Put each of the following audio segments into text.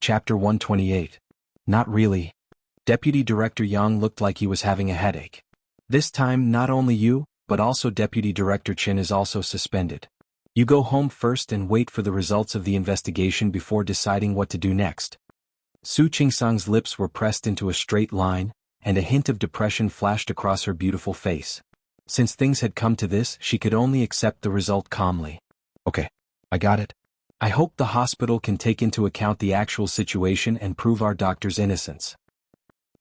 Chapter 128. Not really. Deputy Director Yang looked like he was having a headache. This time not only you, but also Deputy Director Chin is also suspended. You go home first and wait for the results of the investigation before deciding what to do next. Su Qingsang's lips were pressed into a straight line, and a hint of depression flashed across her beautiful face. Since things had come to this, she could only accept the result calmly. Okay, I got it. I hope the hospital can take into account the actual situation and prove our doctor's innocence.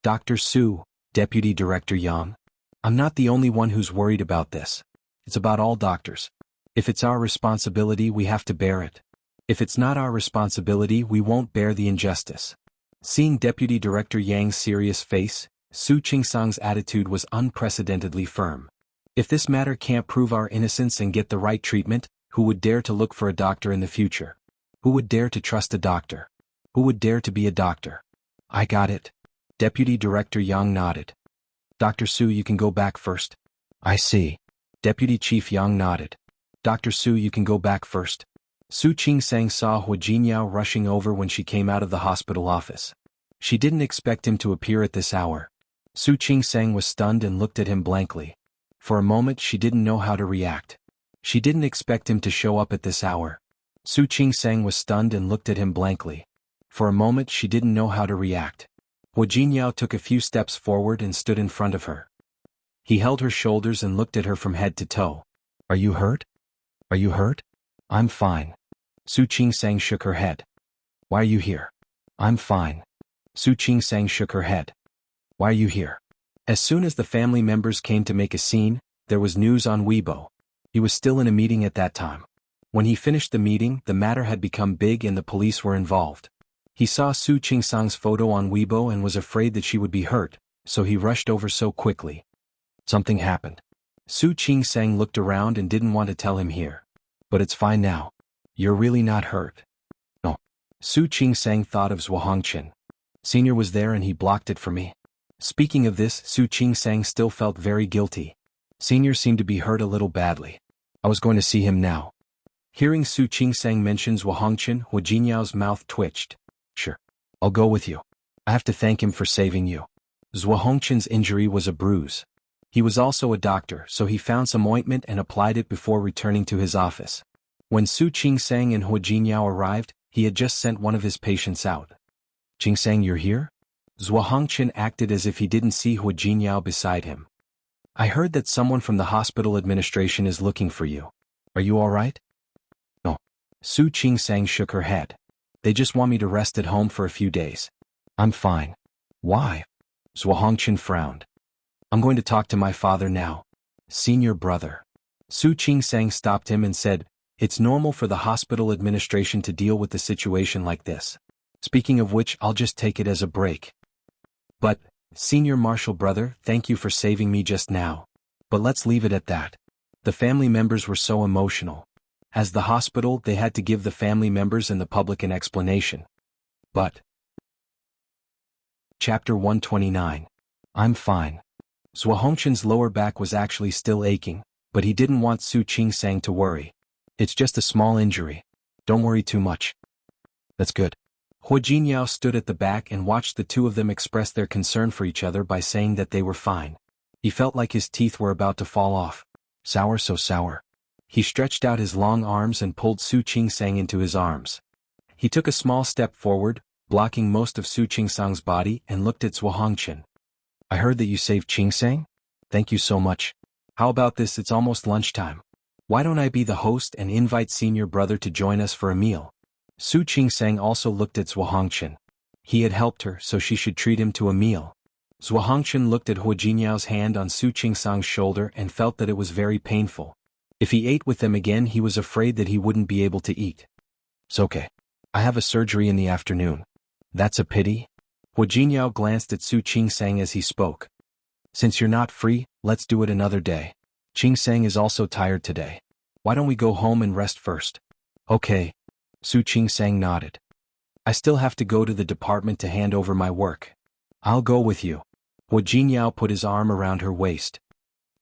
Dr. Su, Deputy Director Yang. I'm not the only one who's worried about this. It's about all doctors. If it's our responsibility, we have to bear it. If it's not our responsibility, we won't bear the injustice. Seeing Deputy Director Yang's serious face, Su Qingsang's attitude was unprecedentedly firm. If this matter can't prove our innocence and get the right treatment, who would dare to look for a doctor in the future? Who would dare to trust a doctor? Who would dare to be a doctor? I got it. Deputy Director Yang nodded. Dr. Su, you can go back first. I see. Deputy Chief Yang nodded. Dr. Su, you can go back first. Su Qingsang saw Hu Jinyao rushing over when she came out of the hospital office. She didn't expect him to appear at this hour. Su Qingsang was stunned and looked at him blankly. For a moment she didn't know how to react. She didn't expect him to show up at this hour. Su Qingsang was stunned and looked at him blankly. For a moment she didn't know how to react. Hu Jinyao took a few steps forward and stood in front of her. He held her shoulders and looked at her from head to toe. Are you hurt? Are you hurt? I'm fine. Su Qingsang shook her head. Why are you here? I'm fine. Su Qingsang shook her head. Why are you here? As soon as the family members came to make a scene, there was news on Weibo. He was still in a meeting at that time. When he finished the meeting, the matter had become big and the police were involved. He saw Su Qingsang's photo on Weibo and was afraid that she would be hurt, so he rushed over so quickly. Something happened. Su Qingsang looked around and didn't want to tell him here. But it's fine now. You're really not hurt. No. Su Qingsang thought of Zhuo Hongqin. Senior was there and he blocked it for me. Speaking of this, Su Qingsang still felt very guilty. Senior seemed to be hurt a little badly. I was going to see him now. Hearing Su Qingsang mention Zhuo Hongqin, Hu Jinyao's mouth twitched. Sure. I'll go with you. I have to thank him for saving you. Zhuo Hongqin's injury was a bruise. He was also a doctor, so he found some ointment and applied it before returning to his office. When Su Qingsang and Hu Jinyao arrived, he had just sent one of his patients out. Qingsang, you're here? Zhuo Hongqin acted as if he didn't see Hu Jinyao beside him. I heard that someone from the hospital administration is looking for you. Are you all right? No. Su Qingsang shook her head. They just want me to rest at home for a few days. I'm fine. Why? Zhuo Hongqin frowned. I'm going to talk to my father now. Senior brother. Su Qingsang stopped him and said, it's normal for the hospital administration to deal with the situation like this. Speaking of which, I'll just take it as a break. But, Senior Marshal brother, thank you for saving me just now. But let's leave it at that. The family members were so emotional. As the hospital, they had to give the family members and the public an explanation. But. Chapter 129. I'm fine. Zhuo Hongqin's lower back was actually still aching, but he didn't want Su Qingsang to worry. It's just a small injury. Don't worry too much. That's good. Hu Jinyao stood at the back and watched the two of them express their concern for each other by saying that they were fine. He felt like his teeth were about to fall off. Sour, so sour. He stretched out his long arms and pulled Su Qingsang into his arms. He took a small step forward, blocking most of Su Qingsang's body, and looked at Zhuo Hongqin. I heard that you saved Qingsang? Thank you so much. How about this, it's almost lunchtime. Why don't I be the host and invite senior brother to join us for a meal? Su Qingsang also looked at Zhuo Hongqin. He had helped her, so she should treat him to a meal. Zhuo Hongqin looked at Hu Jinyao's hand on Su Qingsang's shoulder and felt that it was very painful. If he ate with them again, he was afraid that he wouldn't be able to eat. It's okay. I have a surgery in the afternoon. That's a pity. Hu Jinyao glanced at Su Qingsang as he spoke. Since you're not free, let's do it another day. Qingsang is also tired today. Why don't we go home and rest first? Okay. Su Qingsang nodded. I still have to go to the department to hand over my work. I'll go with you. Hu Jinyao put his arm around her waist.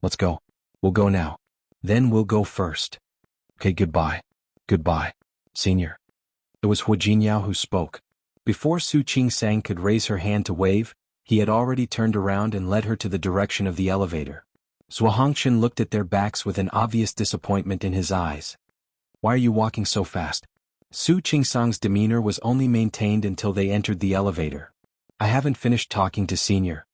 Let's go. We'll go now. Then we'll go first. Okay, goodbye. Goodbye, senior. It was Hu Jinyao who spoke. Before Su Qing-sang could raise her hand to wave, he had already turned around and led her to the direction of the elevator. Zhuo Hongchen looked at their backs with an obvious disappointment in his eyes. Why are you walking so fast? Su Qing-sang's demeanor was only maintained until they entered the elevator. I haven't finished talking to Senior.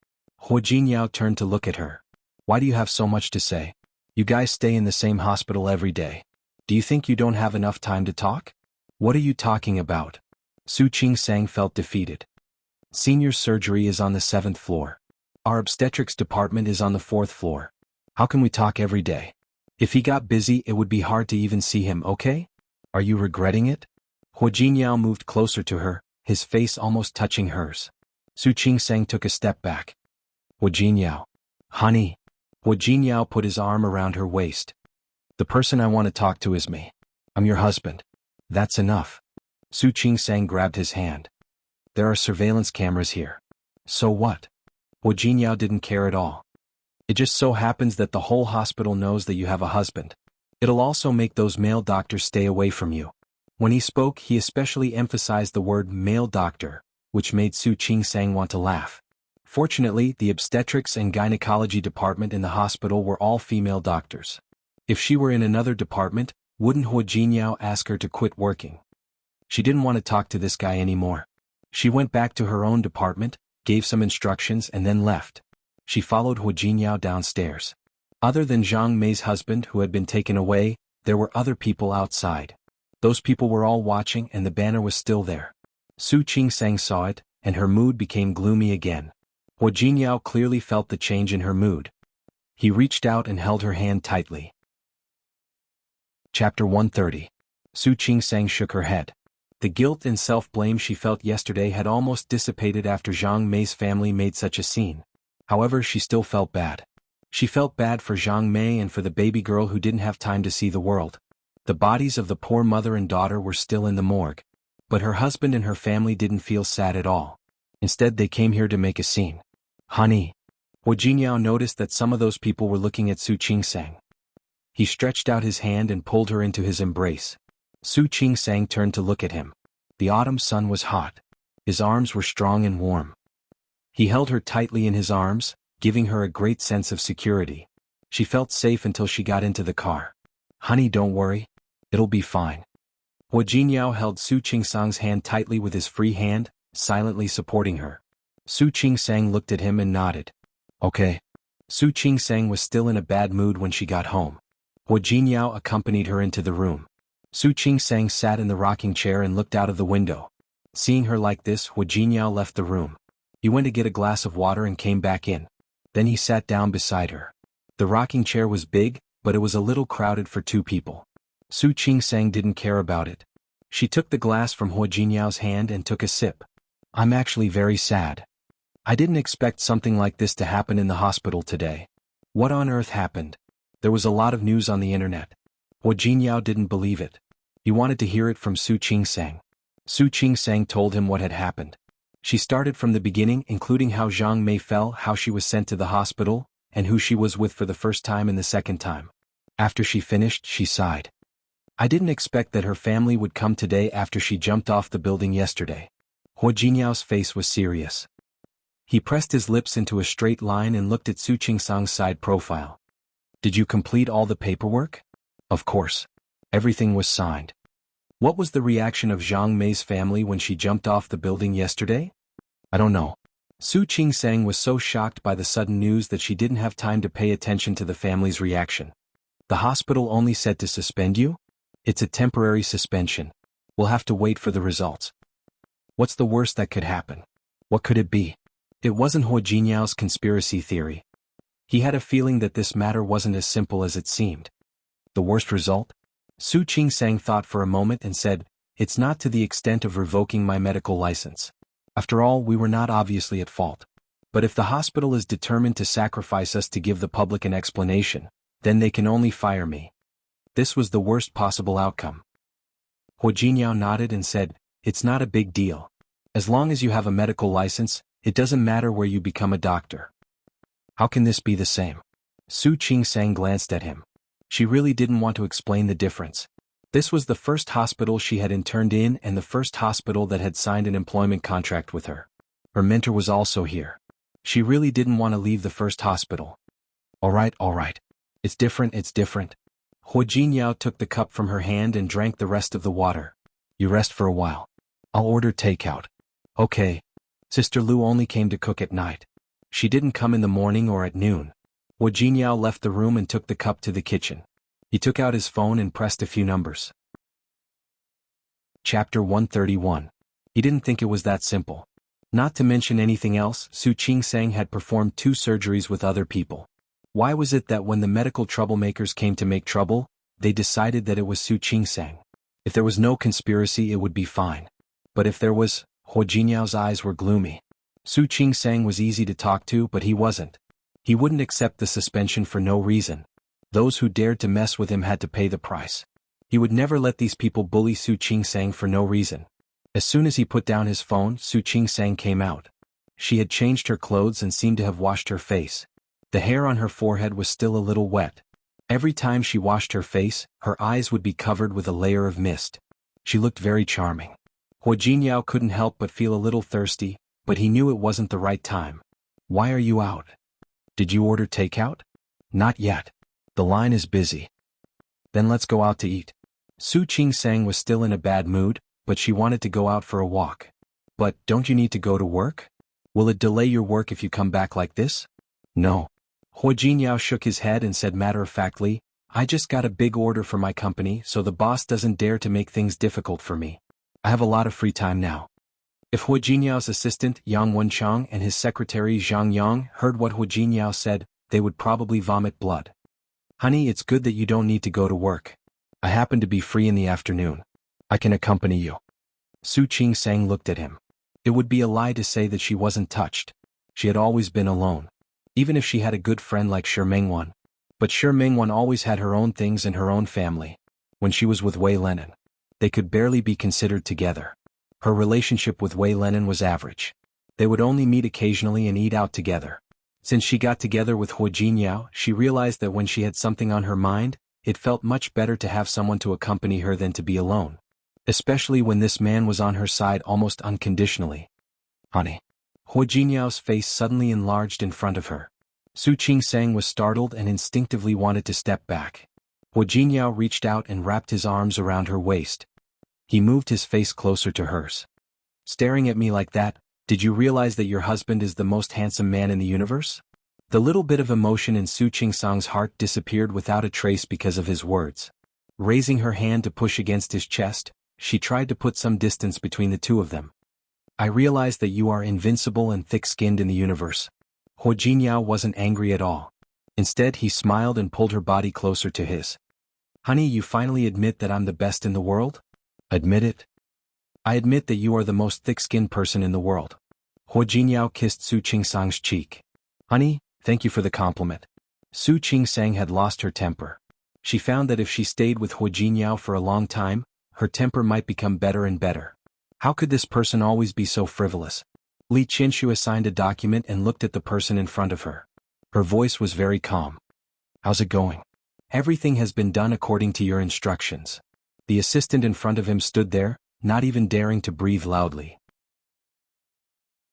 Hua Jinyao turned to look at her. Why do you have so much to say? You guys stay in the same hospital every day. Do you think you don't have enough time to talk? What are you talking about? Su Qing-sang felt defeated. Senior's surgery is on the 7th floor. Our obstetrics department is on the 4th floor. How can we talk every day? If he got busy, it would be hard to even see him, okay? Are you regretting it? Hua Jinyao moved closer to her, his face almost touching hers. Su Qing-sang took a step back. Hua Jinyao. Honey. Hua Jinyao put his arm around her waist. The person I want to talk to is me. I'm your husband. That's enough. Su Qing-sang grabbed his hand. There are surveillance cameras here. So what? Hua Jinyao didn't care at all. It just so happens that the whole hospital knows that you have a husband. It'll also make those male doctors stay away from you. When he spoke, he especially emphasized the word male doctor, which made Su Qing-sang want to laugh. Fortunately, the obstetrics and gynecology department in the hospital were all female doctors. If she were in another department, wouldn't Hua Jinyao ask her to quit working? She didn't want to talk to this guy anymore. She went back to her own department, gave some instructions and then left. She followed Hua Jinyao downstairs. Other than Zhang Mei's husband who had been taken away, there were other people outside. Those people were all watching and the banner was still there. Su Qing-sang saw it, and her mood became gloomy again. Hua Jinyao clearly felt the change in her mood. He reached out and held her hand tightly. Chapter 130. Su Qing-sang shook her head. The guilt and self-blame she felt yesterday had almost dissipated after Zhang Mei's family made such a scene. However, she still felt bad. She felt bad for Zhang Mei and for the baby girl who didn't have time to see the world. The bodies of the poor mother and daughter were still in the morgue. But her husband and her family didn't feel sad at all. Instead, they came here to make a scene. Honey. Hua Jinyao noticed that some of those people were looking at Su Qing-sang. He stretched out his hand and pulled her into his embrace. Su Qing-sang turned to look at him. The autumn sun was hot. His arms were strong and warm. He held her tightly in his arms, giving her a great sense of security. She felt safe until she got into the car. Honey, don't worry. It'll be fine. Hua Jinyao held Su Qing-sang's hand tightly with his free hand, silently supporting her. Su Qing-sang looked at him and nodded. Okay. Su Qing-sang was still in a bad mood when she got home. Hua Jinyao accompanied her into the room. Su Qing-sang sat in the rocking chair and looked out of the window. Seeing her like this, Hua Jinyao left the room. He went to get a glass of water and came back in. Then he sat down beside her. The rocking chair was big, but it was a little crowded for 2 people. Su Qing-sang didn't care about it. She took the glass from Hua Jinyao's hand and took a sip. I'm actually very sad. I didn't expect something like this to happen in the hospital today. What on earth happened? There was a lot of news on the internet. Hua Jinyao didn't believe it. He wanted to hear it from Su Qing-sang. Su Qing-sang told him what had happened. She started from the beginning, including how Zhang Mei fell, how she was sent to the hospital, and who she was with for the first time and the second time. After she finished, she sighed. I didn't expect that her family would come today after she jumped off the building yesterday. Hua Jinyao's face was serious. He pressed his lips into a straight line and looked at Su Qing-sang's side profile. Did you complete all the paperwork? Of course. Everything was signed. What was the reaction of Zhang Mei's family when she jumped off the building yesterday? I don't know. Su Qing-sang was so shocked by the sudden news that she didn't have time to pay attention to the family's reaction. The hospital only said to suspend you? It's a temporary suspension. We'll have to wait for the results. What's the worst that could happen? What could it be? It wasn't Hua Jinyao's conspiracy theory. He had a feeling that this matter wasn't as simple as it seemed. The worst result? Su Qing-sang thought for a moment and said, it's not to the extent of revoking my medical license. After all, we were not obviously at fault. But if the hospital is determined to sacrifice us to give the public an explanation, then they can only fire me. This was the worst possible outcome. Hua Jinyao nodded and said, it's not a big deal. As long as you have a medical license, it doesn't matter where you become a doctor. How can this be the same? Su Qing-sang glanced at him. She really didn't want to explain the difference. This was the first hospital she had interned in and the first hospital that had signed an employment contract with her. Her mentor was also here. She really didn't want to leave the first hospital. All right. It's different. Hua Jinyao took the cup from her hand and drank the rest of the water. You rest for a while. I'll order takeout. Okay. Sister Lu only came to cook at night. She didn't come in the morning or at noon. Hua Jinyao left the room and took the cup to the kitchen. He took out his phone and pressed a few numbers. Chapter 131. He didn't think it was that simple. Not to mention anything else, Su Qingsang had performed 2 surgeries with other people. Why was it that when the medical troublemakers came to make trouble, they decided that it was Su Qingsang? If there was no conspiracy, it would be fine. But if there was, Hua Jinyao's eyes were gloomy. Su Qingsang was easy to talk to, but he wasn't. He wouldn't accept the suspension for no reason. Those who dared to mess with him had to pay the price. He would never let these people bully Su Qingsang for no reason. As soon as he put down his phone, Su Qingsang came out. She had changed her clothes and seemed to have washed her face. The hair on her forehead was still a little wet. Every time she washed her face, her eyes would be covered with a layer of mist. She looked very charming. Hua Jinyao couldn't help but feel a little thirsty, but he knew it wasn't the right time. Why are you out? Did you order takeout? Not yet. The line is busy. Then let's go out to eat. Su Qingsang was still in a bad mood, but she wanted to go out for a walk. But don't you need to go to work? Will it delay your work if you come back like this? No. Hua Jinyao shook his head and said matter-of-factly, I just got a big order for my company, so the boss doesn't dare to make things difficult for me. I have a lot of free time now. If Hua Jinyao's assistant, Yang Wenchang, and his secretary, Zhang Yang, heard what Hua Jinyao said, they would probably vomit blood. Honey, it's good that you don't need to go to work. I happen to be free in the afternoon. I can accompany you. Su Qingsang looked at him. It would be a lie to say that she wasn't touched. She had always been alone. Even if she had a good friend like Shi Mingwan. But Shi Mingwan always had her own things and her own family. When she was with Wei Lenin, they could barely be considered together. Her relationship with Wei Lenin was average. They would only meet occasionally and eat out together. Since she got together with Hua Jinyao, she realized that when she had something on her mind, it felt much better to have someone to accompany her than to be alone. Especially when this man was on her side almost unconditionally. Honey. Hua Jinyao's face suddenly enlarged in front of her. Su Qingsang was startled and instinctively wanted to step back. Hua Jinyao reached out and wrapped his arms around her waist. He moved his face closer to hers. Staring at me like that, did you realize that your husband is the most handsome man in the universe? The little bit of emotion in Su Qingsang's heart disappeared without a trace because of his words. Raising her hand to push against his chest, she tried to put some distance between the two of them. I realize that you are invincible and thick-skinned in the universe. Hua Jinyao wasn't angry at all. Instead, he smiled and pulled her body closer to his. Honey, you finally admit that I'm the best in the world? Admit it? I admit that you are the most thick-skinned person in the world. Hua Jinyao kissed Su Qingsang's cheek. Honey, thank you for the compliment. Su Qingsang had lost her temper. She found that if she stayed with Hua Jinyao for a long time, her temper might become better and better. How could this person always be so frivolous? Li Qinshu signed a document and looked at the person in front of her. Her voice was very calm. How's it going? Everything has been done according to your instructions. The assistant in front of him stood there, not even daring to breathe loudly.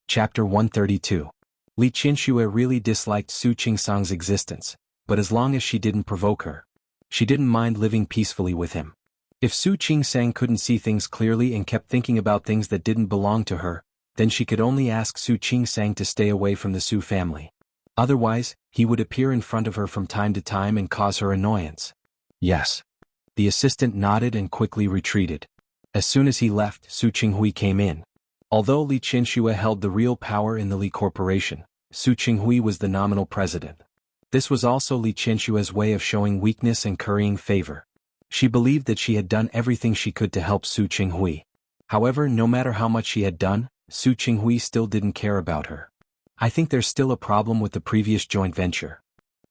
Chapter 132. Li Qinshu really disliked Su Qingsang's existence, but as long as she didn't provoke her, she didn't mind living peacefully with him. If Su Qingsang couldn't see things clearly and kept thinking about things that didn't belong to her, then she could only ask Su Qingsang to stay away from the Su family. Otherwise, he would appear in front of her from time to time and cause her annoyance. Yes. The assistant nodded and quickly retreated. As soon as he left, Su Qinghui came in. Although Li Qinshu held the real power in the Li Corporation, Su Qinghui was the nominal president. This was also Li Qinshu's way of showing weakness and currying favor. She believed that she had done everything she could to help Su Qinghui. However, no matter how much she had done, Su Qinghui still didn't care about her. I think there's still a problem with the previous joint venture.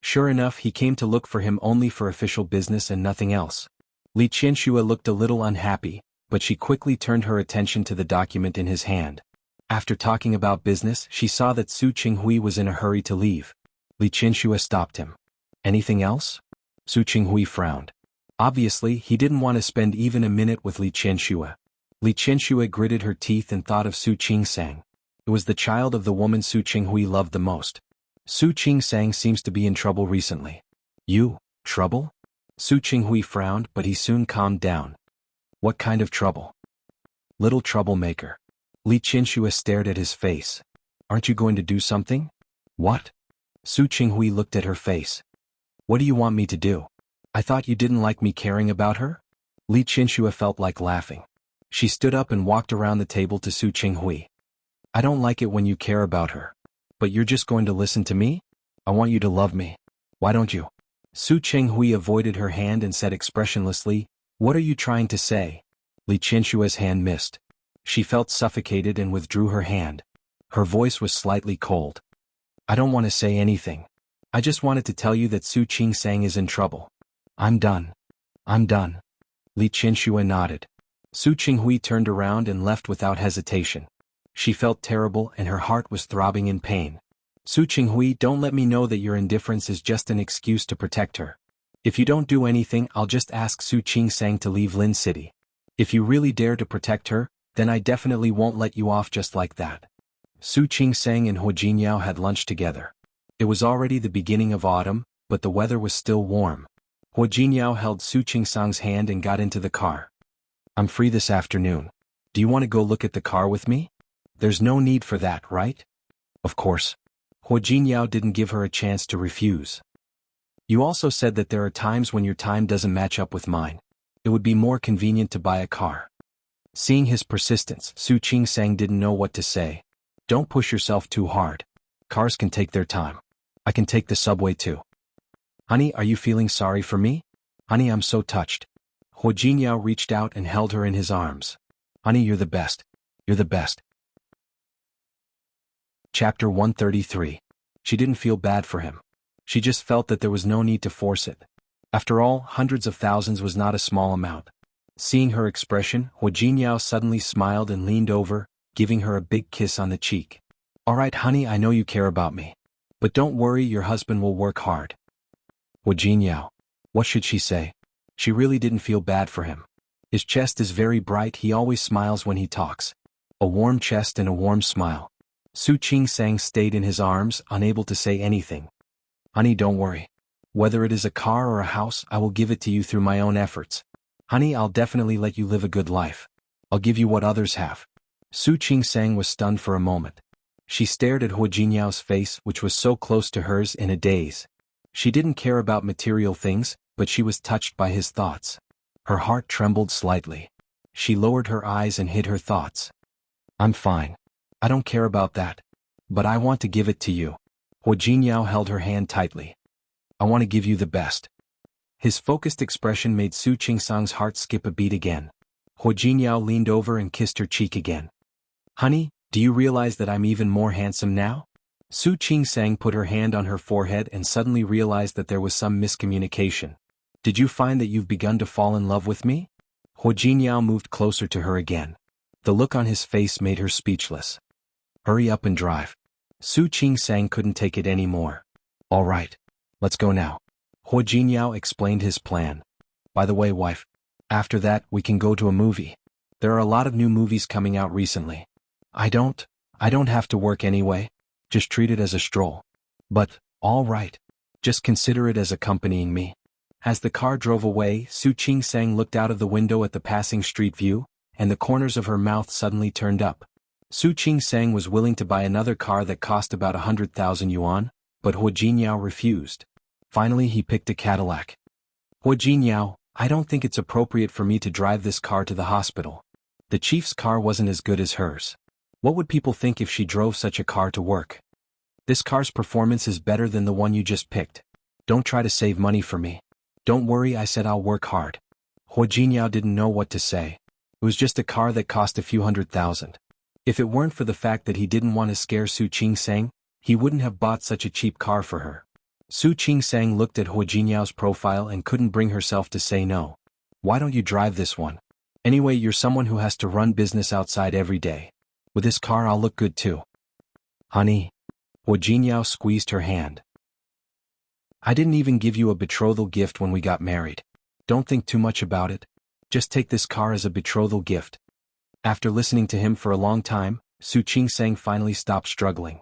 Sure enough, he came to look for him only for official business and nothing else. Li Qinshu looked a little unhappy, but she quickly turned her attention to the document in his hand. After talking about business, she saw that Su Qinghui was in a hurry to leave. Li Qinshu stopped him. Anything else? Su Qinghui frowned. Obviously, he didn't want to spend even a minute with Li Qianxue. Li Qianxue gritted her teeth and thought of Su Qingsang. It was the child of the woman Su Qinghui loved the most. Su Qingsang seems to be in trouble recently. You, trouble? Su Qinghui frowned, but he soon calmed down. What kind of trouble? Little troublemaker. Li Qianxue stared at his face. Aren't you going to do something? What? Su Qinghui looked at her face. What do you want me to do? I thought you didn't like me caring about her? Li Qianxue felt like laughing. She stood up and walked around the table to Su Qinghui. I don't like it when you care about her. But you're just going to listen to me? I want you to love me. Why don't you? Su Qinghui avoided her hand and said expressionlessly, What are you trying to say? Li Qianxue's hand missed. She felt suffocated and withdrew her hand. Her voice was slightly cold. I don't want to say anything. I just wanted to tell you that Su Qingsang is in trouble. I'm done. I'm done. Li Qianxue nodded. Su Qinghui turned around and left without hesitation. She felt terrible and her heart was throbbing in pain. Su Qinghui, don't let me know that your indifference is just an excuse to protect her. If you don't do anything, I'll just ask Su Qingsang to leave Lin City. If you really dare to protect her, then I definitely won't let you off just like that. Su Qingsang and Huo Jinyao had lunch together. It was already the beginning of autumn, but the weather was still warm. Huo Jinyao held Su Qingsang's hand and got into the car. I'm free this afternoon. Do you want to go look at the car with me? There's no need for that, right? Of course. Huo Jinyao didn't give her a chance to refuse. You also said that there are times when your time doesn't match up with mine. It would be more convenient to buy a car. Seeing his persistence, Su Qingsang didn't know what to say. Don't push yourself too hard. Cars can take their time. I can take the subway too. Honey, are you feeling sorry for me? Honey, I'm so touched. Huo Jinyao reached out and held her in his arms. Honey, you're the best. You're the best. Chapter 133. She didn't feel bad for him. She just felt that there was no need to force it. After all, hundreds of thousands was not a small amount. Seeing her expression, Huo Jinyao suddenly smiled and leaned over, giving her a big kiss on the cheek. All right, honey, I know you care about me. But don't worry, your husband will work hard. Huo Jinyao. What should she say? She really didn't feel bad for him. His chest is very bright, he always smiles when he talks. A warm chest and a warm smile. Su Qingsang stayed in his arms, unable to say anything. Honey, don't worry. Whether it is a car or a house, I will give it to you through my own efforts. Honey, I'll definitely let you live a good life. I'll give you what others have. Su Qingsang was stunned for a moment. She stared at Huo Jinyao's face, which was so close to hers, in a daze. She didn't care about material things, but she was touched by his thoughts. Her heart trembled slightly. She lowered her eyes and hid her thoughts. I'm fine. I don't care about that. But I want to give it to you. Huo Jinyao held her hand tightly. I want to give you the best. His focused expression made Su Qingsang's heart skip a beat again. Huo Jinyao leaned over and kissed her cheek again. Honey, do you realize that I'm even more handsome now? Su Qingsang put her hand on her forehead and suddenly realized that there was some miscommunication. Did you find that you've begun to fall in love with me? Huo Jinyao moved closer to her again. The look on his face made her speechless. Hurry up and drive. Su Qingsang couldn't take it anymore. All right. Let's go now. Huo Jinyao explained his plan. By the way, wife, after that we can go to a movie. There are a lot of new movies coming out recently. I don't have to work anyway. Just treat it as a stroll. But, all right. Just consider it as accompanying me. As the car drove away, Su Qingsang looked out of the window at the passing street view, and the corners of her mouth suddenly turned up. Su Qingsang was willing to buy another car that cost about 100,000 yuan, but Huo Jinyao refused. Finally he picked a Cadillac. Huo Jinyao, I don't think it's appropriate for me to drive this car to the hospital. The chief's car wasn't as good as hers. What would people think if she drove such a car to work? This car's performance is better than the one you just picked. Don't try to save money for me. Don't worry, I said I'll work hard. Huo Jinyao didn't know what to say. It was just a car that cost a few $100,000. If it weren't for the fact that he didn't want to scare Su Qingsang, he wouldn't have bought such a cheap car for her. Su Qingsang looked at Huo Jinyao's profile and couldn't bring herself to say no. Why don't you drive this one? Anyway, you're someone who has to run business outside every day. With this car I'll look good too. Honey. Huo Jinyao squeezed her hand. I didn't even give you a betrothal gift when we got married. Don't think too much about it. Just take this car as a betrothal gift. After listening to him for a long time, Su Qingsang finally stopped struggling.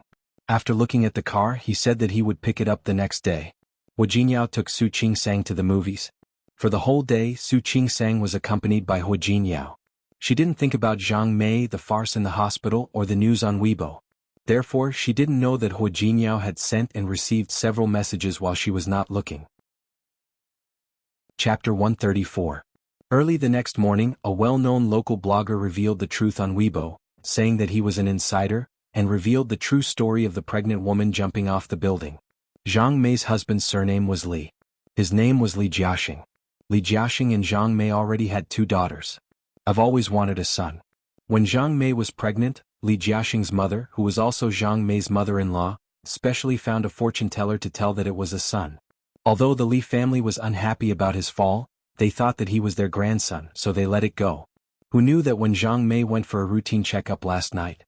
After looking at the car, he said that he would pick it up the next day. Hu Jingyao took Su Qingsang to the movies. For the whole day, Su Qingsang was accompanied by Hu Jingyao. She didn't think about Zhang Mei, the farce in the hospital, or the news on Weibo. Therefore, she didn't know that Hu Jingyao had sent and received several messages while she was not looking. Chapter 134. Early the next morning, a well-known local blogger revealed the truth on Weibo, saying that he was an insider, and revealed the true story of the pregnant woman jumping off the building. Zhang Mei's husband's surname was Li. His name was Li Jiaxing. Li Jiaxing and Zhang Mei already had 2 daughters. I've always wanted a son. When Zhang Mei was pregnant, Li Jiaxing's mother, who was also Zhang Mei's mother-in-law, specially found a fortune teller to tell that it was a son. Although the Li family was unhappy about his fall, they thought that he was their grandson, so they let it go. Who knew that when Zhang Mei went for a routine checkup last night,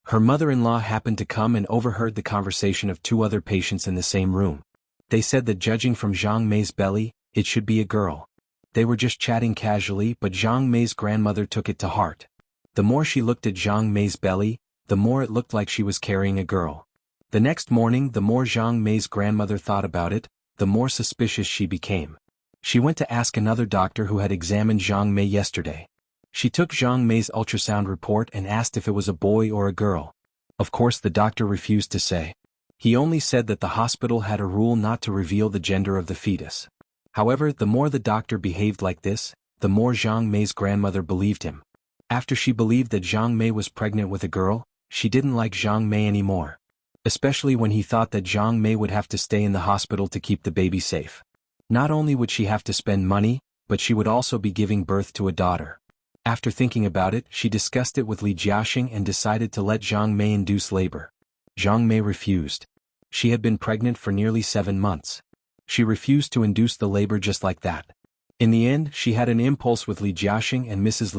her mother-in-law happened to come and overheard the conversation of 2 other patients in the same room. They said that judging from Zhang Mei's belly, it should be a girl. They were just chatting casually, but Zhang Mei's grandmother took it to heart. The more she looked at Zhang Mei's belly, the more it looked like she was carrying a girl. The next morning, the more Zhang Mei's grandmother thought about it, the more suspicious she became. She went to ask another doctor who had examined Zhang Mei yesterday. She took Zhang Mei's ultrasound report and asked if it was a boy or a girl. Of course, the doctor refused to say. He only said that the hospital had a rule not to reveal the gender of the fetus. However, the more the doctor behaved like this, the more Zhang Mei's grandmother believed him. After she believed that Zhang Mei was pregnant with a girl, she didn't like Zhang Mei anymore. Especially when he thought that Zhang Mei would have to stay in the hospital to keep the baby safe. Not only would she have to spend money, but she would also be giving birth to a daughter. After thinking about it, she discussed it with Li Jiaxing and decided to let Zhang Mei induce labor. Zhang Mei refused. She had been pregnant for nearly 7 months. She refused to induce the labor just like that. In the end, she had an impulse with Li Jiaxing and Mrs.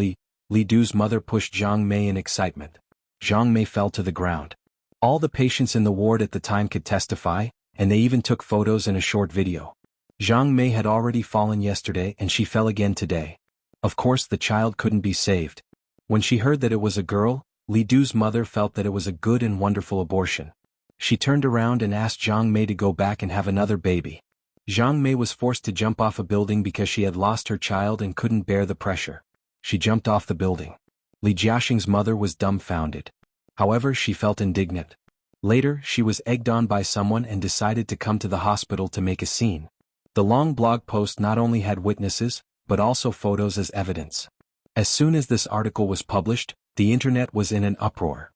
Li Du's mother pushed Zhang Mei in excitement. Zhang Mei fell to the ground. All the patients in the ward at the time could testify, and they even took photos and a short video. Zhang Mei had already fallen yesterday and she fell again today. Of course, the child couldn't be saved. When she heard that it was a girl, Li Du's mother felt that it was a good and wonderful abortion. She turned around and asked Zhang Mei to go back and have another baby. Zhang Mei was forced to jump off a building because she had lost her child and couldn't bear the pressure. She jumped off the building. Li Jiaxing's mother was dumbfounded. However, she felt indignant. Later, she was egged on by someone and decided to come to the hospital to make a scene. The long blog post not only had witnesses, but also photos as evidence. As soon as this article was published, the internet was in an uproar.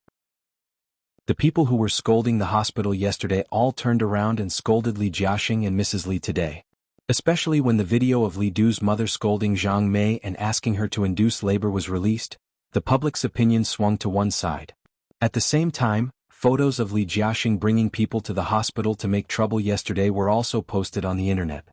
The people who were scolding the hospital yesterday all turned around and scolded Li Jiaxing and Mrs. Li today. Especially when the video of Li Du's mother scolding Zhang Mei and asking her to induce labor was released, the public's opinion swung to one side. At the same time, photos of Li Jiaxing bringing people to the hospital to make trouble yesterday were also posted on the internet.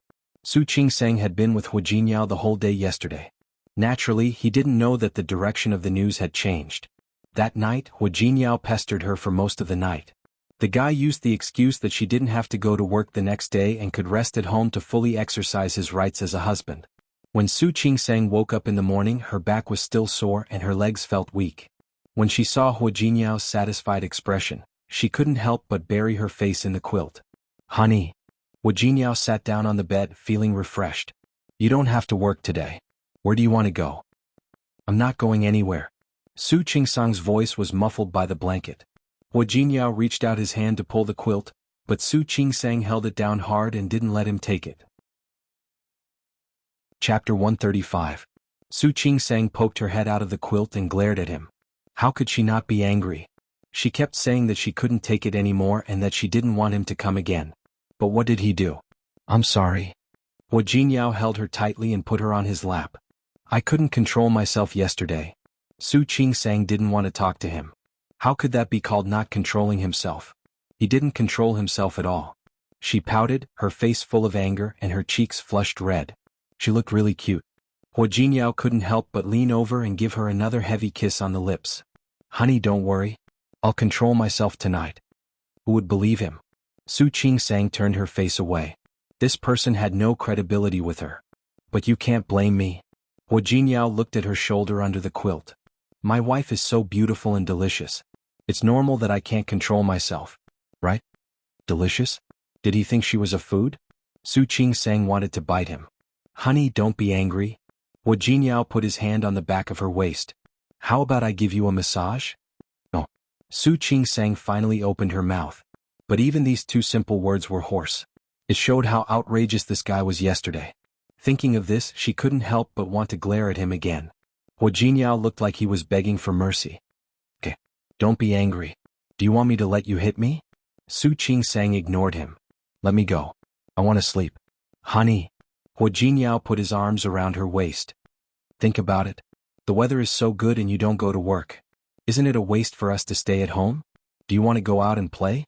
Su Qingsang had been with Hu Jingyao the whole day yesterday. Naturally, he didn't know that the direction of the news had changed. That night, Hu Jingyao pestered her for most of the night. The guy used the excuse that she didn't have to go to work the next day and could rest at home to fully exercise his rights as a husband. When Su Qingsang woke up in the morning, her back was still sore and her legs felt weak. When she saw Hu Jinyao's satisfied expression, she couldn't help but bury her face in the quilt. "Honey." Hu Jinyao sat down on the bed, feeling refreshed. "You don't have to work today. Where do you want to go?" "I'm not going anywhere." Su Qingsang's voice was muffled by the blanket. Hu Jinyao reached out his hand to pull the quilt, but Su Qingsang held it down hard and didn't let him take it. Chapter 135. Su Qingsang poked her head out of the quilt and glared at him. How could she not be angry? She kept saying that she couldn't take it anymore and that she didn't want him to come again. But what did he do? "I'm sorry." Hu Jinyao held her tightly and put her on his lap. "I couldn't control myself yesterday." Su Qingsang didn't want to talk to him. How could that be called not controlling himself? He didn't control himself at all. She pouted, her face full of anger and her cheeks flushed red. She looked really cute. Hu Jinyao couldn't help but lean over and give her another heavy kiss on the lips. "Honey, don't worry. I'll control myself tonight." Who would believe him? Su Qingsang turned her face away. This person had no credibility with her. But you can't blame me. Hu Jinyao looked at her shoulder under the quilt. My wife is so beautiful and delicious. It's normal that I can't control myself. Right? Delicious? Did he think she was a food? Su Qingsang wanted to bite him. Honey, don't be angry. Hu Jinyao put his hand on the back of her waist. How about I give you a massage? Oh. Su Qingsang finally opened her mouth. But even these two simple words were hoarse. It showed how outrageous this guy was yesterday. Thinking of this, she couldn't help but want to glare at him again. Hu Jinyao looked like he was begging for mercy. Okay, don't be angry. Do you want me to let you hit me? Su Qingsang ignored him. Let me go. I want to sleep. Honey. Hu Jinyao put his arms around her waist. Think about it. The weather is so good and you don't go to work. Isn't it a waste for us to stay at home? Do you want to go out and play?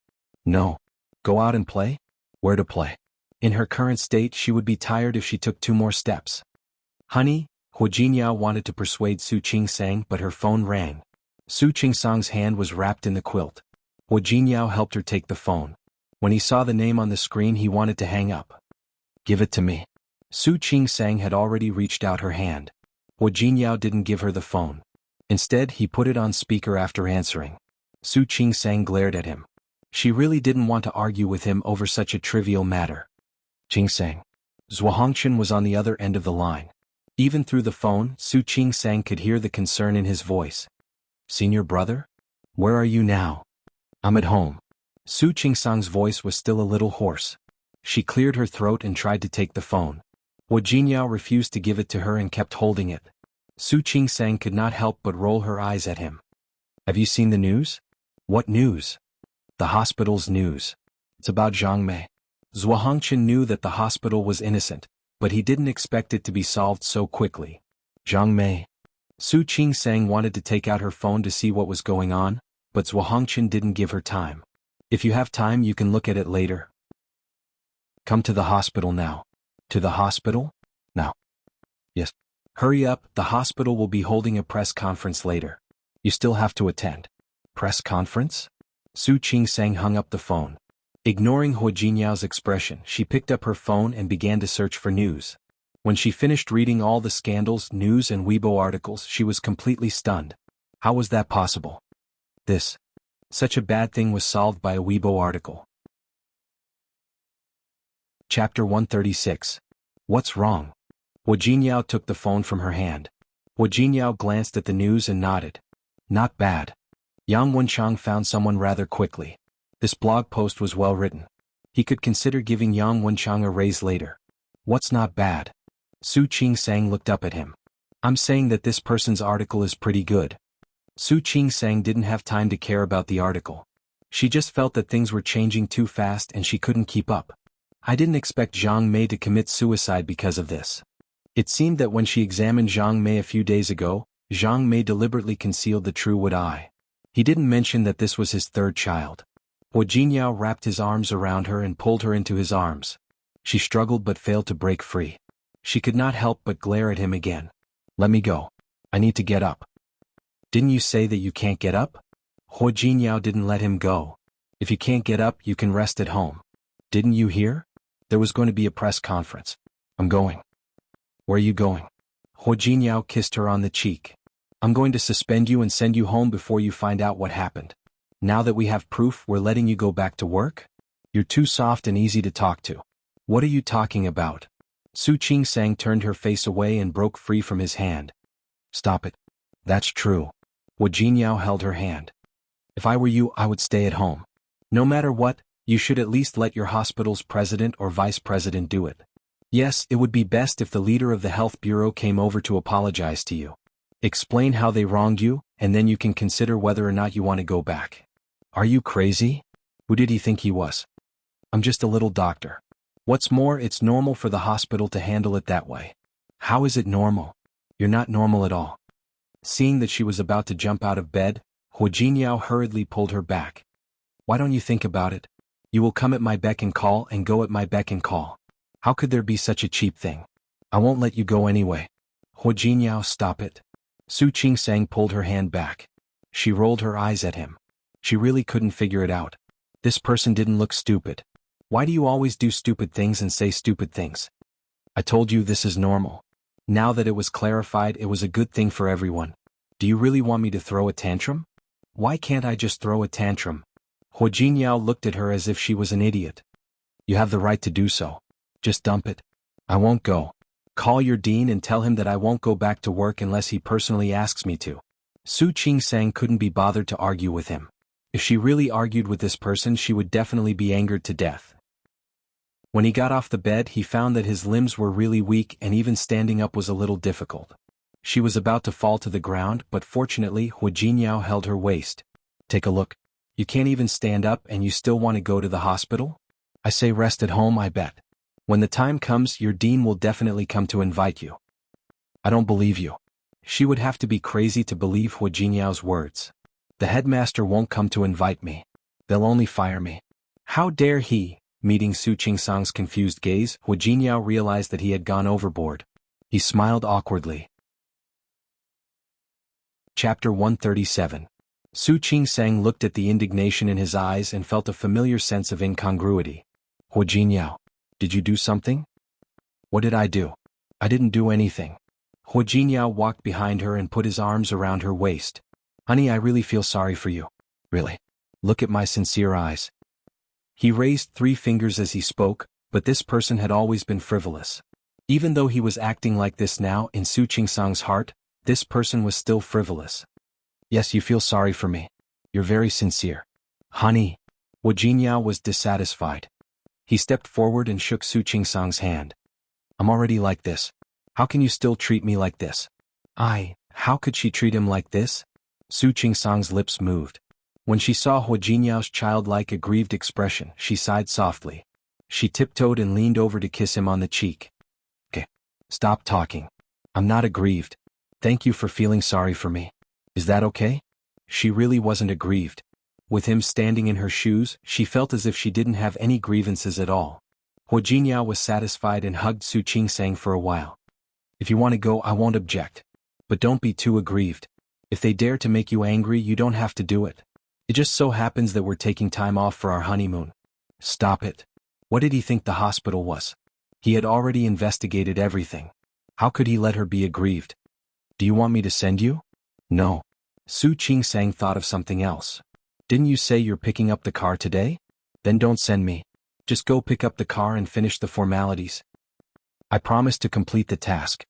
No. Go out and play? Where to play? In her current state, she would be tired if she took 2 more steps. Honey, Hu Jinyao wanted to persuade Su Qingsang, but her phone rang. Su Qingsang's hand was wrapped in the quilt. Hu Jinyao helped her take the phone. When he saw the name on the screen, he wanted to hang up. Give it to me. Su Qingsang had already reached out her hand. Hu Jinyao didn't give her the phone. Instead, he put it on speaker after answering. Su Qingsang glared at him. She really didn't want to argue with him over such a trivial matter. Qingsang. Zhuo Hongchen was on the other end of the line. Even through the phone, Su Qingsang could hear the concern in his voice. Senior brother? Where are you now? I'm at home. Su Qingsang's voice was still a little hoarse. She cleared her throat and tried to take the phone. Hu Jinyao refused to give it to her and kept holding it. Su Qingsang could not help but roll her eyes at him. Have you seen the news? What news? The hospital's news. It's about Zhang Mei. Zhuo Hongchen knew that the hospital was innocent, but he didn't expect it to be solved so quickly. Zhang Mei. Su Qingsang wanted to take out her phone to see what was going on, but Zhuo Hongchen didn't give her time. If you have time, you can look at it later. Come to the hospital now. To the hospital? Now. Yes. Hurry up, the hospital will be holding a press conference later. You still have to attend. Press conference? Su Qingsang hung up the phone. Ignoring Hu Jinyao's expression, she picked up her phone and began to search for news. When she finished reading all the scandals, news and Weibo articles, she was completely stunned. How was that possible? Such a bad thing was solved by a Weibo article. Chapter 136. What's wrong? Hu Jinyao took the phone from her hand. Hu Jinyao glanced at the news and nodded. Not bad. Yang Wenchang found someone rather quickly. This blog post was well written. He could consider giving Yang Wenchang a raise later. What's not bad? Su Qingsang looked up at him. I'm saying that this person's article is pretty good. Su Qingsang didn't have time to care about the article. She just felt that things were changing too fast and she couldn't keep up. I didn't expect Zhang Mei to commit suicide because of this. It seemed that when she examined Zhang Mei a few days ago, Zhang Mei deliberately concealed the true wood eye. He didn't mention that this was his 3rd child. Hu Jinyao wrapped his arms around her and pulled her into his arms. She struggled but failed to break free. She could not help but glare at him again. Let me go. I need to get up. Didn't you say that you can't get up? Hu Jinyao didn't let him go. If you can't get up, you can rest at home. Didn't you hear? There was going to be a press conference. I'm going. Where are you going? Hu Jinyao kissed her on the cheek. I'm going to suspend you and send you home before you find out what happened. Now that we have proof, we're letting you go back to work? You're too soft and easy to talk to. What are you talking about? Su Qingsang turned her face away and broke free from his hand. Stop it. That's true. Hu Jinyao held her hand. If I were you, I would stay at home. No matter what, you should at least let your hospital's president or vice president do it. Yes, it would be best if the leader of the health bureau came over to apologize to you. Explain how they wronged you, and then you can consider whether or not you want to go back. Are you crazy? Who did he think he was? I'm just a little doctor. What's more, it's normal for the hospital to handle it that way. How is it normal? You're not normal at all. Seeing that she was about to jump out of bed, Hu Jinyao hurriedly pulled her back. Why don't you think about it? You will come at my beck and call and go at my beck and call. How could there be such a cheap thing? I won't let you go anyway. Hu Jinyao, stop it. Su Qingsang pulled her hand back. She rolled her eyes at him. She really couldn't figure it out. This person didn't look stupid. Why do you always do stupid things and say stupid things? I told you this is normal. Now that it was clarified, it was a good thing for everyone. Do you really want me to throw a tantrum? Why can't I just throw a tantrum? Hu Jingyao looked at her as if she was an idiot. You have the right to do so. Just dump it. I won't go. Call your dean and tell him that I won't go back to work unless he personally asks me to. Su Qingsang couldn't be bothered to argue with him. If she really argued with this person, she would definitely be angered to death. When he got off the bed, he found that his limbs were really weak and even standing up was a little difficult. She was about to fall to the ground, but fortunately Hu Jingyao held her waist. Take a look. You can't even stand up and you still want to go to the hospital? I say rest at home, I bet. When the time comes, your dean will definitely come to invite you. I don't believe you. She would have to be crazy to believe Hu Jingyao's words. The headmaster won't come to invite me. They'll only fire me. How dare he? Meeting Su Qingsang's confused gaze, Hu Jingyao realized that he had gone overboard. He smiled awkwardly. Chapter 137. Su Qingsang looked at the indignation in his eyes and felt a familiar sense of incongruity. Hu Jingyao, did you do something? What did I do? I didn't do anything. Hu Jingyao walked behind her and put his arms around her waist. Honey, I really feel sorry for you. Really. Look at my sincere eyes. He raised 3 fingers as he spoke, but this person had always been frivolous. Even though he was acting like this now, in Su Qingsang's heart, this person was still frivolous. Yes, you feel sorry for me. You're very sincere. Honey. Hu Jingyao was dissatisfied. He stepped forward and shook Su Qingsang's hand. I'm already like this. How can you still treat me like this? How could she treat him like this? Su Qingsang's lips moved. When she saw Hu Jingyao's childlike aggrieved expression, she sighed softly. She tiptoed and leaned over to kiss him on the cheek. Okay. Stop talking. I'm not aggrieved. Thank you for feeling sorry for me. Is that okay? She really wasn't aggrieved. With him standing in her shoes, she felt as if she didn't have any grievances at all. Hu Jingyao was satisfied and hugged Su Qingsang for a while. If you want to go, I won't object. But don't be too aggrieved. If they dare to make you angry, you don't have to do it. It just so happens that we're taking time off for our honeymoon. Stop it. What did he think the hospital was? He had already investigated everything. How could he let her be aggrieved? Do you want me to send you? No. Su Qingsang thought of something else. Didn't you say you're picking up the car today? Then don't send me. Just go pick up the car and finish the formalities. I promise to complete the task.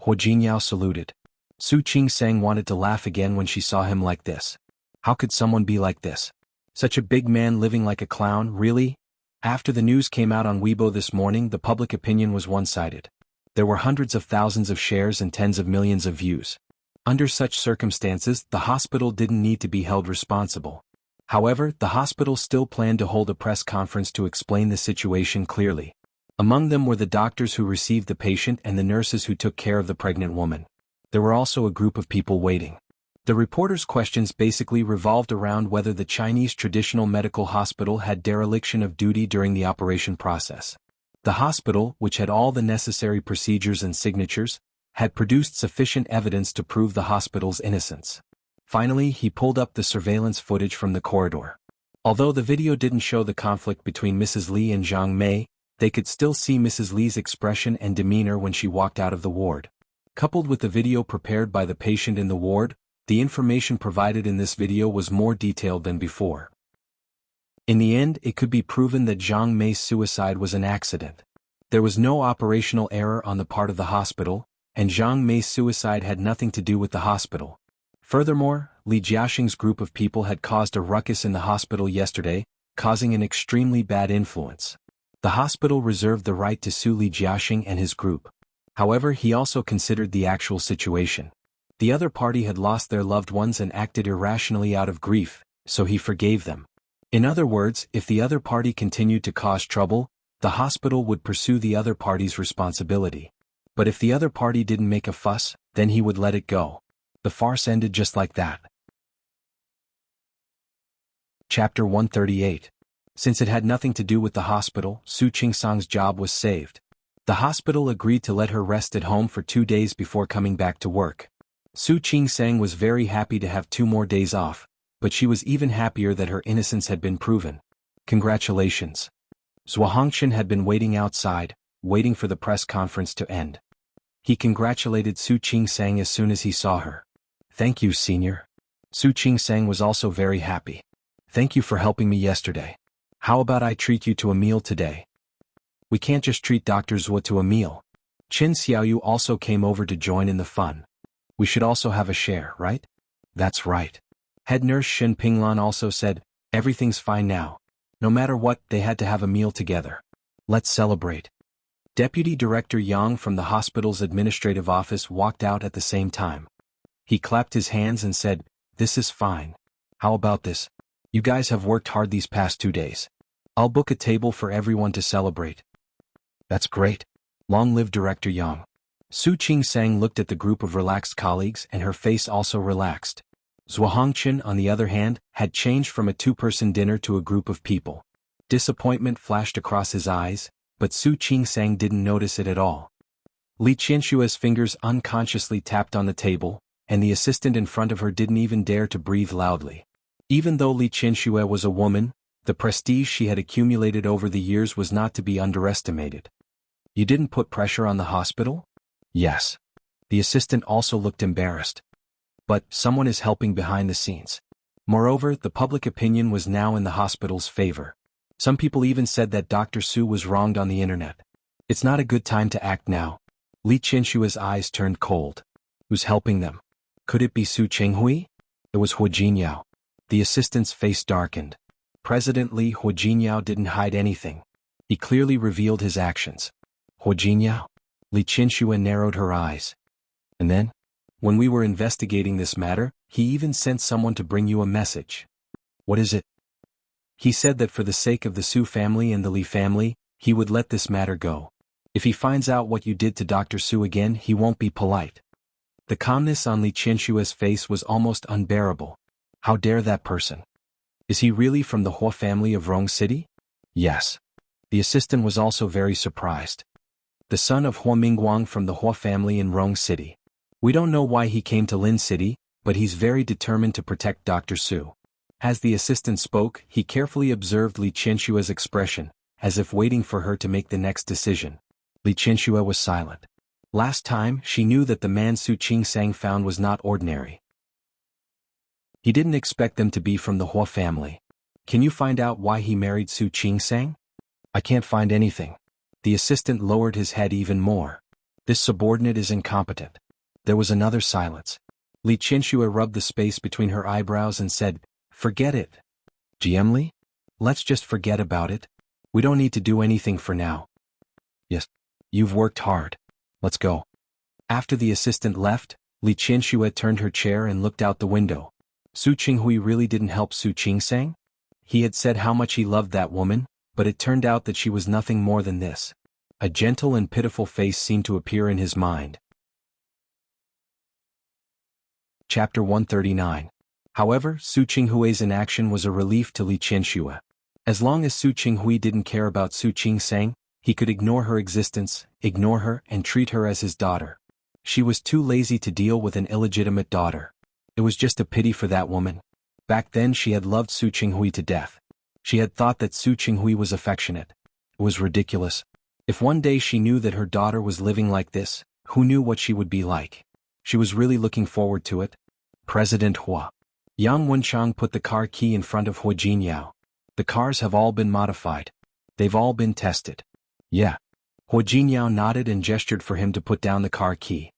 Hu Jingyao saluted. Su Qingsang wanted to laugh again when she saw him like this. How could someone be like this? Such a big man living like a clown, really? After the news came out on Weibo this morning, the public opinion was one-sided. There were hundreds of thousands of shares and tens of millions of views. Under such circumstances, the hospital didn't need to be held responsible. However, the hospital still planned to hold a press conference to explain the situation clearly. Among them were the doctors who received the patient and the nurses who took care of the pregnant woman. There were also a group of people waiting. The reporters' questions basically revolved around whether the Chinese traditional medical hospital had dereliction of duty during the operation process. The hospital, which had all the necessary procedures and signatures, had produced sufficient evidence to prove the hospital's innocence. Finally, he pulled up the surveillance footage from the corridor. Although the video didn't show the conflict between Mrs. Li and Zhang Mei, they could still see Mrs. Li's expression and demeanor when she walked out of the ward. Coupled with the video prepared by the patient in the ward, the information provided in this video was more detailed than before. In the end, it could be proven that Zhang Mei's suicide was an accident. There was no operational error on the part of the hospital, and Zhang Mei's suicide had nothing to do with the hospital. Furthermore, Li Jiaxing's group of people had caused a ruckus in the hospital yesterday, causing an extremely bad influence. The hospital reserved the right to sue Li Jiaxing and his group. However, he also considered the actual situation. The other party had lost their loved ones and acted irrationally out of grief, so he forgave them. In other words, if the other party continued to cause trouble, the hospital would pursue the other party's responsibility. But if the other party didn't make a fuss, then he would let it go. The farce ended just like that. Chapter 138. Since it had nothing to do with the hospital, Su Qingsang's job was saved. The hospital agreed to let her rest at home for 2 days before coming back to work. Su Qingsang was very happy to have 2 more days off, but she was even happier that her innocence had been proven. Congratulations. Zhuahongshan had been waiting outside, waiting for the press conference to end. He congratulated Su Qingsang as soon as he saw her. "Thank you, senior." Su Qingsang was also very happy. "Thank you for helping me yesterday. How about I treat you to a meal today?" "We can't just treat Dr. Zhuo to a meal." Qin Xiaoyu also came over to join in the fun. "We should also have a share, right?" "That's right." Head nurse Shen Pinglan also said, "Everything's fine now. No matter what, they had to have a meal together. Let's celebrate." Deputy Director Yang from the hospital's administrative office walked out at the same time. He clapped his hands and said, "This is fine. How about this? You guys have worked hard these past 2 days. I'll book a table for everyone to celebrate." "That's great. Long live Director Yang." Su Qingsang looked at the group of relaxed colleagues and her face also relaxed. Zhuo Hongqin, on the other hand, had changed from a two-person dinner to a group of people. Disappointment flashed across his eyes, but Su Qingsang didn't notice it at all. Li Qianshua's fingers unconsciously tapped on the table, and the assistant in front of her didn't even dare to breathe loudly. Even though Li Qianxue was a woman, the prestige she had accumulated over the years was not to be underestimated. "You didn't put pressure on the hospital?" "Yes." The assistant also looked embarrassed. "But someone is helping behind the scenes." Moreover, the public opinion was now in the hospital's favor. Some people even said that Dr. Su was wronged on the internet. "It's not a good time to act now." Li Qianshua's eyes turned cold. Who's helping them? Could it be Su Qinghui? It was Hu Jinyao. The assistant's face darkened. President Li Hu Jinyao didn't hide anything. He clearly revealed his actions. "Hu Jinyao?" Li Qianxue narrowed her eyes. "And then? When we were investigating this matter, he even sent someone to bring you a message." "What is it?" "He said that for the sake of the Su family and the Li family, he would let this matter go. If he finds out what you did to Dr. Su again, he won't be polite." The calmness on Li Qianshua's face was almost unbearable. How dare that person? Is he really from the Hua family of Rong City? Yes. The assistant was also very surprised. The son of Hua Mingguang from the Hua family in Rong City. We don't know why he came to Lin City, but he's very determined to protect Dr. Su. As the assistant spoke, he carefully observed Li Qianshua's expression, as if waiting for her to make the next decision. Li Qianxue was silent. Last time, she knew that the man Su Qingsang found was not ordinary. He didn't expect them to be from the Hua family. "Can you find out why he married Su Qingsang?" "I can't find anything." The assistant lowered his head even more. "This subordinate is incompetent." There was another silence. Li Qianxue rubbed the space between her eyebrows and said, "Forget it." "GM Li? Let's just forget about it. We don't need to do anything for now." "Yes. You've worked hard. Let's go." After the assistant left, Li Qianxue turned her chair and looked out the window. Su Qinghui really didn't help Su Qingsang? He had said how much he loved that woman, but it turned out that she was nothing more than this. A gentle and pitiful face seemed to appear in his mind. Chapter 139. However, Su Qinghui's inaction was a relief to Li Qianxue. As long as Su Qinghui didn't care about Su Qingsang, he could ignore her existence, ignore her, and treat her as his daughter. She was too lazy to deal with an illegitimate daughter. It was just a pity for that woman. Back then she had loved Su Qinghui to death. She had thought that Su Qinghui was affectionate. It was ridiculous. If one day she knew that her daughter was living like this, who knew what she would be like? She was really looking forward to it. President Hua. Yang Wenchang put the car key in front of Hu Jinyao. "The cars have all been modified. They've all been tested." "Yeah." Hu Jinyao nodded and gestured for him to put down the car key.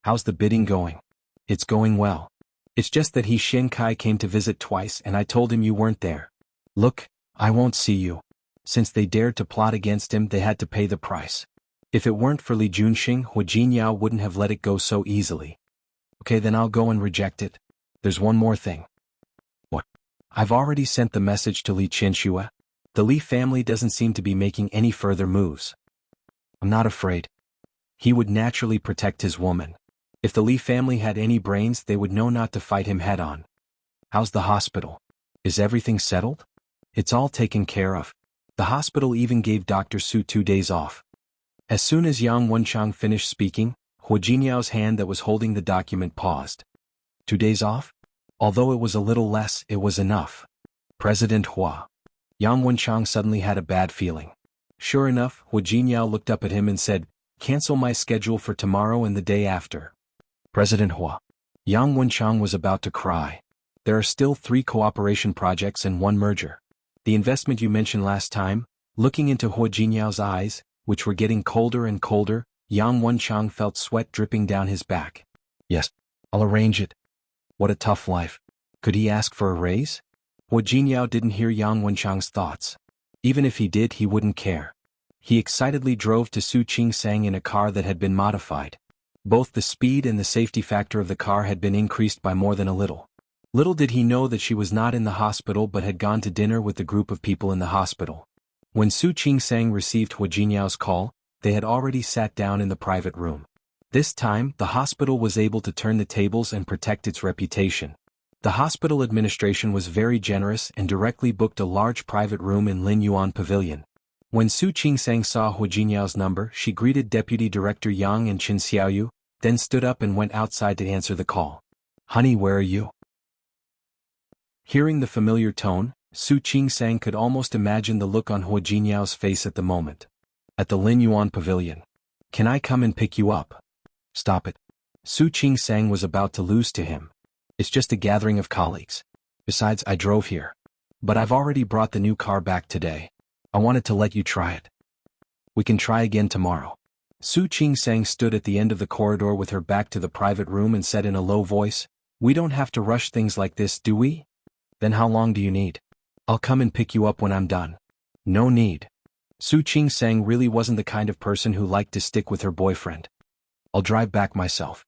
"How's the bidding going?" "It's going well. It's just that He Shenkai came to visit twice and I told him you weren't there. Look, I won't see you." Since they dared to plot against him, they had to pay the price. If it weren't for Li Junxing, Hu Jinyao wouldn't have let it go so easily. "Okay, then I'll go and reject it. There's one more thing." "What?" "I've already sent the message to Li Qianxue. The Li family doesn't seem to be making any further moves." "I'm not afraid. He would naturally protect his woman. If the Li family had any brains, they would know not to fight him head-on." "How's the hospital? Is everything settled?" "It's all taken care of. The hospital even gave Dr. Su 2 days off." As soon as Yang Wenchang finished speaking, Hu Jinyao's hand that was holding the document paused. 2 days off? Although it was a little less, it was enough. President Hua. Yang Wenchang suddenly had a bad feeling. Sure enough, Hu Jingyao looked up at him and said, "Cancel my schedule for tomorrow and the day after." President Hua. Yang Wenchang was about to cry. There are still 3 cooperation projects and 1 merger. The investment you mentioned last time, looking into Hu Jingyao's eyes, which were getting colder and colder, Yang Wenchang felt sweat dripping down his back. Yes, I'll arrange it. What a tough life. Could he ask for a raise? Hu Jingyao didn't hear Yang Wenchang's thoughts. Even if he did, he wouldn't care. He excitedly drove to Su Qingsang in a car that had been modified. Both the speed and the safety factor of the car had been increased by more than a little. Little did he know that she was not in the hospital but had gone to dinner with the group of people in the hospital. When Su Qingsang received Hu Jinyao's call, they had already sat down in the private room. This time, the hospital was able to turn the tables and protect its reputation. The hospital administration was very generous and directly booked a large private room in Lin Yuan Pavilion. When Su Qingsang saw Hu Jinyao's number, she greeted Deputy Director Yang and Qin Xiaoyu, then stood up and went outside to answer the call. "Honey, where are you?" Hearing the familiar tone, Su Qingsang could almost imagine the look on Hu Jinyao's face at the moment. At the Lin Yuan Pavilion. "Can I come and pick you up?" "Stop it." Su Qingsang was about to lose to him. "It's just a gathering of colleagues. Besides, I drove here. But I've already brought the new car back today. I wanted to let you try it. We can try again tomorrow." Su Qingsang stood at the end of the corridor with her back to the private room and said in a low voice, "We don't have to rush things like this, do we? Then how long do you need? I'll come and pick you up when I'm done." "No need." Su Qingsang really wasn't the kind of person who liked to stick with her boyfriend. "I'll drive back myself."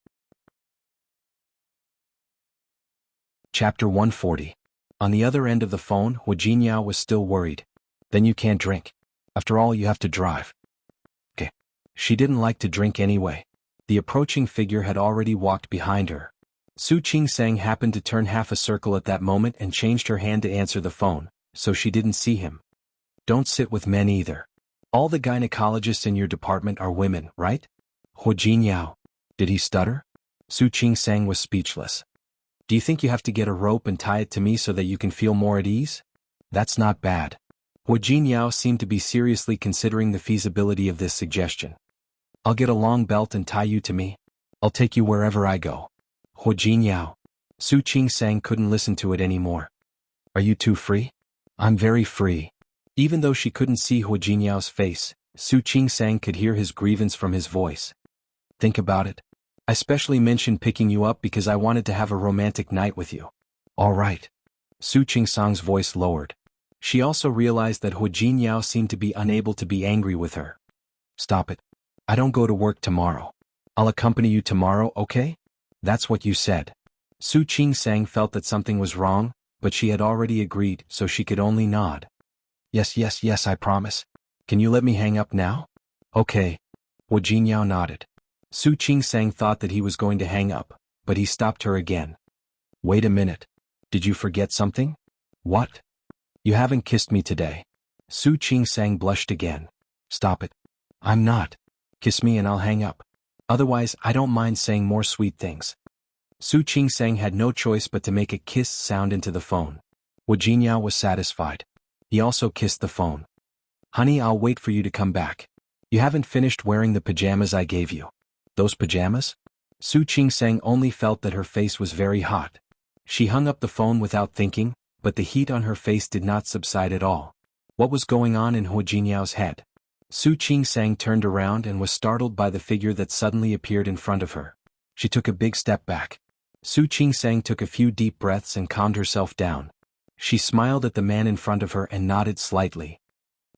Chapter 140. On the other end of the phone, Hu Jinyao was still worried. "Then you can't drink. After all, you have to drive." Okay. She didn't like to drink anyway. The approaching figure had already walked behind her. Su Qingsang happened to turn half a circle at that moment and changed her hand to answer the phone, so she didn't see him. "Don't sit with men either. All the gynecologists in your department are women, right?" Hu Jinyao. Did he stutter? Su Qingsang was speechless. "Do you think you have to get a rope and tie it to me so that you can feel more at ease? That's not bad." Hu Jinyao seemed to be seriously considering the feasibility of this suggestion. "I'll get a long belt and tie you to me. I'll take you wherever I go." Hu Jinyao. Su Qingsang couldn't listen to it anymore. "Are you too free?" "I'm very free." Even though she couldn't see Hu Jinyao's face, Su Qingsang could hear his grievance from his voice. "Think about it. I specially mentioned picking you up because I wanted to have a romantic night with you." "All right." Su Qingsang's voice lowered. She also realized that Hu Jinyao seemed to be unable to be angry with her. "Stop it. I don't go to work tomorrow. I'll accompany you tomorrow, okay?" "That's what you said." Su Qingsang felt that something was wrong, but she had already agreed, so she could only nod. Yes, I promise. Can you let me hang up now?" "Okay." Hu Jinyao nodded. Su Qingsang thought that he was going to hang up, but he stopped her again. "Wait a minute. Did you forget something?" "What?" "You haven't kissed me today." Su Qingsang blushed again. "Stop it. I'm not. Kiss me and I'll hang up. Otherwise, I don't mind saying more sweet things." Su Qingsang had no choice but to make a kiss sound into the phone. Hu Jinyao was satisfied. He also kissed the phone. "Honey, I'll wait for you to come back. You haven't finished wearing the pajamas I gave you." "Those pajamas?" Su Qingsang only felt that her face was very hot. She hung up the phone without thinking, but the heat on her face did not subside at all. What was going on in Hu Jinyao's head? Su Qingsang turned around and was startled by the figure that suddenly appeared in front of her. She took a big step back. Su Qingsang took a few deep breaths and calmed herself down. She smiled at the man in front of her and nodded slightly.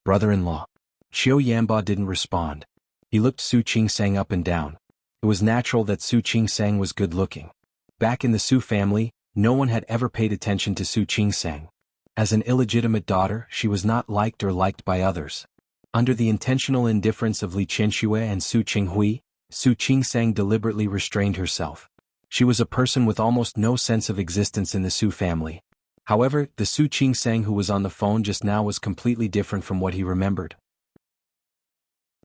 "Brother-in-law." Qiu Yanba didn't respond. He looked Su Qingsang up and down. It was natural that Su Qingsang was good-looking. Back in the Su family, no one had ever paid attention to Su Qingsang. As an illegitimate daughter, she was not liked or liked by others. Under the intentional indifference of Li Qianxue and Su Qinghui, Su Qingsang deliberately restrained herself. She was a person with almost no sense of existence in the Su family. However, the Su Qingsang who was on the phone just now was completely different from what he remembered.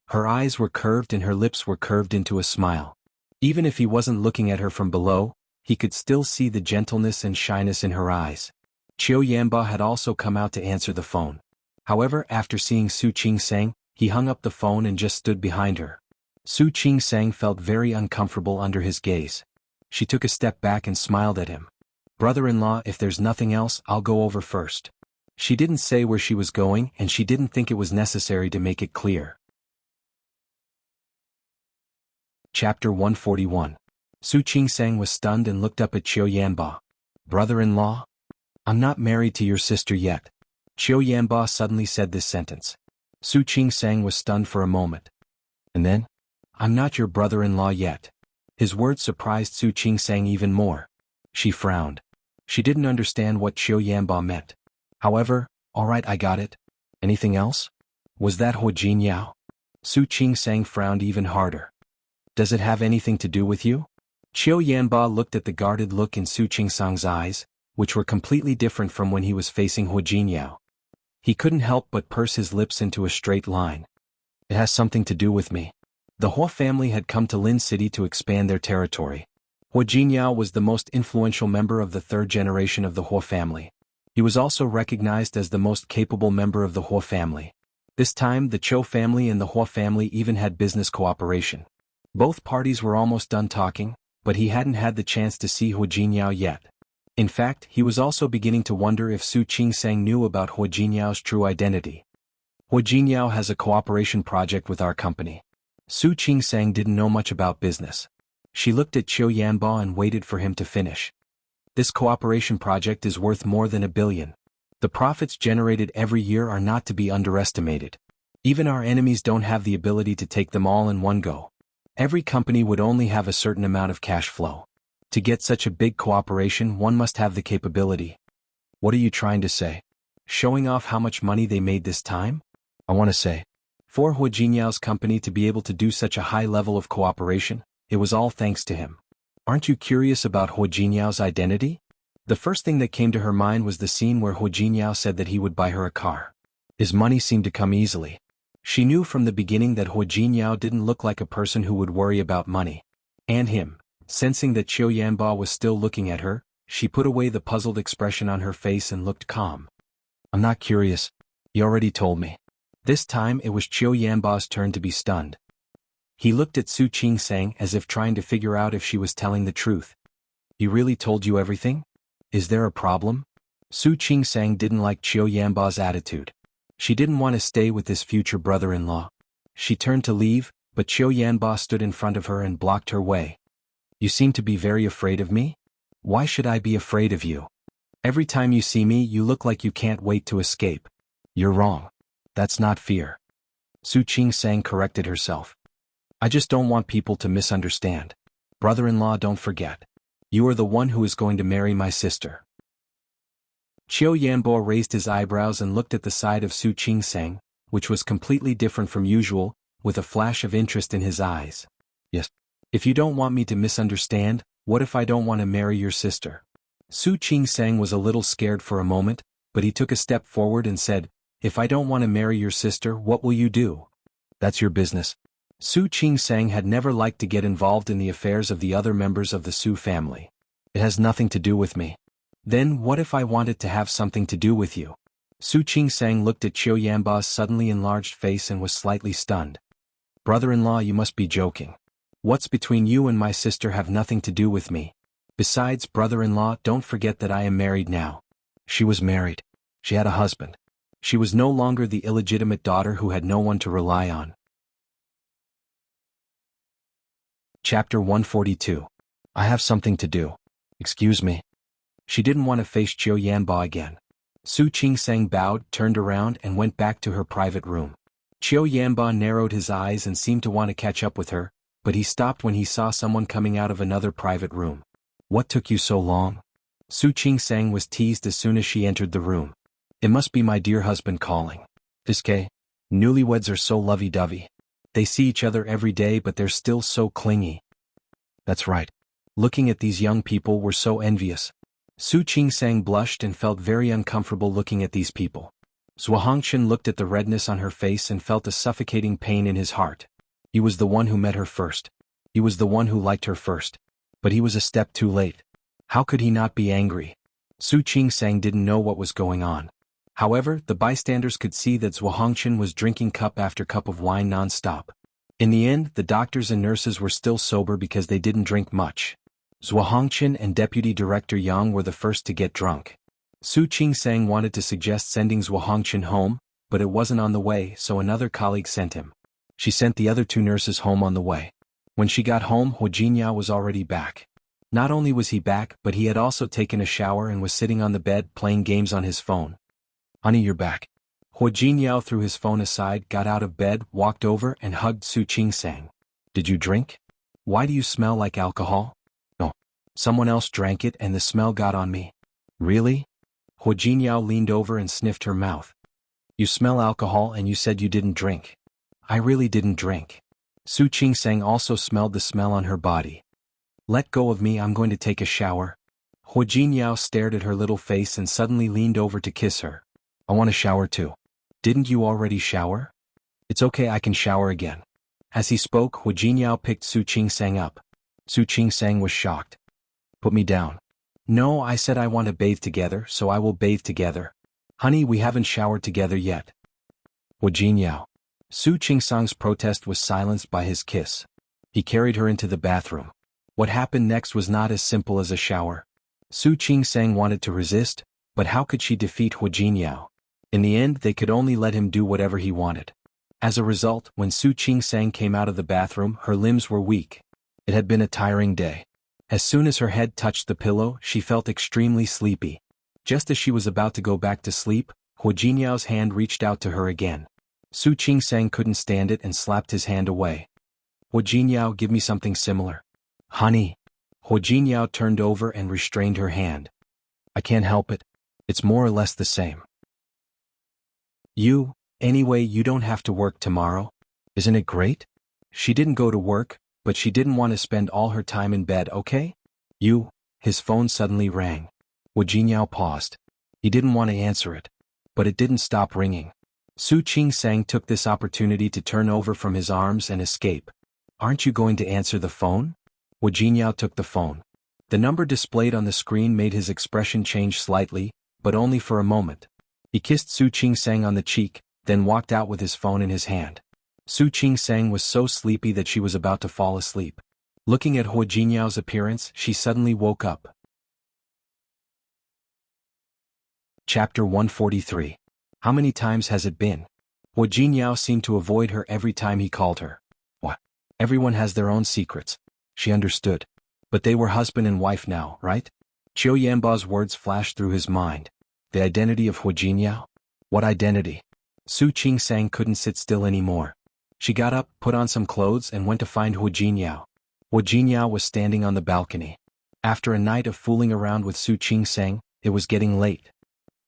Her eyes were curved and her lips were curved into a smile. Even if he wasn't looking at her from below, he could still see the gentleness and shyness in her eyes. Qiu Yanba had also come out to answer the phone. However, after seeing Su Qingsang, He hung up the phone and just stood behind her. Su Qing-sang felt very uncomfortable under his gaze. She took a step back and smiled at him. "Brother-in-law, if there's nothing else, I'll go over first." She didn't say where she was going and she didn't think it was necessary to make it clear. Chapter 141. Su Qing-sang was stunned and looked up at Qiu Yanba. "Brother-in-law? I'm not married to your sister yet." Qiu Yanba suddenly said this sentence. Su Qing-sang was stunned for a moment. And then? "I'm not your brother-in-law yet." His words surprised Su Qing-sang even more. She frowned. She didn't understand what Qiu Yanba meant. However, "All right, I got it. Anything else? Was that Hu Jinyao?" Su Qing-sang frowned even harder. "Does it have anything to do with you?" Qiu Yanba looked at the guarded look in Su Qing-sang's eyes, which were completely different from when he was facing Hu Jinyao. He couldn't help but purse his lips into a straight line. "It has something to do with me." The Hua family had come to Lin City to expand their territory. Hu Jinyao was the most influential member of the third generation of the Hua family. He was also recognized as the most capable member of the Hua family. This time, the Chou family and the Hua family even had business cooperation. Both parties were almost done talking, but he hadn't had the chance to see Hu Jinyao yet. In fact, he was also beginning to wonder if Su Qing-sang knew about Hu Jinyao's true identity. "Hu Jinyao has a cooperation project with our company." Su Qing-sang didn't know much about business. She looked at Qiu Yanba and waited for him to finish. "This cooperation project is worth more than 1 billion. The profits generated every year are not to be underestimated. Even our enemies don't have the ability to take them all in one go. Every company would only have a certain amount of cash flow. To get such a big cooperation, one must have the capability." "What are you trying to say? Showing off how much money they made this time?" "I want to say, for Hu Jinyao's company to be able to do such a high level of cooperation, it was all thanks to him. Aren't you curious about Hu Jinyao's identity?" The first thing that came to her mind was the scene where Hu Jinyao said that he would buy her a car. His money seemed to come easily. She knew from the beginning that Hu Jinyao didn't look like a person who would worry about money. And him. Sensing that Qiu Yanba was still looking at her, she put away the puzzled expression on her face and looked calm. "I'm not curious. You already told me." This time it was Qiu Yanba's turn to be stunned. He looked at Su Qing-sang as if trying to figure out if she was telling the truth. "He really told you everything? Is there a problem?" Su Qing-sang didn't like Qiu Yanba's attitude. She didn't want to stay with this future brother-in-law. She turned to leave, but Qiu Yanba stood in front of her and blocked her way. "You seem to be very afraid of me? Why should I be afraid of you? Every time you see me, you look like you can't wait to escape." "You're wrong. That's not fear." Su Qing-sang corrected herself. "I just don't want people to misunderstand. Brother-in-law, don't forget. You are the one who is going to marry my sister." Qiu Yanbo raised his eyebrows and looked at the side of Su Qing-sang, which was completely different from usual, with a flash of interest in his eyes. "Yes. If you don't want me to misunderstand, what if I don't want to marry your sister?" Su Qing-sang was a little scared for a moment, but he took a step forward and said, "If I don't want to marry your sister, what will you do?" "That's your business." Su Qing-sang had never liked to get involved in the affairs of the other members of the Su family. "It has nothing to do with me." "Then what if I wanted to have something to do with you?" Su Qing-sang looked at Qiu Yanba's suddenly enlarged face and was slightly stunned. "Brother-in-law, you must be joking. What's between you and my sister have nothing to do with me. Besides, brother-in-law, don't forget that I am married now." She was married. She had a husband. She was no longer the illegitimate daughter who had no one to rely on. Chapter 142. "I have something to do. Excuse me." She didn't want to face Qiu Yanba again. Su Qing-sang bowed, turned around and went back to her private room. Qiu Yanba narrowed his eyes and seemed to want to catch up with her, but he stopped when he saw someone coming out of another private room. "What took you so long?" Su Qing-sang was teased as soon as she entered the room. "It must be my dear husband calling. Iske, newlyweds are so lovey-dovey. They see each other every day but they're still so clingy." "That's right. Looking at these young people, we're so envious." Su Qing-sang blushed and felt very uncomfortable looking at these people. Zhuo Hongchen looked at the redness on her face and felt a suffocating pain in his heart. He was the one who met her first. He was the one who liked her first. But he was a step too late. How could he not be angry? Su Qing-sang didn't know what was going on. However, the bystanders could see that Zhuo Hongchen was drinking cup after cup of wine non-stop. In the end, the doctors and nurses were still sober because they didn't drink much. Zhuo Hongchen and Deputy Director Yang were the first to get drunk. Su Qingsang wanted to suggest sending Zhuo Hongchen home, but it wasn't on the way, so another colleague sent him. She sent the other two nurses home on the way. When she got home, Hu Jinyao was already back. Not only was he back, but he had also taken a shower and was sitting on the bed playing games on his phone. "Honey, you're back." Hu Jinyao threw his phone aside, got out of bed, walked over and hugged Su Qingsang. "Did you drink? Why do you smell like alcohol?" "No. Someone else drank it and the smell got on me." "Really?" Hu Jinyao leaned over and sniffed her mouth. "You smell alcohol and you said you didn't drink." "I really didn't drink." Su Qingsang also smelled the smell on her body. "Let go of me, I'm going to take a shower." Hu Jinyao stared at her little face and suddenly leaned over to kiss her. "I want to shower too." "Didn't you already shower?" "It's okay, I can shower again." As he spoke, Hu Jinyao picked Su Qingsang up. Su Qingsang was shocked. "Put me down." "No, I said I want to bathe together, so I will bathe together." "Honey, we haven't showered together yet." Hu Jinyao. Su Qingsang's protest was silenced by his kiss. He carried her into the bathroom. What happened next was not as simple as a shower. Su Qingsang wanted to resist, but how could she defeat Hu Jinyao? In the end, they could only let him do whatever he wanted. As a result, when Su Qingsang came out of the bathroom, her limbs were weak. It had been a tiring day. As soon as her head touched the pillow, she felt extremely sleepy. Just as she was about to go back to sleep, Hu Jinyao's hand reached out to her again. Su Qingsang couldn't stand it and slapped his hand away. "Hu Jinyao, give me something similar." "Honey." Hu Jinyao turned over and restrained her hand. "I can't help it. It's more or less the same." Anyway, you don't have to work tomorrow. Isn't it great?" She didn't go to work, but she didn't want to spend all her time in bed, okay? His phone suddenly rang. Hu Jinyao paused. He didn't want to answer it. But it didn't stop ringing. Su Qingsang took this opportunity to turn over from his arms and escape. "Aren't you going to answer the phone?" Hu Jinyao took the phone. The number displayed on the screen made his expression change slightly, but only for a moment. He kissed Su Qingsang on the cheek, then walked out with his phone in his hand. Su Qingsang was so sleepy that she was about to fall asleep. Looking at Hu Jinyao's appearance, she suddenly woke up. Chapter 143. How many times has it been? Hu Jinyao seemed to avoid her every time he called her. What? Everyone has their own secrets. She understood. But they were husband and wife now, right? Qiu Yanba's words flashed through his mind. The identity of Hu Jinyao? What identity? Su Qingsang couldn't sit still anymore. She got up, put on some clothes and went to find Hu Jinyao. Hu Jinyao was standing on the balcony. After a night of fooling around with Su Qingsang, it was getting late.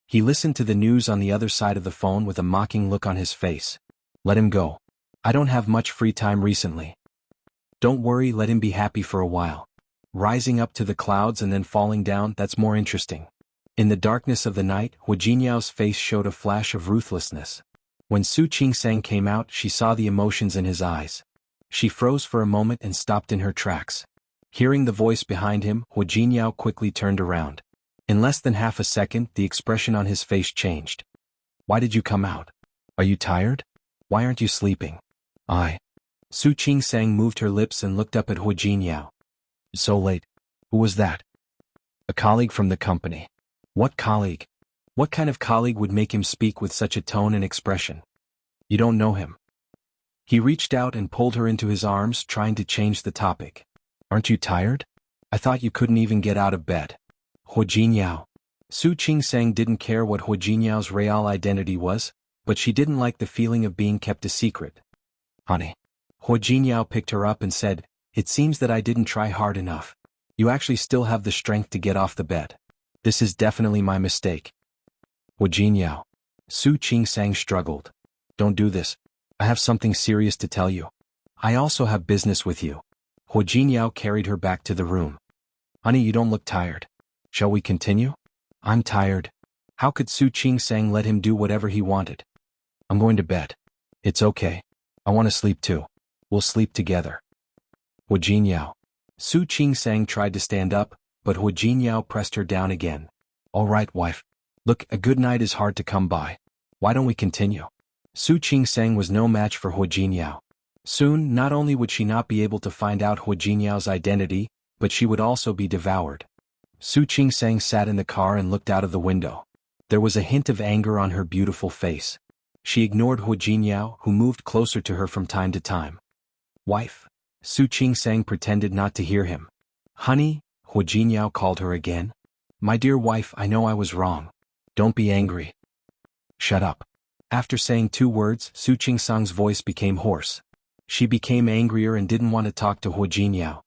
He listened to the news on the other side of the phone with a mocking look on his face. "Let him go. I don't have much free time recently." "Don't worry, let him be happy for a while. Rising up to the clouds and then falling down, that's more interesting." In the darkness of the night, Hu Jinyao's face showed a flash of ruthlessness. When Su Qingsang came out, she saw the emotions in his eyes. She froze for a moment and stopped in her tracks. Hearing the voice behind him, Hu Jinyao quickly turned around. In less than half a second, the expression on his face changed. "Why did you come out? Are you tired? Why aren't you sleeping?" Su Qingsang moved her lips and looked up at Hu Jinyao. "It's so late. Who was that?" "A colleague from the company." "What colleague? What kind of colleague would make him speak with such a tone and expression?" "You don't know him." He reached out and pulled her into his arms, trying to change the topic. "Aren't you tired? I thought you couldn't even get out of bed." Hu Jinyao. Su Qingsang didn't care what Hu Jinyao's real identity was, but she didn't like the feeling of being kept a secret. "Honey." Hu Jinyao picked her up and said, "It seems that I didn't try hard enough. You actually still have the strength to get off the bed. This is definitely my mistake." Hu Jinyao. Su Qingsang struggled. "Don't do this. I have something serious to tell you. I also have business with you." Hu Jinyao carried her back to the room. "Honey, you don't look tired. Shall we continue?" "I'm tired." How could Su Qingsang let him do whatever he wanted? "I'm going to bed." "It's okay. I want to sleep too. We'll sleep together." Hu Jinyao. Su Qingsang tried to stand up, but Hu Jinyao pressed her down again. "All right, wife. Look, a good night is hard to come by. Why don't we continue? Su Qingsang was no match for Hu Jiniao. Soon, not only would she not be able to find out Hu Jiniao's identity, but she would also be devoured. Su Qingsang sat in the car and looked out of the window. There was a hint of anger on her beautiful face. She ignored Hu Jiniao, who moved closer to her from time to time. Wife? Su Qingsang pretended not to hear him. Honey, Hu Jiniao called her again. My dear wife, I know I was wrong. Don't be angry. Shut up. After saying 2 words, Su Qingsang's voice became hoarse. She became angrier and didn't want to talk to Hu Jiniao.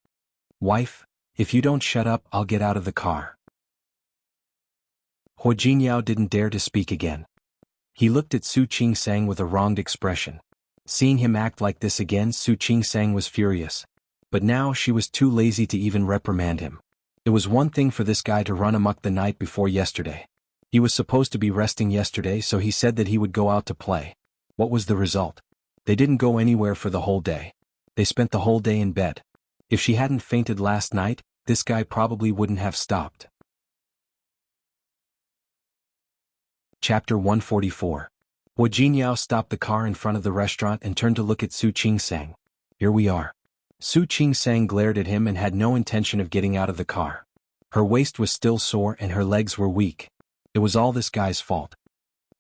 Wife, if you don't shut up, I'll get out of the car. Hu Jiniao didn't dare to speak again. He looked at Su Qingsang with a wronged expression. Seeing him act like this again, Su Qingsang was furious. But now she was too lazy to even reprimand him. It was one thing for this guy to run amok the night before yesterday. He was supposed to be resting yesterday, so he said that he would go out to play. What was the result? They didn't go anywhere for the whole day. They spent the whole day in bed. If she hadn't fainted last night, this guy probably wouldn't have stopped. Chapter 144. Hu Jiniao stopped the car in front of the restaurant and turned to look at Su Qingsang. Here we are. Su Qingsang glared at him and had no intention of getting out of the car. Her waist was still sore and her legs were weak. It was all this guy's fault.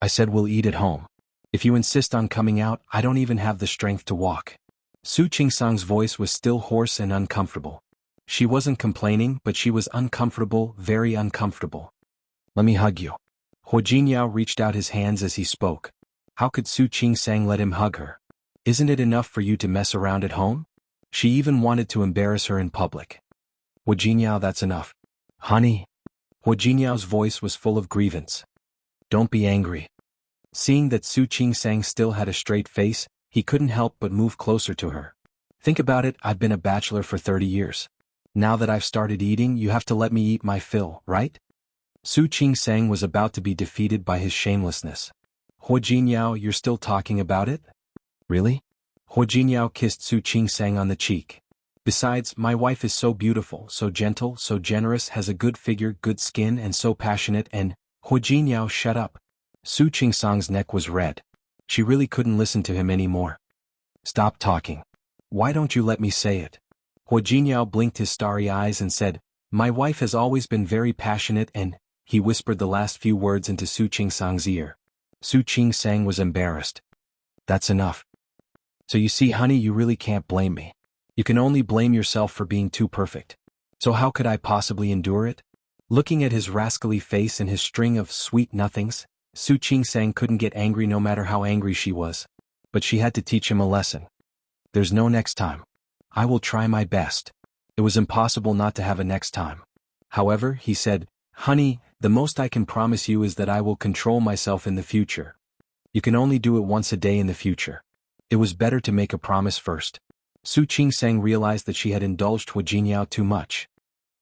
I said we'll eat at home. If you insist on coming out, I don't even have the strength to walk. Su Qingsang's voice was still hoarse and uncomfortable. She wasn't complaining, but she was uncomfortable, very uncomfortable. Let me hug you. Hu Jiniao reached out his hands as he spoke. How could Su Qingsang let him hug her? Isn't it enough for you to mess around at home? She even wanted to embarrass her in public. Hu Jiniao, that's enough. Honey. Hu Jiniao's voice was full of grievance. Don't be angry. Seeing that Su Qingsang still had a straight face, he couldn't help but move closer to her. Think about it, I've been a bachelor for 30 years. Now that I've started eating, you have to let me eat my fill, right? Su Qingsang was about to be defeated by his shamelessness. Hu Jiniao, you're still talking about it? Really? Hu Jiniao kissed Su Qingsang on the cheek. Besides, my wife is so beautiful, so gentle, so generous, has a good figure, good skin, and so passionate, and… Hu Jiniao, shut up. Su Qingsang's neck was red. She really couldn't listen to him anymore. Stop talking. Why don't you let me say it? Hu Jiniao blinked his starry eyes and said, my wife has always been very passionate and… He whispered the last few words into Su Qingsang's ear. Su Qingsang was embarrassed. That's enough. So you see, honey, you really can't blame me. You can only blame yourself for being too perfect. So how could I possibly endure it? Looking at his rascally face and his string of sweet nothings, Su Qingsang couldn't get angry no matter how angry she was. But she had to teach him a lesson. There's no next time. I will try my best. It was impossible not to have a next time. However, he said, honey, the most I can promise you is that I will control myself in the future. You can only do it once a day in the future. It was better to make a promise first. Su Qingsang realized that she had indulged Hu Jiniao too much.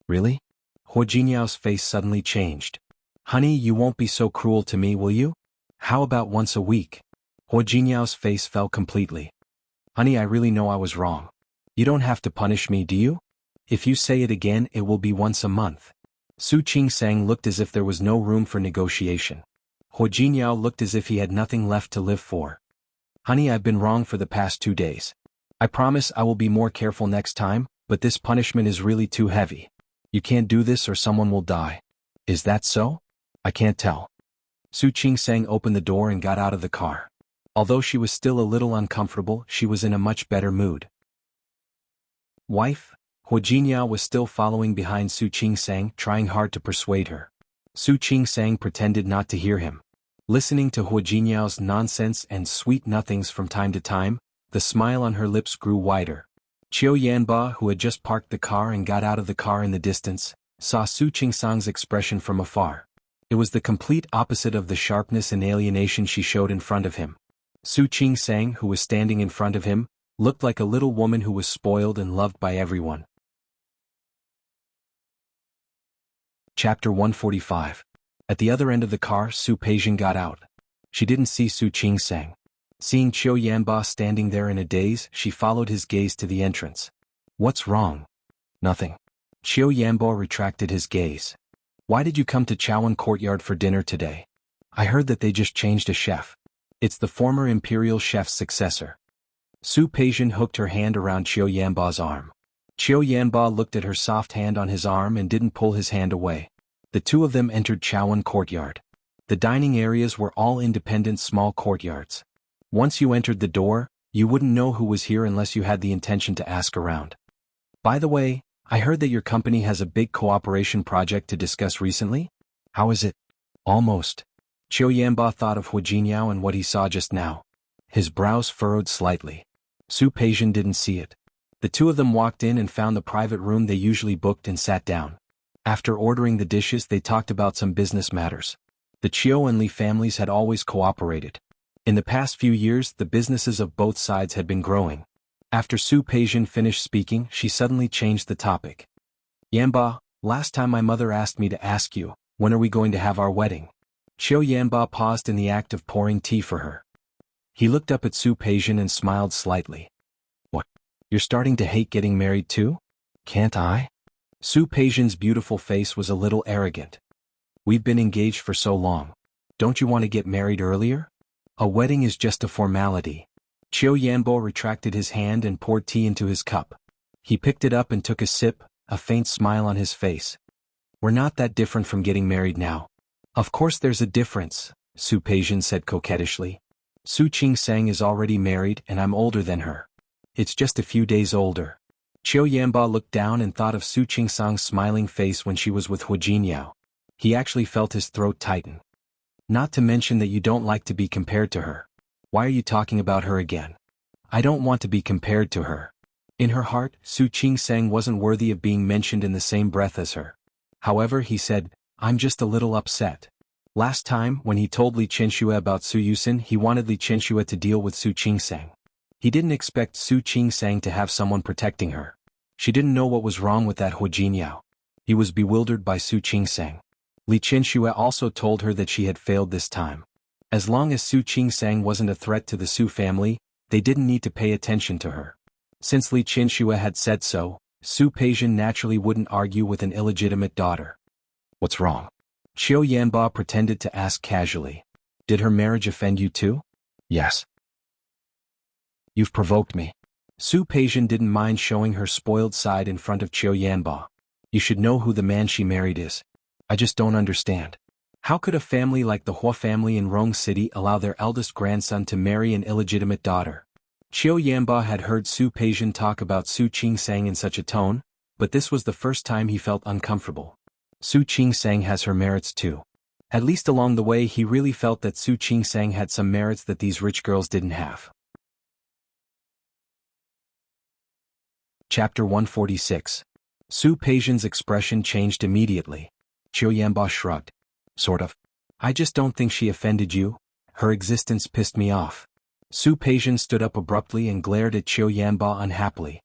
Really? Hu Jiniao's face suddenly changed. Honey, you won't be so cruel to me, will you? How about once a week? Hu Jiniao's face fell completely. Honey, I really know I was wrong. You don't have to punish me, do you? If you say it again, it will be once a month. Su Qingsang looked as if there was no room for negotiation. Hu Jiniao looked as if he had nothing left to live for. Honey, I've been wrong for the past 2 days. I promise I will be more careful next time, but this punishment is really too heavy. You can't do this or someone will die. Is that so? I can't tell. Su Qingsang opened the door and got out of the car. Although she was still a little uncomfortable, she was in a much better mood. Wife? Hu Jiniao was still following behind Su Qingsang, trying hard to persuade her. Su Qingsang pretended not to hear him. Listening to Hu Jiniao's nonsense and sweet nothings from time to time, the smile on her lips grew wider. Qiu Yanba, who had just parked the car and got out of the car in the distance, saw Su Qingsang's expression from afar. It was the complete opposite of the sharpness and alienation she showed in front of him. Su Qingsang, who was standing in front of him, looked like a little woman who was spoiled and loved by everyone. Chapter 145. At the other end of the car, Su Peijing got out. She didn't see Su Qingsang. Seeing Qiu Yanba standing there in a daze, she followed his gaze to the entrance. What's wrong? Nothing. Qiu Yanba retracted his gaze. Why did you come to Chowan Courtyard for dinner today? I heard that they just changed a chef. It's the former imperial chef's successor. Su Peijian hooked her hand around Qiu Yanba's arm. Qiu Yanba looked at her soft hand on his arm and didn't pull his hand away. The two of them entered Chowan Courtyard. The dining areas were all independent small courtyards. Once you entered the door, you wouldn't know who was here unless you had the intention to ask around. By the way, I heard that your company has a big cooperation project to discuss recently? How is it? Almost. Qiu Yanba thought of Hu Jinyao and what he saw just now. His brows furrowed slightly. Su Peijian didn't see it. The two of them walked in and found the private room they usually booked and sat down. After ordering the dishes, they talked about some business matters. The Qiu and Li families had always cooperated. In the past few years, the businesses of both sides had been growing. After Su Peijian finished speaking, she suddenly changed the topic. Yanba, last time my mother asked me to ask you, when are we going to have our wedding? Qiu Yanba paused in the act of pouring tea for her. He looked up at Su Peijian and smiled slightly. What? You're starting to hate getting married too? Can't I? Su Peijian's beautiful face was a little arrogant. We've been engaged for so long. Don't you want to get married earlier? A wedding is just a formality. Qiu Yanbo retracted his hand and poured tea into his cup. He picked it up and took a sip, a faint smile on his face. We're not that different from getting married now. Of course there's a difference, Su Peijian said coquettishly. Su Qingsang is already married and I'm older than her. It's just a few days older. Qiu Yanba looked down and thought of Su Qingsang's smiling face when she was with Hu Jinyao. He actually felt his throat tighten. Not to mention that you don't like to be compared to her. Why are you talking about her again? I don't want to be compared to her. In her heart, Su Qingsang wasn't worthy of being mentioned in the same breath as her. However, he said, I'm just a little upset. Last time, when he told Li Qianxue about Su Yusin, he wanted Li Qianxue to deal with Su Qingsang. He didn't expect Su Qingsang to have someone protecting her. She didn't know what was wrong with that Hu Jinyao. He was bewildered by Su Qingsang. Li Qianxue also told her that she had failed this time. As long as Su Qingsang wasn't a threat to the Su family, they didn't need to pay attention to her. Since Li Qianxue had said so, Su Peijian naturally wouldn't argue with an illegitimate daughter. What's wrong? Qiu Yanba pretended to ask casually. Did her marriage offend you too? Yes. You've provoked me. Su Peijian didn't mind showing her spoiled side in front of Qiu Yanba. You should know who the man she married is. I just don't understand. How could a family like the Hua family in Rong City allow their eldest grandson to marry an illegitimate daughter? Qiu Yanba had heard Su Peijian talk about Su Qingsang in such a tone, but this was the first time he felt uncomfortable. Su Qingsang has her merits too. At least along the way he really felt that Su Qingsang had some merits that these rich girls didn't have. Chapter 146. Su Peijian's expression changed immediately. Qiu Yanba shrugged. Sort of. I just don't think she offended you. Her existence pissed me off. Su Peijian stood up abruptly and glared at Qiu Yanba unhappily.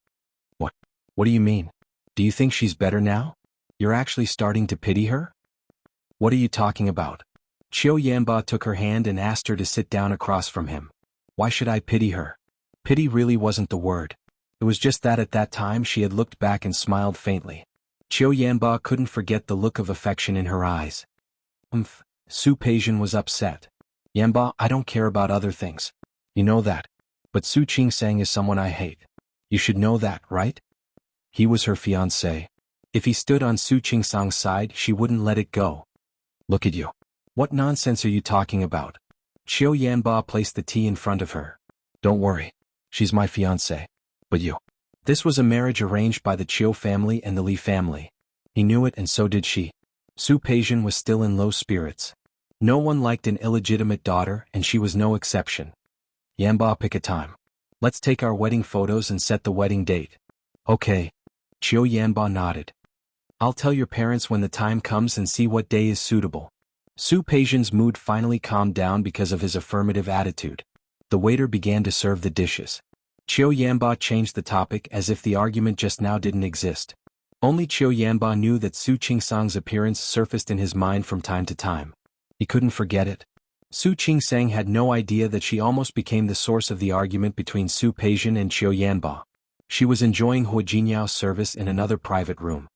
What? What do you mean? Do you think she's better now? You're actually starting to pity her? What are you talking about? Qiu Yanba took her hand and asked her to sit down across from him. Why should I pity her? Pity really wasn't the word. It was just that at that time she had looked back and smiled faintly. Qiu Yanba couldn't forget the look of affection in her eyes. Su Peijian was upset. Yanba, I don't care about other things. You know that. But Su Qingsang is someone I hate. You should know that, right? He was her fiancé. If he stood on Su Qingsang's side, she wouldn't let it go. Look at you. What nonsense are you talking about? Qiu Yanba placed the tea in front of her. Don't worry. She's my fiancé. But you. This was a marriage arranged by the Qiu family and the Li family. He knew it and so did she. Su Peijian was still in low spirits. No one liked an illegitimate daughter and she was no exception. Yanba, pick a time. Let's take our wedding photos and set the wedding date. Okay. Qiu Yanba nodded. I'll tell your parents when the time comes and see what day is suitable. Su Peijian's mood finally calmed down because of his affirmative attitude. The waiter began to serve the dishes. Qiu Yanba changed the topic as if the argument just now didn't exist. Only Qiu Yanba knew that Su Qingsang's appearance surfaced in his mind from time to time. He couldn't forget it. Su Qingsang had no idea that she almost became the source of the argument between Su Peijian and Qiu Yanba. She was enjoying Hu Jinyao's service in another private room.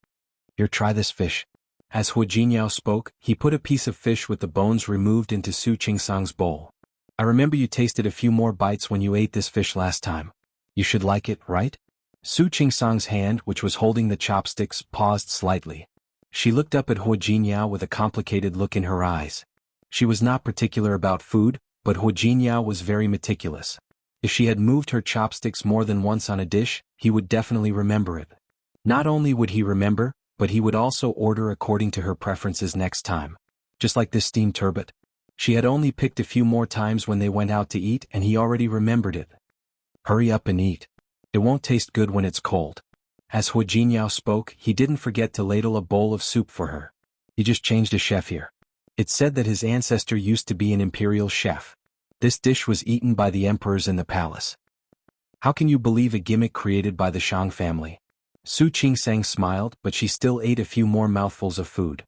Here, try this fish. As Hu Jinyao spoke, he put a piece of fish with the bones removed into Su Qingsang's bowl. I remember you tasted a few more bites when you ate this fish last time. You should like it, right? Su Qingsang's hand, which was holding the chopsticks, paused slightly. She looked up at Hu Jinyao with a complicated look in her eyes. She was not particular about food, but Hu Jinyao was very meticulous. If she had moved her chopsticks more than once on a dish, he would definitely remember it. Not only would he remember, but he would also order according to her preferences next time. Just like this steamed turbot. She had only picked a few more times when they went out to eat and he already remembered it. Hurry up and eat. It won't taste good when it's cold. As Hu Jinyao spoke, he didn't forget to ladle a bowl of soup for her. He just changed a chef here. It's said that his ancestor used to be an imperial chef. This dish was eaten by the emperors in the palace. How can you believe a gimmick created by the Shang family? Su Qingsang smiled, but she still ate a few more mouthfuls of food.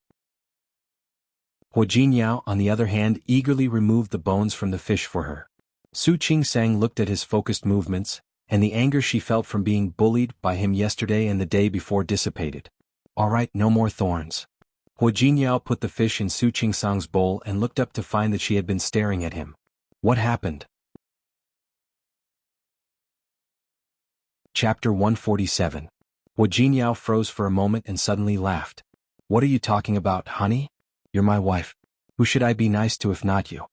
Hu Jinyao, on the other hand, eagerly removed the bones from the fish for her. Su Qingsang looked at his focused movements, and the anger she felt from being bullied by him yesterday and the day before dissipated. All right, no more thorns. Hu Jinyao put the fish in Su Qingsang's bowl and looked up to find that she had been staring at him. What happened? Chapter 147. Hu Jinyao froze for a moment and suddenly laughed. What are you talking about, honey? You're my wife. Who should I be nice to if not you?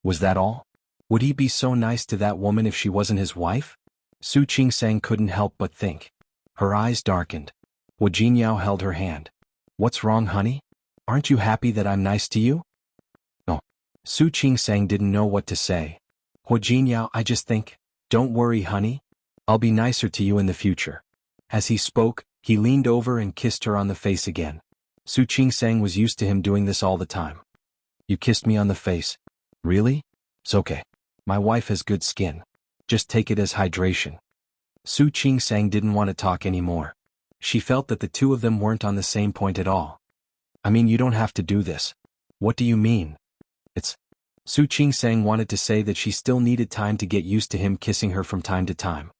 Was that all? Would he be so nice to that woman if she wasn't his wife? Su Qingsang couldn't help but think. Her eyes darkened. Hu Jinyao held her hand. What's wrong, honey? Aren't you happy that I'm nice to you? No. Su Qingsang didn't know what to say. Hu Jinyao, I just think. Don't worry, honey. I'll be nicer to you in the future. As he spoke, he leaned over and kissed her on the face again. Su Qingsang was used to him doing this all the time. You kissed me on the face. Really? It's okay. My wife has good skin. Just take it as hydration. Su Qingsang didn't want to talk anymore. She felt that the two of them weren't on the same point at all. I mean, you don't have to do this. What do you mean? Su Qingsang wanted to say that she still needed time to get used to him kissing her from time to time.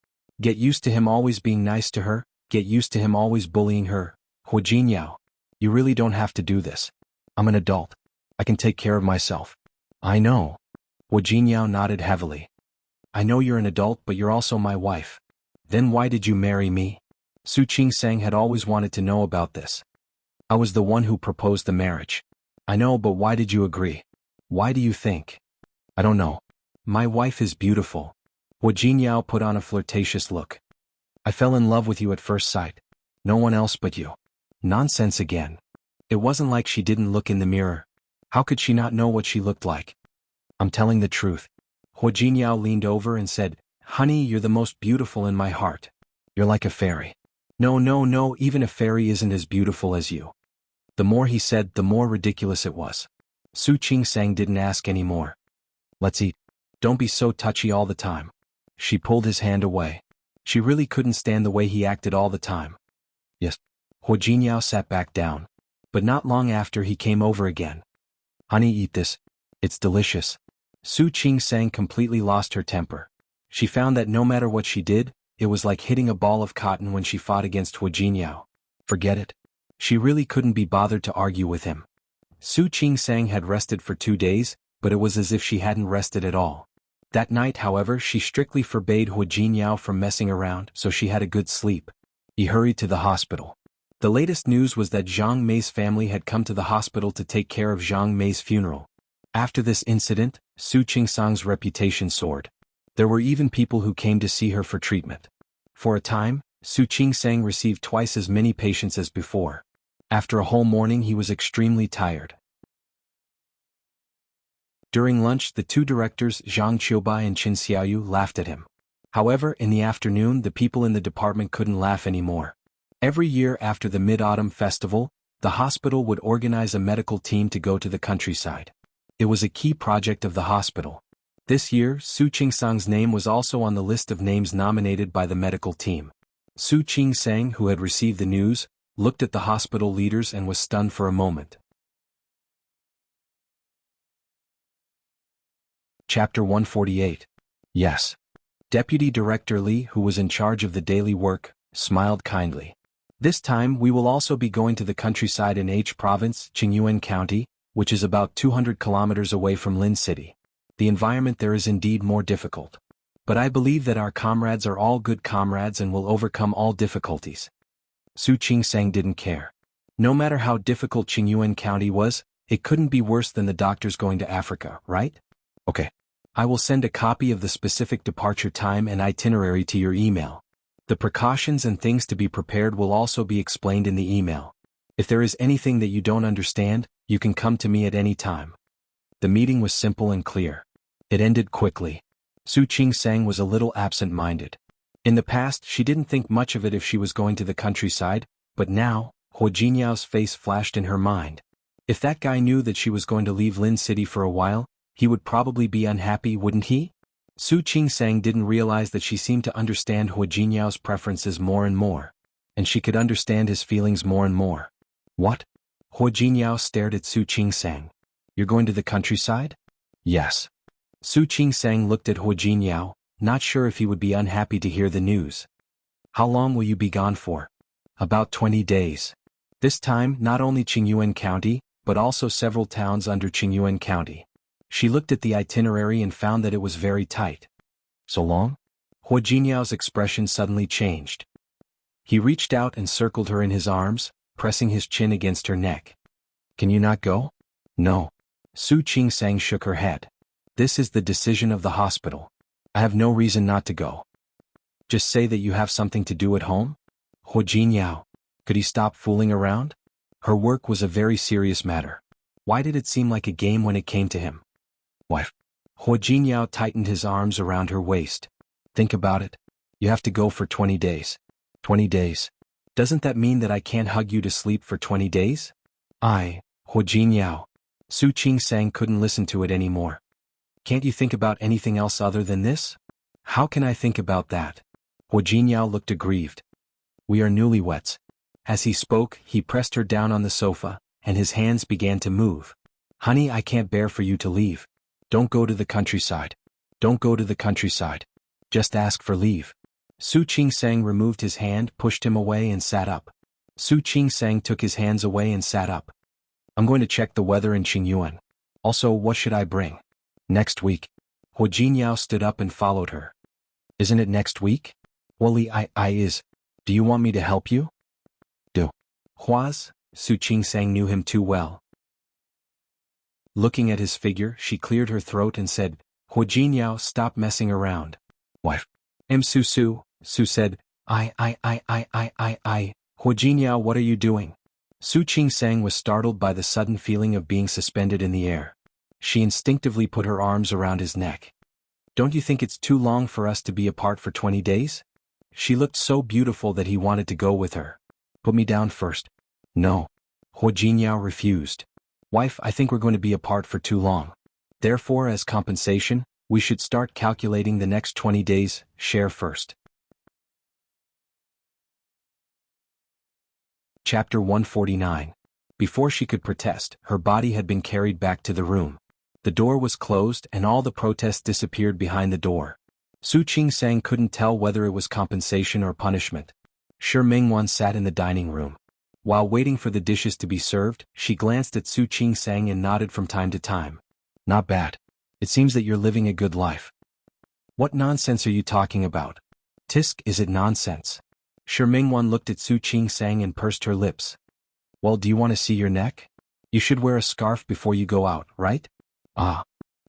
Get used to him always being nice to her, get used to him always bullying her. Hu Jinyao, you really don't have to do this. I'm an adult. I can take care of myself. I know. Hu Jinyao nodded heavily. I know you're an adult, but you're also my wife. Then why did you marry me? Su Qingsang had always wanted to know about this. I was the one who proposed the marriage. I know, but why did you agree? Why do you think? I don't know. My wife is beautiful. Hu Jinyao put on a flirtatious look. I fell in love with you at first sight. No one else but you. Nonsense again. It wasn't like she didn't look in the mirror. How could she not know what she looked like? I'm telling the truth. Hu Jinyao leaned over and said, Honey, you're the most beautiful in my heart. You're like a fairy. No, even a fairy isn't as beautiful as you. The more he said, the more ridiculous it was. Su Qingsang didn't ask any more. Let's eat. Don't be so touchy all the time. She pulled his hand away. She really couldn't stand the way he acted all the time. Yes. Hu Jinyao sat back down. But not long after he came over again. Honey, eat this. It's delicious. Su Qingsang completely lost her temper. She found that no matter what she did, it was like hitting a ball of cotton when she fought against Hu Jinyao. Forget it. She really couldn't be bothered to argue with him. Su Qingsang had rested for 2 days, but it was as if she hadn't rested at all. That night, however, she strictly forbade Hu Jinyao from messing around, so she had a good sleep. He hurried to the hospital. The latest news was that Zhang Mei's family had come to the hospital to take care of Zhang Mei's funeral. After this incident, Su Qingsang's reputation soared. There were even people who came to see her for treatment. For a time, Su Qingsang received twice as many patients as before. After a whole morning, he was extremely tired. During lunch, the two directors, Zhang Qiubai and Qin Xiaoyu, laughed at him. However, in the afternoon, the people in the department couldn't laugh anymore. Every year after the Mid-Autumn Festival, the hospital would organize a medical team to go to the countryside. It was a key project of the hospital. This year, Su Qingsang's name was also on the list of names nominated by the medical team. Su Qingsang, who had received the news, looked at the hospital leaders and was stunned for a moment. Chapter 148. Yes. Deputy Director Li, who was in charge of the daily work, smiled kindly. This time we will also be going to the countryside in H Province, Qingyuan County, which is about 200 kilometers away from Lin City. The environment there is indeed more difficult. But I believe that our comrades are all good comrades and will overcome all difficulties. Su Qingsang didn't care. No matter how difficult Qingyuan County was, it couldn't be worse than the doctors going to Africa, right? Okay. I will send a copy of the specific departure time and itinerary to your email. The precautions and things to be prepared will also be explained in the email. If there is anything that you don't understand, you can come to me at any time. The meeting was simple and clear. It ended quickly. Su Qingsang was a little absent-minded. In the past, she didn't think much of it if she was going to the countryside, but now, Huo Jinyao's face flashed in her mind. If that guy knew that she was going to leave Lin City for a while, he would probably be unhappy, wouldn't he? Su Qingsang didn't realize that she seemed to understand Huo Jinyao's preferences more and more, and she could understand his feelings more and more. What? Huo Jinyao stared at Su Qingsang. You're going to the countryside? Yes. Su Qingsang looked at Huo Jinyao, not sure if he would be unhappy to hear the news. How long will you be gone for? About 20 days. This time, not only Qingyuan County, but also several towns under Qingyuan County. She looked at the itinerary and found that it was very tight. So long? Huo Jinyao's expression suddenly changed. He reached out and circled her in his arms, pressing his chin against her neck. Can you not go? No. Su Qingsang shook her head. This is the decision of the hospital. I have no reason not to go. Just say that you have something to do at home? Huo Jinyao. Could he stop fooling around? Her work was a very serious matter. Why did it seem like a game when it came to him? Wife. Huo Jinyao tightened his arms around her waist. Think about it. You have to go for 20 days. 20 days. Doesn't that mean that I can't hug you to sleep for 20 days? Huo Jinyao. Su Qingsang couldn't listen to it anymore. Can't you think about anything else other than this? How can I think about that? Huo Jinyao looked aggrieved. We are newlyweds. As he spoke, he pressed her down on the sofa, and his hands began to move. Honey, I can't bear for you to leave. Don't go to the countryside. Don't go to the countryside. Just ask for leave. Su Qingsang removed his hand, pushed him away and sat up. Su Qingsang took his hands away and sat up. I'm going to check the weather in Qingyuan. Also, what should I bring? Next week. Huo Jinyao stood up and followed her. Isn't it next week? Well, I is. Do you want me to help you? Do. Huaz? Su Qingsang knew him too well. Looking at his figure, she cleared her throat and said, Huo Jinyao, stop messing around. Wife. Su, Su said, I. Huo Jinyao, what are you doing? Su Qingsang was startled by the sudden feeling of being suspended in the air. She instinctively put her arms around his neck. Don't you think it's too long for us to be apart for 20 days? She looked so beautiful that he wanted to go with her. Put me down first. No. Huo Jinyao refused. Wife, I think we're going to be apart for too long. Therefore, as compensation, we should start calculating the next 20 days, share first. Chapter 149. Before she could protest, her body had been carried back to the room. The door was closed and all the protests disappeared behind the door. Su Qingsang couldn't tell whether it was compensation or punishment. Shi Mingwan sat in the dining room. While waiting for the dishes to be served, she glanced at Su Qingsang and nodded from time to time. Not bad. It seems that you're living a good life. What nonsense are you talking about? Tisk, is it nonsense? Shi Mingwan looked at Su Qingsang and pursed her lips. Well, do you want to see your neck? You should wear a scarf before you go out, right? Ah.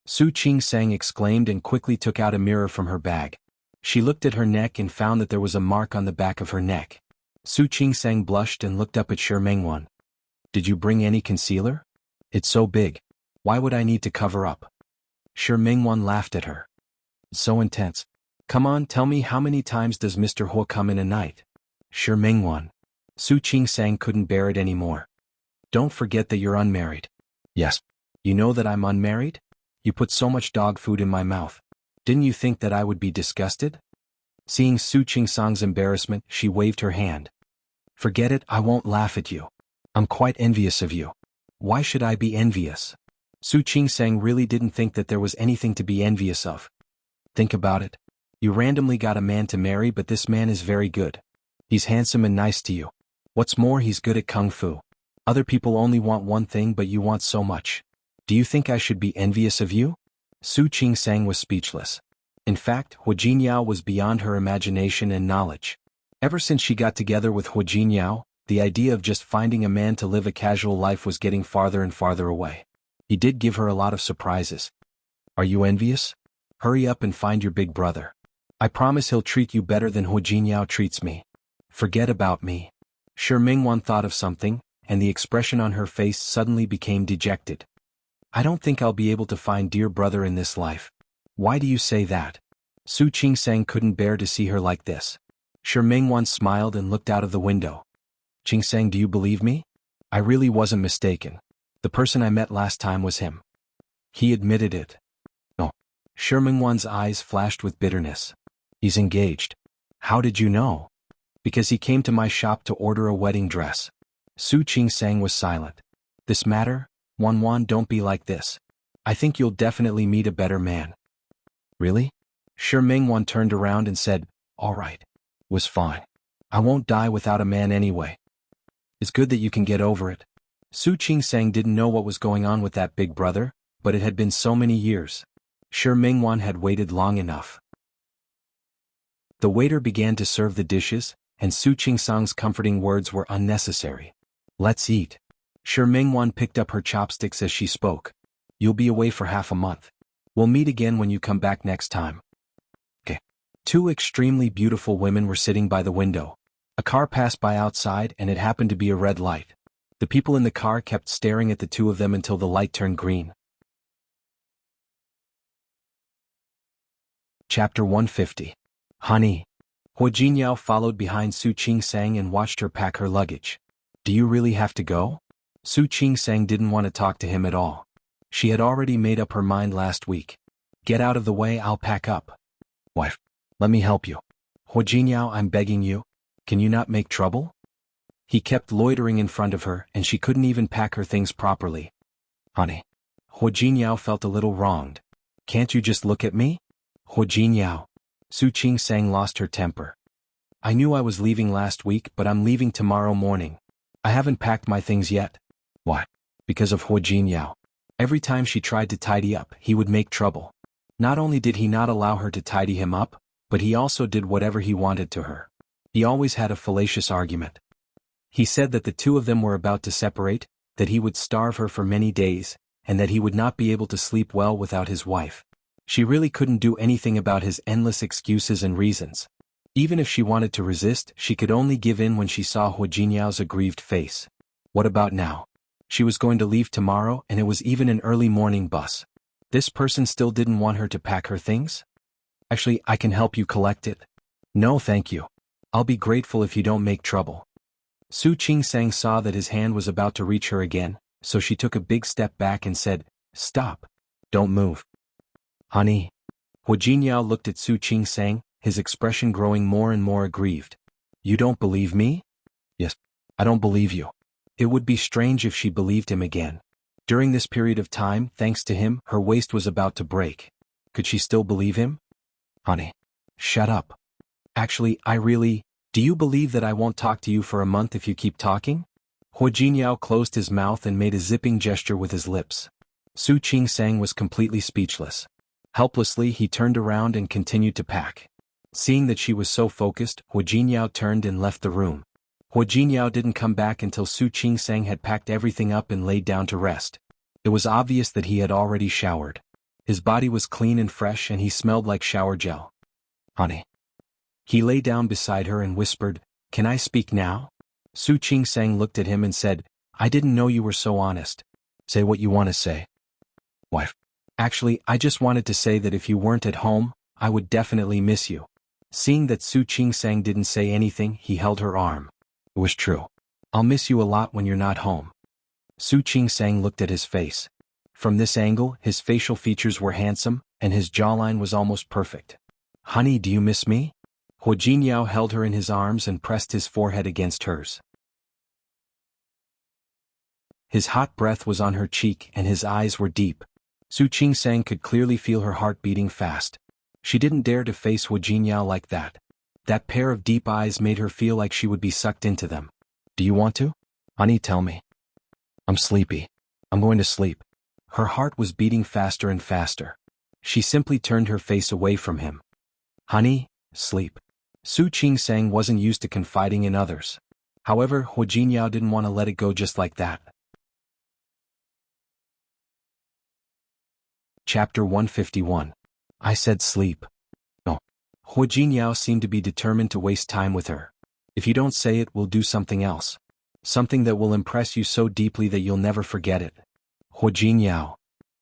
Su Qingsang exclaimed and quickly took out a mirror from her bag. She looked at her neck and found that there was a mark on the back of her neck. Su Qingsang blushed and looked up at Shi Mingwan. Did you bring any concealer? It's so big. Why would I need to cover up? Shi Mingwan laughed at her. So intense. Come on, tell me, how many times does Mr. Huo come in a night? Shi Mingwan. Su Qingsang couldn't bear it anymore. Don't forget that you're unmarried. Yes. You know that I'm unmarried? You put so much dog food in my mouth. Didn't you think that I would be disgusted? Seeing Su Qingsang's embarrassment, she waved her hand. Forget it, I won't laugh at you. I'm quite envious of you. Why should I be envious? Su Qingsang really didn't think that there was anything to be envious of. Think about it. You randomly got a man to marry, but this man is very good. He's handsome and nice to you. What's more, he's good at kung fu. Other people only want one thing, but you want so much. Do you think I should be envious of you? Su Qingsang was speechless. In fact, Hu Jinyao was beyond her imagination and knowledge. Ever since she got together with Hu Jinyao, the idea of just finding a man to live a casual life was getting farther and farther away. He did give her a lot of surprises. Are you envious? Hurry up and find your big brother. I promise he'll treat you better than Hu Jinyao treats me. Forget about me. Shi Mingwan thought of something, and the expression on her face suddenly became dejected. I don't think I'll be able to find dear brother in this life. Why do you say that? Su Qingsang couldn't bear to see her like this. Shi Mingwan smiled and looked out of the window. Qingsang, do you believe me? I really wasn't mistaken. The person I met last time was him. He admitted it. No. Shi Mingwan's eyes flashed with bitterness. He's engaged. How did you know? Because he came to my shop to order a wedding dress. Su Qingsang was silent. This matter? Wan, don't be like this. I think you'll definitely meet a better man. Really? Shi Mingwan turned around and said, all right. Was fine. I won't die without a man anyway. It's good that you can get over it. Su Qingsang didn't know what was going on with that big brother, but it had been so many years. Shi Mingwan had waited long enough. The waiter began to serve the dishes, and Su Qingsang's comforting words were unnecessary. Let's eat. Shi Mingwan picked up her chopsticks as she spoke. You'll be away for half a month. We'll meet again when you come back next time. Okay. Two extremely beautiful women were sitting by the window. A car passed by outside and it happened to be a red light. The people in the car kept staring at the two of them until the light turned green. Chapter 150. Honey. Hu Jinyao followed behind Su Qingsang and watched her pack her luggage. Do you really have to go? Su Qingsang didn't want to talk to him at all. She had already made up her mind last week. Get out of the way, I'll pack up. Wife, let me help you. Hu Jinyao, I'm begging you. Can you not make trouble? He kept loitering in front of her and she couldn't even pack her things properly. Honey. Hu Jinyao felt a little wronged. Can't you just look at me? Hu Jinyao. Su Qingsang lost her temper. I knew I was leaving last week, but I'm leaving tomorrow morning. I haven't packed my things yet. Why? Because of Hu Jinyao. Every time she tried to tidy up, he would make trouble. Not only did he not allow her to tidy him up, but he also did whatever he wanted to her. He always had a fallacious argument. He said that the two of them were about to separate, that he would starve her for many days, and that he would not be able to sleep well without his wife. She really couldn't do anything about his endless excuses and reasons. Even if she wanted to resist, she could only give in when she saw Hu Jinyao's aggrieved face. What about now? She was going to leave tomorrow and it was even an early morning bus. This person still didn't want her to pack her things? Actually, I can help you collect it. No, thank you. I'll be grateful if you don't make trouble. Su Qingsang saw that his hand was about to reach her again, so she took a big step back and said, Stop. Don't move. Honey. Hu Jinyao looked at Su Qingsang, his expression growing more and more aggrieved. You don't believe me? Yes, I don't believe you. It would be strange if she believed him again. During this period of time, thanks to him, her waist was about to break. Could she still believe him? Honey. Shut up. Actually, do you believe that I won't talk to you for a month if you keep talking? Hu Jinyao closed his mouth and made a zipping gesture with his lips. Su Qingsang was completely speechless. Helplessly, he turned around and continued to pack. Seeing that she was so focused, Hu Jinyao turned and left the room. Hu Jinyao didn't come back until Su Qingsang had packed everything up and laid down to rest. It was obvious that he had already showered. His body was clean and fresh and he smelled like shower gel. Honey. He lay down beside her and whispered, Can I speak now? Su Qingsang looked at him and said, I didn't know you were so honest. Say what you want to say. Wife. Actually, I just wanted to say that if you weren't at home, I would definitely miss you. Seeing that Su Qingsang didn't say anything, he held her arm. It was true. I'll miss you a lot when you're not home. Su Qingsang looked at his face. From this angle, his facial features were handsome, and his jawline was almost perfect. Honey, do you miss me? Hu Jinyao held her in his arms and pressed his forehead against hers. His hot breath was on her cheek and his eyes were deep. Su Qingsang could clearly feel her heart beating fast. She didn't dare to face Hu Jinyao like that. That pair of deep eyes made her feel like she would be sucked into them. Do you want to? Honey, tell me. I'm sleepy. I'm going to sleep. Her heart was beating faster and faster. She simply turned her face away from him. Honey, sleep. Su Qingsang wasn't used to confiding in others. However, Hu Jinyao didn't want to let it go just like that. Chapter 151. I said sleep. No. Hu Jinyao seemed to be determined to waste time with her. If you don't say it, we'll do something else. Something that will impress you so deeply that you'll never forget it. Hu Jinyao.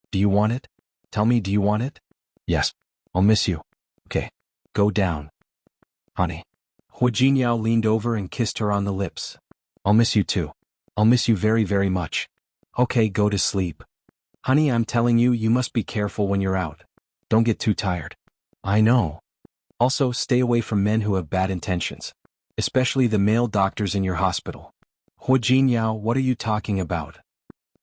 Do you want it? Tell me, do you want it? Yes. I'll miss you. Okay. Go down. Honey. Hu Jinyao leaned over and kissed her on the lips. I'll miss you too. I'll miss you very, very much. Okay, go to sleep. Honey, I'm telling you, you must be careful when you're out. Don't get too tired. I know. Also, stay away from men who have bad intentions. Especially the male doctors in your hospital. Hu Jinyao, what are you talking about?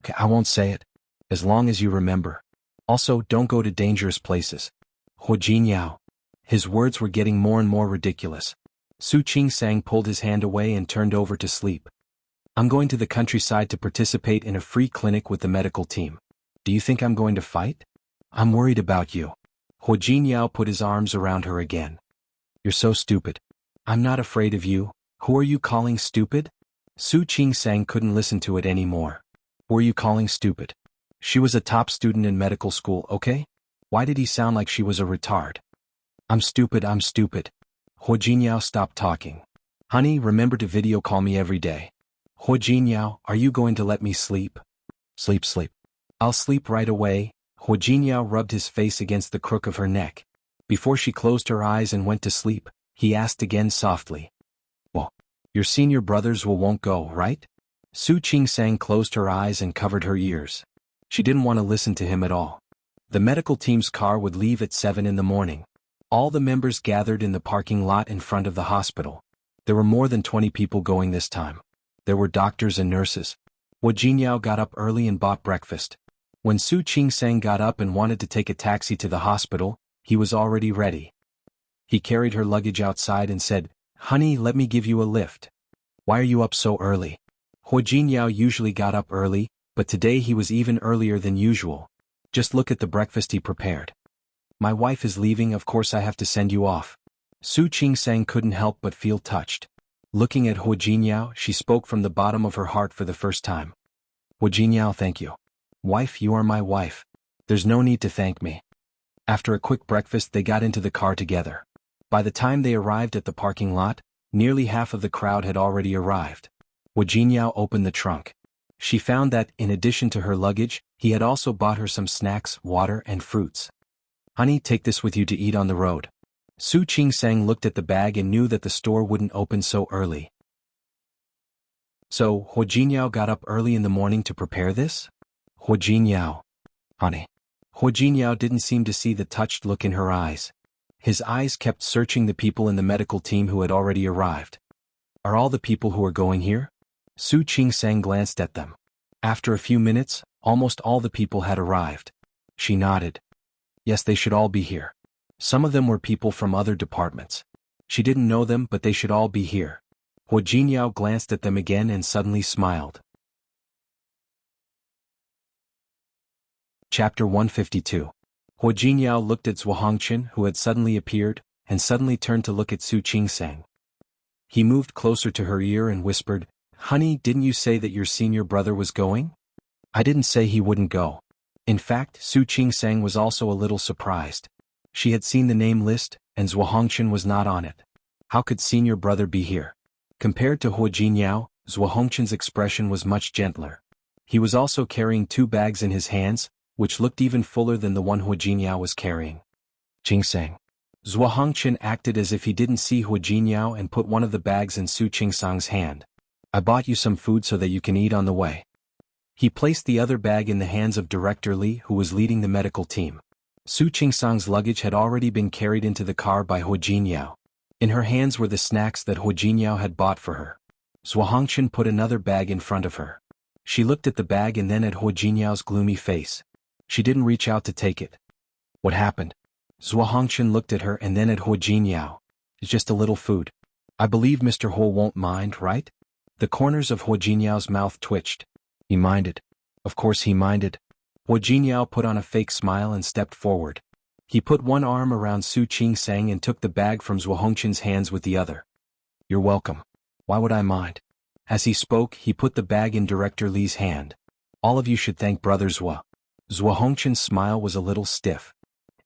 Okay, I won't say it. As long as you remember. Also, don't go to dangerous places. Hu Jinyao. His words were getting more and more ridiculous. Su Qingsang pulled his hand away and turned over to sleep. I'm going to the countryside to participate in a free clinic with the medical team. Do you think I'm going to fight? I'm worried about you. Hu Jinyao put his arms around her again. You're so stupid. I'm not afraid of you. Who are you calling stupid? Su Qingsang couldn't listen to it anymore. Who are you calling stupid? She was a top student in medical school, okay? Why did he sound like she was a retard? I'm stupid, I'm stupid. Hu Jinyao stopped talking. Honey, remember to video call me every day. Hu Jinyao, are you going to let me sleep? Sleep, sleep. I'll sleep right away. Hu Jinyao rubbed his face against the crook of her neck. Before she closed her eyes and went to sleep, he asked again softly. Well, your senior brothers won't go, right? Su Qingsang closed her eyes and covered her ears. She didn't want to listen to him at all. The medical team's car would leave at 7 in the morning. All the members gathered in the parking lot in front of the hospital. There were more than 20 people going this time. There were doctors and nurses. Hu Jinyao got up early and bought breakfast. When Su Qingsang got up and wanted to take a taxi to the hospital, he was already ready. He carried her luggage outside and said, Honey, let me give you a lift. Why are you up so early? Hu Jinyao usually got up early, but today he was even earlier than usual. Just look at the breakfast he prepared. My wife is leaving, of course I have to send you off. Su Qingsang couldn't help but feel touched. Looking at Hu Jinyao, she spoke from the bottom of her heart for the first time. Hu Jinyao, thank you. Wife, you are my wife. There's no need to thank me. After a quick breakfast, they got into the car together. By the time they arrived at the parking lot, nearly half of the crowd had already arrived. Hu Jinyao opened the trunk. She found that, in addition to her luggage, he had also bought her some snacks, water, and fruits. Honey, take this with you to eat on the road. Su Qingsang looked at the bag and knew that the store wouldn't open so early. So, Hu Jinyao got up early in the morning to prepare this? Hu Jinyao. Honey. Hu Jinyao didn't seem to see the touched look in her eyes. His eyes kept searching the people in the medical team who had already arrived. Are all the people who are going here? Su Qingsang glanced at them. After a few minutes, almost all the people had arrived. She nodded. Yes, they should all be here. Some of them were people from other departments. She didn't know them, but they should all be here. Hu Jinyao glanced at them again and suddenly smiled. Chapter 152. Hu Jinyao looked at Zhuangchen, who had suddenly appeared, and suddenly turned to look at Su Qingsang. He moved closer to her ear and whispered, Honey, didn't you say that your senior brother was going? I didn't say he wouldn't go. In fact, Su Qingsang was also a little surprised. She had seen the name list, and Zhuangchen was not on it. How could senior brother be here? Compared to Hu Jinyao, Zhuangchen's expression was much gentler. He was also carrying 2 bags in his hands, which looked even fuller than the one Hu Jinyao was carrying. Qingsang. Zhuangchen acted as if he didn't see Hu Jinyao and put one of the bags in Su Qingsang's hand. I bought you some food so that you can eat on the way. He placed the other bag in the hands of Director Li, who was leading the medical team. Su Qingsang's luggage had already been carried into the car by Hu Jinyao. In her hands were the snacks that Hu Jinyao had bought for her. Zhuangchen put another bag in front of her. She looked at the bag and then at Hu Jinyao's gloomy face. She didn't reach out to take it. What happened? Zhuangchen looked at her and then at Hu Jinyao. It's just a little food. I believe Mr. Ho won't mind, right? The corners of Hua Jinyao's mouth twitched. He minded. Of course he minded. Hua Jinyao put on a fake smile and stepped forward. He put one arm around Su Qingsang and took the bag from Zhuo Hongchen's hands with the other. You're welcome. Why would I mind? As he spoke, he put the bag in Director Li's hand. All of you should thank Brother Zhuo. Zhuo Hongchen's smile was a little stiff.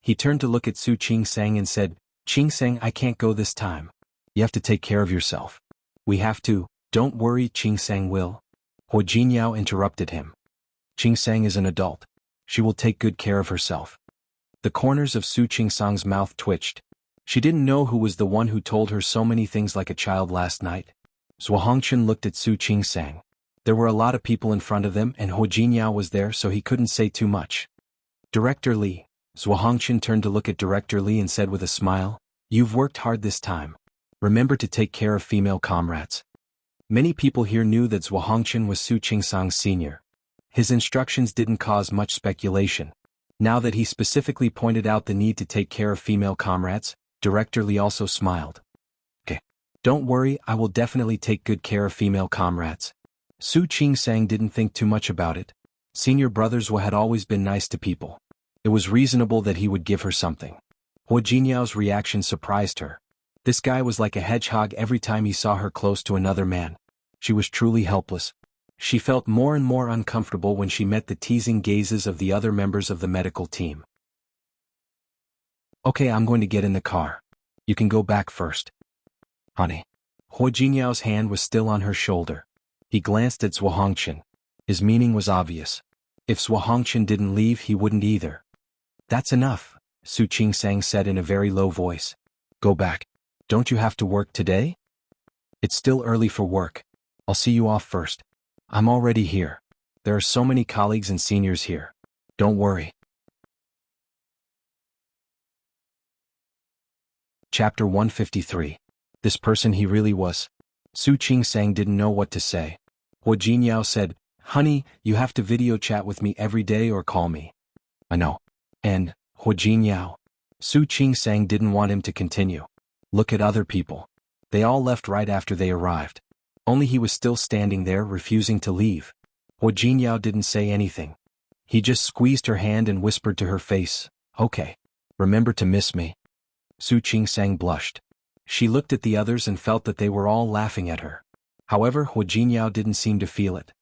He turned to look at Su Qingsang and said, Qingsang, I can't go this time. You have to take care of yourself. We have to. Don't worry, Qingsang will. Hua Jinyao interrupted him. Qingsang is an adult. She will take good care of herself. The corners of Su Qingsang's mouth twitched. She didn't know who was the one who told her so many things like a child last night. Zhuo Hongchen looked at Su Qingsang. There were a lot of people in front of them and Hua Jinyao was there, so he couldn't say too much. Director Li. Zhuo Hongchen turned to look at Director Li and said with a smile, You've worked hard this time. Remember to take care of female comrades. Many people here knew that Zhuo Hongchen was Su Qingsang's senior. His instructions didn't cause much speculation. Now that he specifically pointed out the need to take care of female comrades, Director Li also smiled. Okay. Don't worry, I will definitely take good care of female comrades. Su Qingsang didn't think too much about it. Senior Brother Zhuo had always been nice to people. It was reasonable that he would give her something. Hua Jinyao's reaction surprised her. This guy was like a hedgehog every time he saw her close to another man. She was truly helpless. She felt more and more uncomfortable when she met the teasing gazes of the other members of the medical team. Okay, I'm going to get in the car. You can go back first. Honey. Hua Jinyao's hand was still on her shoulder. He glanced at Zhuo Hongchen. His meaning was obvious. If Zhuo Hongchen didn't leave, he wouldn't either. That's enough, Su Qingsang said in a very low voice. Go back. Don't you have to work today? It's still early for work. I'll see you off first. I'm already here. There are so many colleagues and seniors here. Don't worry. Chapter 153. This person he really was. Su Qingsang didn't know what to say. Hua Jinyao said, Honey, you have to video chat with me every day or call me. I know. And, Hua Jinyao. Su Qingsang didn't want him to continue. Look at other people. They all left right after they arrived. Only he was still standing there, refusing to leave. Hua Jinyao didn't say anything. He just squeezed her hand and whispered to her face, Okay. Remember to miss me. Su Qingsang blushed. She looked at the others and felt that they were all laughing at her. However, Hua Jinyao didn't seem to feel it.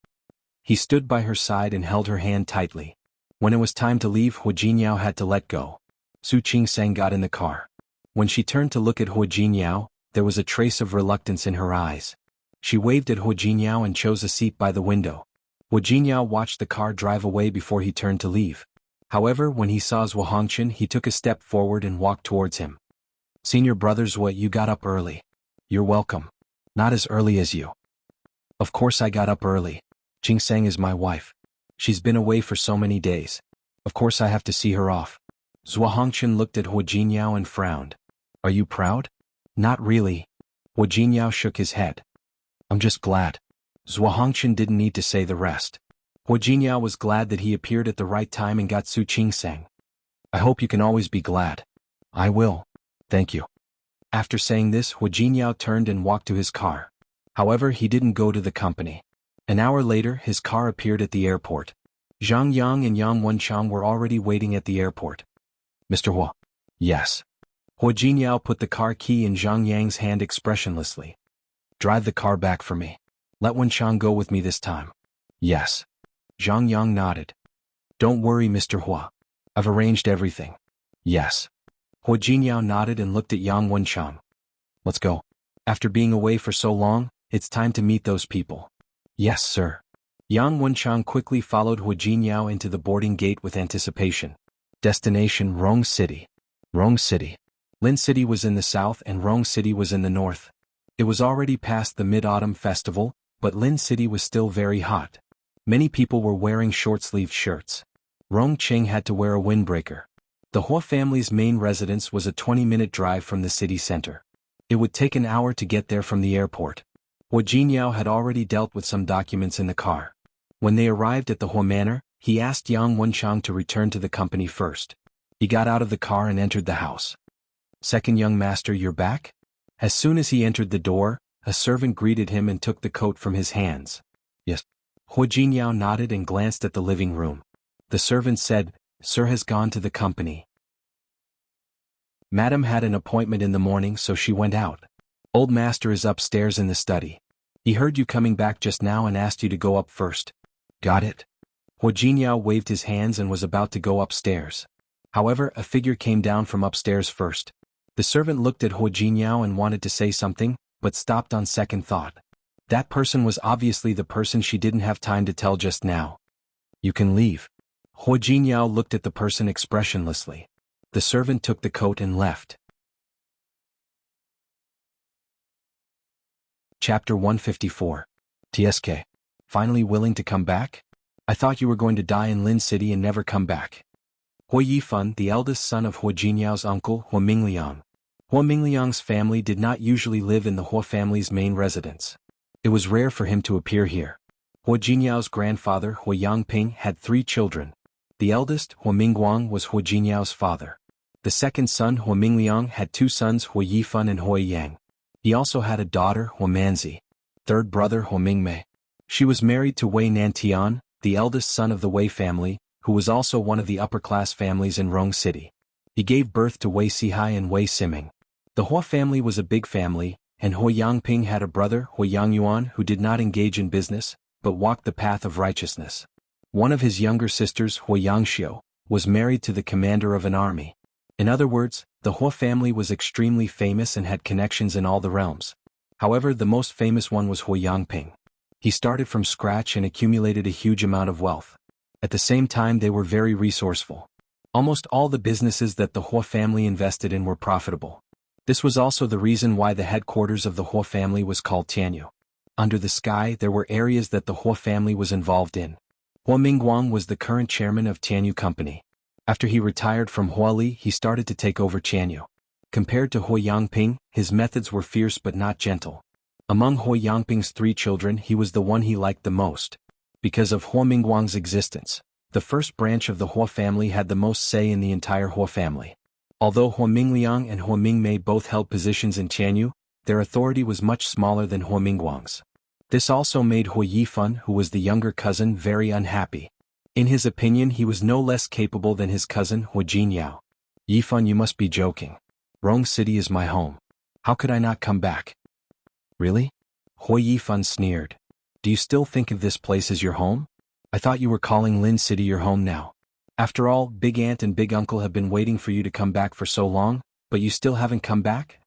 He stood by her side and held her hand tightly. When it was time to leave, Hua Jinyao had to let go. Su Qingsang got in the car. When she turned to look at Hua Jinyao, there was a trace of reluctance in her eyes. She waved at Hua Jinyao and chose a seat by the window. Hua Jinyao watched the car drive away before he turned to leave. However, when he saw Zhuo Hongchen, he took a step forward and walked towards him. Senior Brother Zhuo, you got up early. You're welcome. Not as early as you. Of course I got up early. Qingsang is my wife. She's been away for so many days. Of course I have to see her off. Zhuo Hongchen looked at Hua Jinyao and frowned. Are you proud? Not really. Hua Jinyao shook his head. I'm just glad. Zhuo Hongchen didn't need to say the rest. Hua Jinyao was glad that he appeared at the right time and got Su Qingsang. I hope you can always be glad. I will. Thank you. After saying this, Hua Jinyao turned and walked to his car. However, he didn't go to the company. An hour later, his car appeared at the airport. Zhang Yang and Yang Wenchang were already waiting at the airport. Mr. Hua. Yes. Hua Jinyao put the car key in Zhang Yang's hand expressionlessly. Drive the car back for me. Let Wenchang go with me this time. Yes. Zhang Yang nodded. Don't worry, Mr. Hua. I've arranged everything. Yes. Hua Jinyao nodded and looked at Yang Wenchang. Let's go. After being away for so long, it's time to meet those people. Yes, sir. Yang Wenchang quickly followed Hua Jinyao into the boarding gate with anticipation. Destination Rong City. Rong City. Lin City was in the south and Rong City was in the north. It was already past the Mid-Autumn Festival, but Lin City was still very hot. Many people were wearing short-sleeved shirts. Rongqing had to wear a windbreaker. The Hua family's main residence was a 20-minute drive from the city center. It would take an hour to get there from the airport. Hua Jinyao had already dealt with some documents in the car. When they arrived at the Hua Manor, he asked Yang Wenchang to return to the company first. He got out of the car and entered the house. Second young master, you're back? As soon as he entered the door, a servant greeted him and took the coat from his hands. Yes. Hu Jinyao nodded and glanced at the living room. The servant said, "Sir has gone to the company. Madam had an appointment in the morning, so she went out. Old master is upstairs in the study. He heard you coming back just now and asked you to go up first." "Got it." Hu Jinyao waved his hands and was about to go upstairs. However, a figure came down from upstairs first. The servant looked at Hu Jinyao and wanted to say something, but stopped on second thought. That person was obviously the person she didn't have time to tell just now. "You can leave." Hu Jinyao looked at the person expressionlessly. The servant took the coat and left. Chapter 154. TSK. Finally willing to come back? I thought you were going to die in Lin City and never come back. Hu Yifan, the eldest son of Hu Jinyao's uncle, Hu Mingliang. Hu Mingliang's family did not usually live in the Hu family's main residence. It was rare for him to appear here. Hu Jinyao's grandfather, Hu Yangping, had 3 children. The eldest, Hu Mingguang, was Hu Jinyao's father. The second son, Hu Mingliang, had 2 sons, Hu Yifan and Hu Yang. He also had a daughter, Hu Manzi. Third brother, Hu Mingmei. She was married to Wei Nantian, the eldest son of the Wei family, who was also one of the upper-class families in Rong City. He gave birth to Wei Sihai and Wei Siming. The Hu family was a big family, and Hu Yangping had a brother, Hu Yangyuan, who did not engage in business, but walked the path of righteousness. One of his younger sisters, Hu Yangxiu, was married to the commander of an army. In other words, the Hu family was extremely famous and had connections in all the realms. However, the most famous one was Hu Yangping. He started from scratch and accumulated a huge amount of wealth. At the same time, they were very resourceful. Almost all the businesses that the Hu family invested in were profitable. This was also the reason why the headquarters of the Hu family was called Tianyu. Under the sky, there were areas that the Hu family was involved in. Hu Mingguang was the current chairman of Tianyu Company. After he retired from Huali, he started to take over Tianyu. Compared to Hu Yangping, his methods were fierce but not gentle. Among Hu Yangping's 3 children, he was the one he liked the most. Because of Hu Mingguang's existence, the first branch of the Hu family had the most say in the entire Hu family. Although Hu Mingliang and Hu Mingmei both held positions in Tianyu, their authority was much smaller than Hu Mingguang's. This also made Hu Yifan, who was the younger cousin, very unhappy. In his opinion, he was no less capable than his cousin, Hu Jinyao. "Yifan, you must be joking. Rong City is my home. How could I not come back?" "Really?" Hu Yifan sneered. "Do you still think of this place as your home? I thought you were calling Lin City your home now. After all, Big Aunt and Big Uncle have been waiting for you to come back for so long, but you still haven't come back?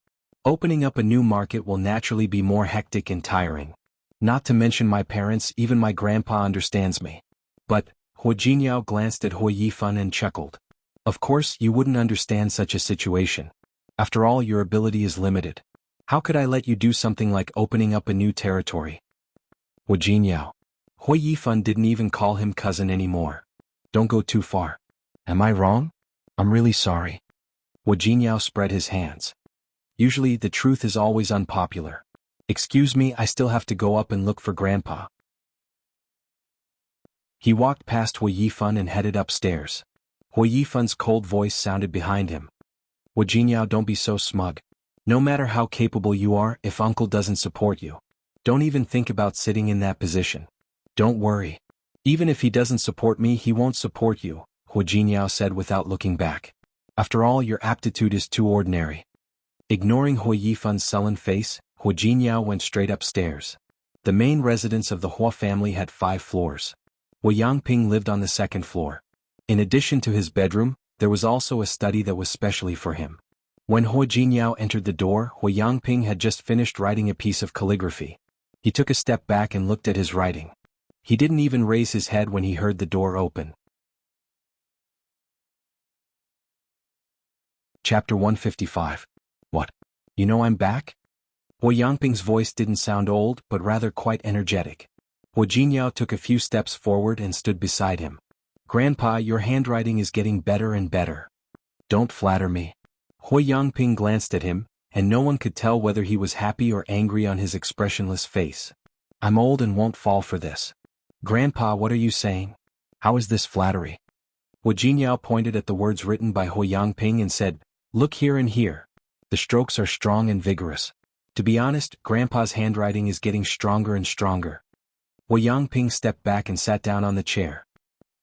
Opening up a new market will naturally be more hectic and tiring. Not to mention my parents, even my grandpa understands me." But, Hu Jinyao glanced at Hu Yifan and chuckled. "Of course, you wouldn't understand such a situation. After all, your ability is limited. How could I let you do something like opening up a new territory?" Hu Jinyao. Hu Yifan didn't even call him cousin anymore. "Don't go too far. Am I wrong? I'm really sorry." Hu Jinyao spread his hands. "Usually, the truth is always unpopular. Excuse me, I still have to go up and look for Grandpa." He walked past Hu Yifan and headed upstairs. Hu Yifan's cold voice sounded behind him. "Hu Jinyao, don't be so smug. No matter how capable you are, if Uncle doesn't support you, don't even think about sitting in that position. Don't worry. Even if he doesn't support me, he won't support you," Hu Jinyao said without looking back. "After all, your aptitude is too ordinary." Ignoring Hu Yifan's sullen face, Hu Jinyao went straight upstairs. The main residence of the Hu family had 5 floors. Hu Yangping lived on the 2nd floor. In addition to his bedroom, there was also a study that was specially for him. When Hu Jinyao entered the door, Hu Yangping had just finished writing a piece of calligraphy. He took a step back and looked at his writing. He didn't even raise his head when he heard the door open. Chapter 155. What? You know I'm back? Hu Yangping's voice didn't sound old, but rather quite energetic. Hu Jinyao took a few steps forward and stood beside him. "Grandpa, your handwriting is getting better and better." "Don't flatter me." Hu Yangping glanced at him, and no one could tell whether he was happy or angry on his expressionless face. "I'm old and won't fall for this." "Grandpa, what are you saying? How is this flattery?" Hu Jinyao pointed at the words written by Hu Yangping and said, "Look here and here. The strokes are strong and vigorous. To be honest, Grandpa's handwriting is getting stronger and stronger. Hu Yangping stepped back and sat down on the chair.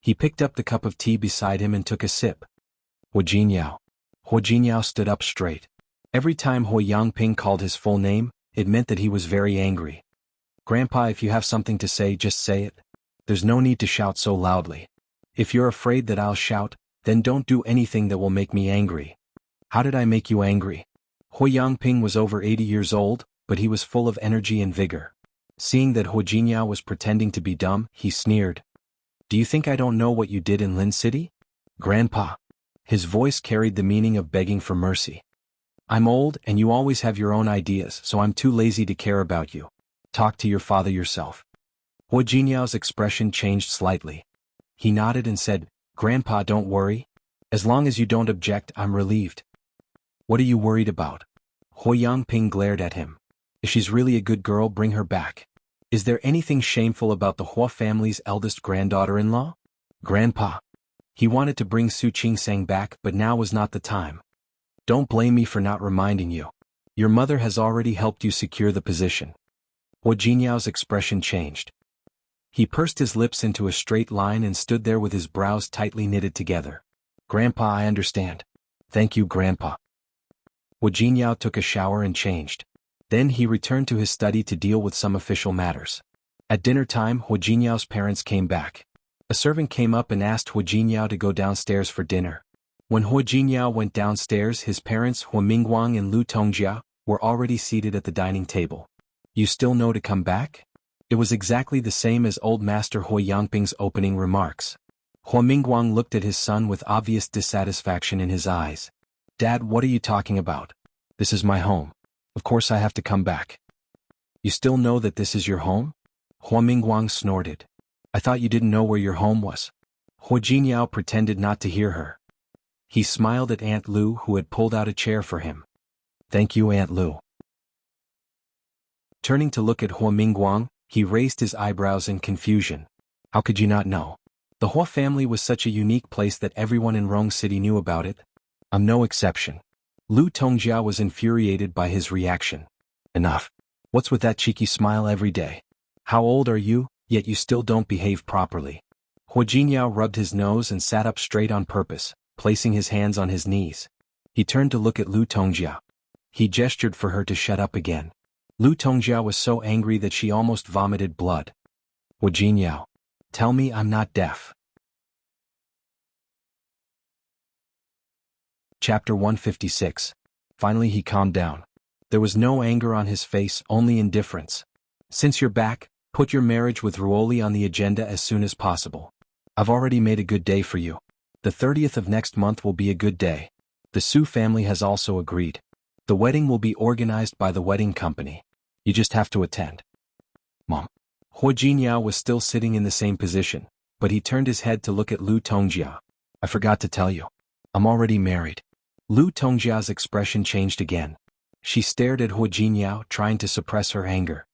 He picked up the cup of tea beside him and took a sip. Hu Jinyao. Hu Jinyao stood up straight. Every time Hu Yangping called his full name, it meant that he was very angry. Grandpa, if you have something to say, just say it. There's no need to shout so loudly. If you're afraid that I'll shout, then don't do anything that will make me angry. How did I make you angry? Hu Yangping was over 80 years old, but he was full of energy and vigor. Seeing that Hu Jinyao was pretending to be dumb, he sneered. Do you think I don't know what you did in Lin City? Grandpa. His voice carried the meaning of begging for mercy. I'm old and you always have your own ideas, so I'm too lazy to care about you. Talk to your father yourself. Hu Jinyao's expression changed slightly. He nodded and said, Grandpa, don't worry. As long as you don't object, I'm relieved. What are you worried about? Hu Yangping glared at him. If she's really a good girl, bring her back. Is there anything shameful about the Hua family's eldest granddaughter-in-law? Grandpa. He wanted to bring Su Qingsang back, but now was not the time. Don't blame me for not reminding you. Your mother has already helped you secure the position. Hu Jinyao's expression changed. He pursed his lips into a straight line and stood there with his brows tightly knitted together. Grandpa, I understand. Thank you, Grandpa. Hu Jinyao took a shower and changed. Then he returned to his study to deal with some official matters. At dinner time, Hu Jinyao's parents came back. A servant came up and asked Hu Jinyao to go downstairs for dinner. When Hu Jinyao went downstairs, his parents Hu Mingguang and Lu Tongjia were already seated at the dining table. You still know to come back? It was exactly the same as old Master Hu Yangping's opening remarks. Hu Mingguang looked at his son with obvious dissatisfaction in his eyes. Dad, what are you talking about? This is my home. Of course I have to come back. You still know that this is your home? Hu Mingguang snorted. I thought you didn't know where your home was. Hu Jinyao pretended not to hear her. He smiled at Aunt Lu, who had pulled out a chair for him. Thank you, Aunt Lu. Turning to look at Hu Mingguang, he raised his eyebrows in confusion. How could you not know? The Hua family was such a unique place that everyone in Rong City knew about it. I'm no exception. Lu Tongjia was infuriated by his reaction. Enough. What's with that cheeky smile every day? How old are you, yet you still don't behave properly? Hu Jinyao rubbed his nose and sat up straight on purpose, placing his hands on his knees. He turned to look at Lu Tongjia. He gestured for her to shut up again. Lu Tongjia was so angry that she almost vomited blood. Hu Jinyao. Tell me I'm not deaf. Chapter 156. Finally he calmed down. There was no anger on his face, only indifference. Since you're back, put your marriage with Ruoli on the agenda as soon as possible. I've already made a good day for you. The 30th of next month will be a good day. The Su family has also agreed. The wedding will be organized by the wedding company. You just have to attend. Mom. Hu Jinyao was still sitting in the same position, but he turned his head to look at Lu Tongjia. I forgot to tell you. I'm already married. Lu Tongjia's expression changed again. She stared at Hu Jinyao, trying to suppress her anger.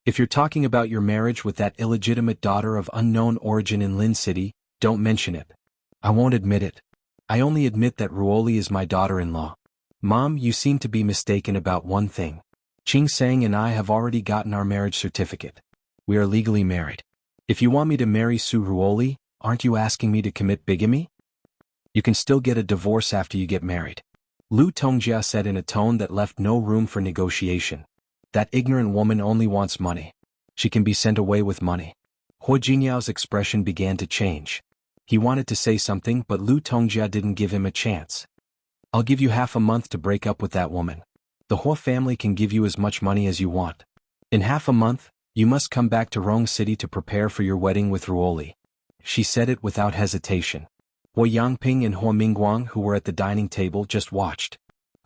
If you're talking about your marriage with that illegitimate daughter of unknown origin in Lin City, don't mention it. I won't admit it. I only admit that Ruoli is my daughter-in-law. Mom, you seem to be mistaken about one thing. Qingsang and I have already gotten our marriage certificate. We are legally married. If you want me to marry Su Ruoli, aren't you asking me to commit bigamy? You can still get a divorce after you get married. Lu Tongjia said in a tone that left no room for negotiation. That ignorant woman only wants money. She can be sent away with money. Hu Jinyao's expression began to change. He wanted to say something, but Lu Tongjia didn't give him a chance. I'll give you half a month to break up with that woman. The Hua family can give you as much money as you want. In half a month, you must come back to Rong City to prepare for your wedding with Ruoli. She said it without hesitation. Hu Yangping and Hu Mingguang, who were at the dining table, just watched.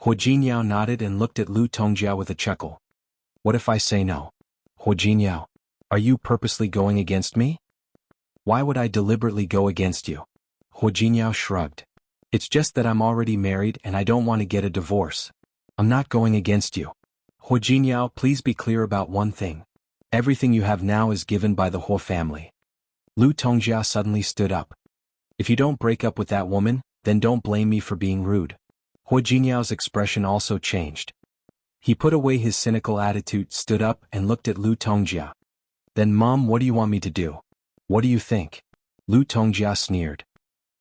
Hu Jinyao nodded and looked at Lu Tongjia with a chuckle. What if I say no? Hu Jinyao, are you purposely going against me? Why would I deliberately go against you? Hu Jinyao shrugged. It's just that I'm already married and I don't want to get a divorce. I'm not going against you. Hu Jinyao, please be clear about one thing. Everything you have now is given by the Hua family. Lu Tongjia suddenly stood up. If you don't break up with that woman, then don't blame me for being rude. Hu Jinyao's expression also changed. He put away his cynical attitude, stood up, and looked at Lu Tongjia. Then Mom, what do you want me to do? What do you think? Lu Tongjia sneered.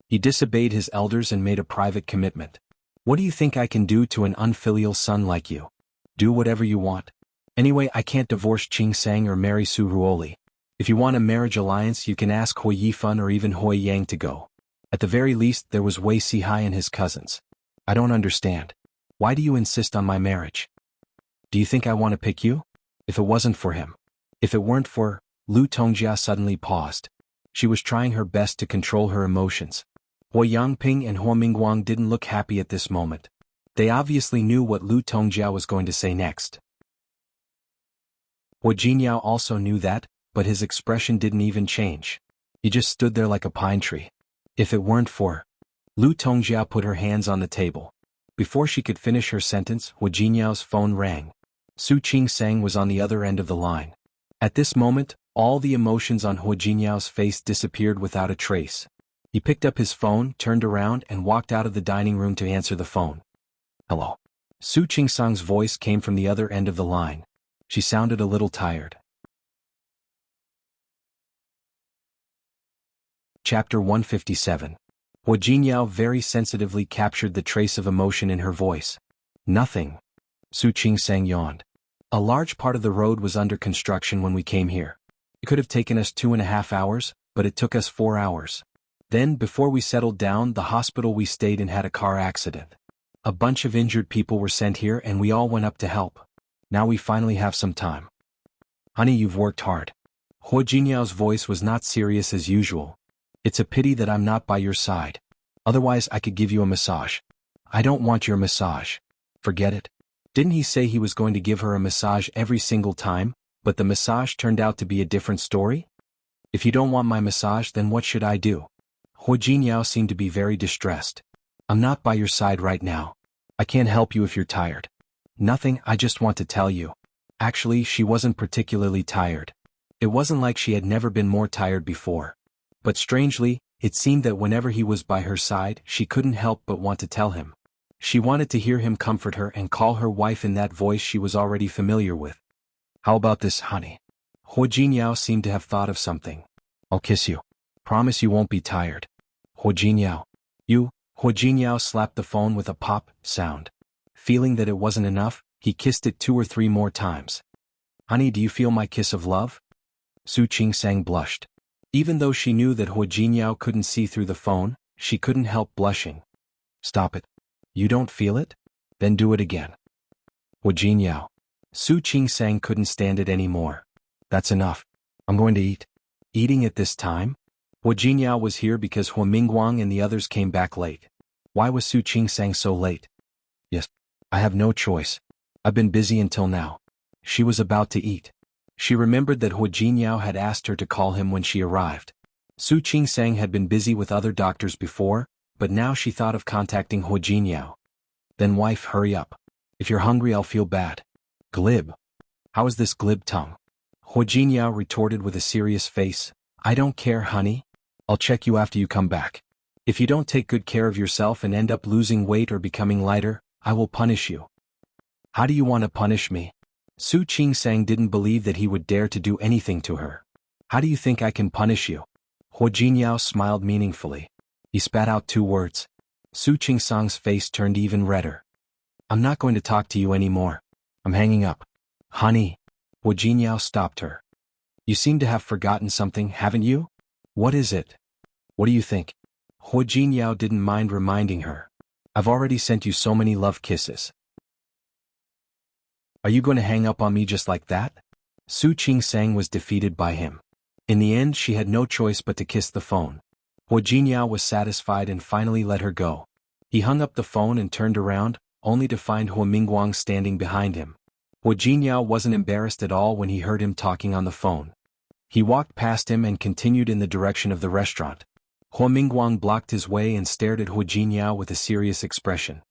He disobeyed his elders and made a private commitment. What do you think I can do to an unfilial son like you? Do whatever you want. Anyway, I can't divorce Qing Sang or marry Su Ruoli. If you want a marriage alliance, you can ask Hui Yifan or even Hui Yang to go. At the very least, there was Wei Sihai and his cousins. I don't understand. Why do you insist on my marriage? Do you think I want to pick you? If it wasn't for him. If it weren't for... Lu Tongjia suddenly paused. She was trying her best to control her emotions. Hua Yangping and Hua Mingguang didn't look happy at this moment. They obviously knew what Lu Tongjia was going to say next. Hua Jinyao also knew that, but his expression didn't even change. He just stood there like a pine tree. If it weren't for... Lu Tongjia put her hands on the table. Before she could finish her sentence, Hua Jinyao's phone rang. Su Qing Sang was on the other end of the line. At this moment, all the emotions on Hua Jinyao's face disappeared without a trace. He picked up his phone, turned around, and walked out of the dining room to answer the phone. Hello. Su Qing Sang's voice came from the other end of the line. She sounded a little tired. Chapter 157. Hua Jinyao very sensitively captured the trace of emotion in her voice. Nothing. Su Qing Sang yawned. A large part of the road was under construction when we came here. It could have taken us 2.5 hours, but it took us 4 hours. Then, before we settled down, the hospital we stayed in had a car accident. A bunch of injured people were sent here and we all went up to help. Now we finally have some time. Honey, you've worked hard. Hua Jinyao's voice was not serious as usual. It's a pity that I'm not by your side. Otherwise I could give you a massage. I don't want your massage. Forget it. Didn't he say he was going to give her a massage every single time, but the massage turned out to be a different story? If you don't want my massage, then what should I do? Hua Jinyao seemed to be very distressed. I'm not by your side right now. I can't help you if you're tired. Nothing, I just want to tell you. Actually, she wasn't particularly tired. It wasn't like she had never been more tired before. But strangely, it seemed that whenever he was by her side, she couldn't help but want to tell him. She wanted to hear him comfort her and call her wife in that voice she was already familiar with. How about this, honey? Hua Jinyao seemed to have thought of something. I'll kiss you. Promise you won't be tired. Hua Jinyao. You? Hua Jinyao slapped the phone with a pop sound. Feeling that it wasn't enough, he kissed it 2 or 3 more times. Honey, do you feel my kiss of love? Su Qing Sang blushed. Even though she knew that Hua Jinyao couldn't see through the phone, she couldn't help blushing. Stop it. You don't feel it? Then do it again. Hua Jinyao. Su Qing Sang couldn't stand it anymore. That's enough. I'm going to eat. Eating at this time? Hua Jinyao was here because Hua Mingguang and the others came back late. Why was Su Qing Sang so late? Yes. I have no choice. I've been busy until now. She was about to eat. She remembered that Hua Jinyao had asked her to call him when she arrived. Su Qing Sang had been busy with other doctors before, but now she thought of contacting Hua Jinyao. Then wife, hurry up. If you're hungry, I'll feel bad. Glib. How is this glib tongue? Hua Jinyao retorted with a serious face. I don't care, honey. I'll check you after you come back. If you don't take good care of yourself and end up losing weight or becoming lighter, I will punish you. How do you want to punish me? Su Qing Sang didn't believe that he would dare to do anything to her. How do you think I can punish you? Hua Jinyao smiled meaningfully. He spat out 2 words. Su Qing Sang's face turned even redder. I'm not going to talk to you anymore. I'm hanging up. Honey. Hua Jinyao stopped her. You seem to have forgotten something, haven't you? What is it? What do you think? Hua Jinyao didn't mind reminding her. I've already sent you so many love kisses. Are you going to hang up on me just like that? Su Qing Sang was defeated by him. In the end, she had no choice but to kiss the phone. Hua Jinyao was satisfied and finally let her go. He hung up the phone and turned around, only to find Hua Mingguang standing behind him. Hua Jinyao wasn't embarrassed at all when he heard him talking on the phone. He walked past him and continued in the direction of the restaurant. Hua Mingguang blocked his way and stared at Hua Jinyao with a serious expression.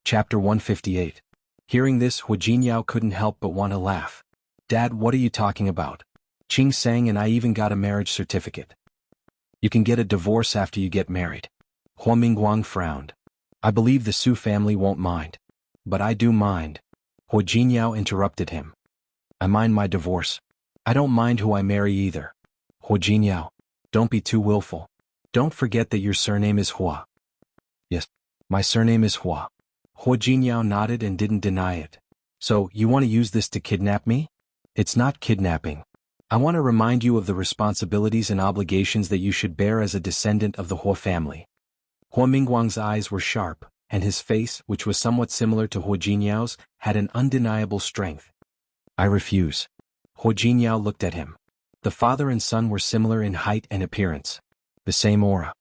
Chapter 158. Hearing this, Hua Jinyao couldn't help but want to laugh. Dad, what are you talking about? Qing Sang and I even got a marriage certificate. You can get a divorce after you get married. Hua Mingguang frowned. I believe the Su family won't mind. But I do mind. Hu Jingyao interrupted him. I mind my divorce. I don't mind who I marry either. Hu Jingyao, don't be too willful. Don't forget that your surname is Hua. Yes, my surname is Hua. Hu Jingyao nodded and didn't deny it. So, you want to use this to kidnap me? It's not kidnapping. I want to remind you of the responsibilities and obligations that you should bear as a descendant of the Hua family. Hua Mingguang's eyes were sharp, and his face, which was somewhat similar to Hu Jinyao's, had an undeniable strength. I refuse. Hu Jinyao looked at him. The father and son were similar in height and appearance. The same aura.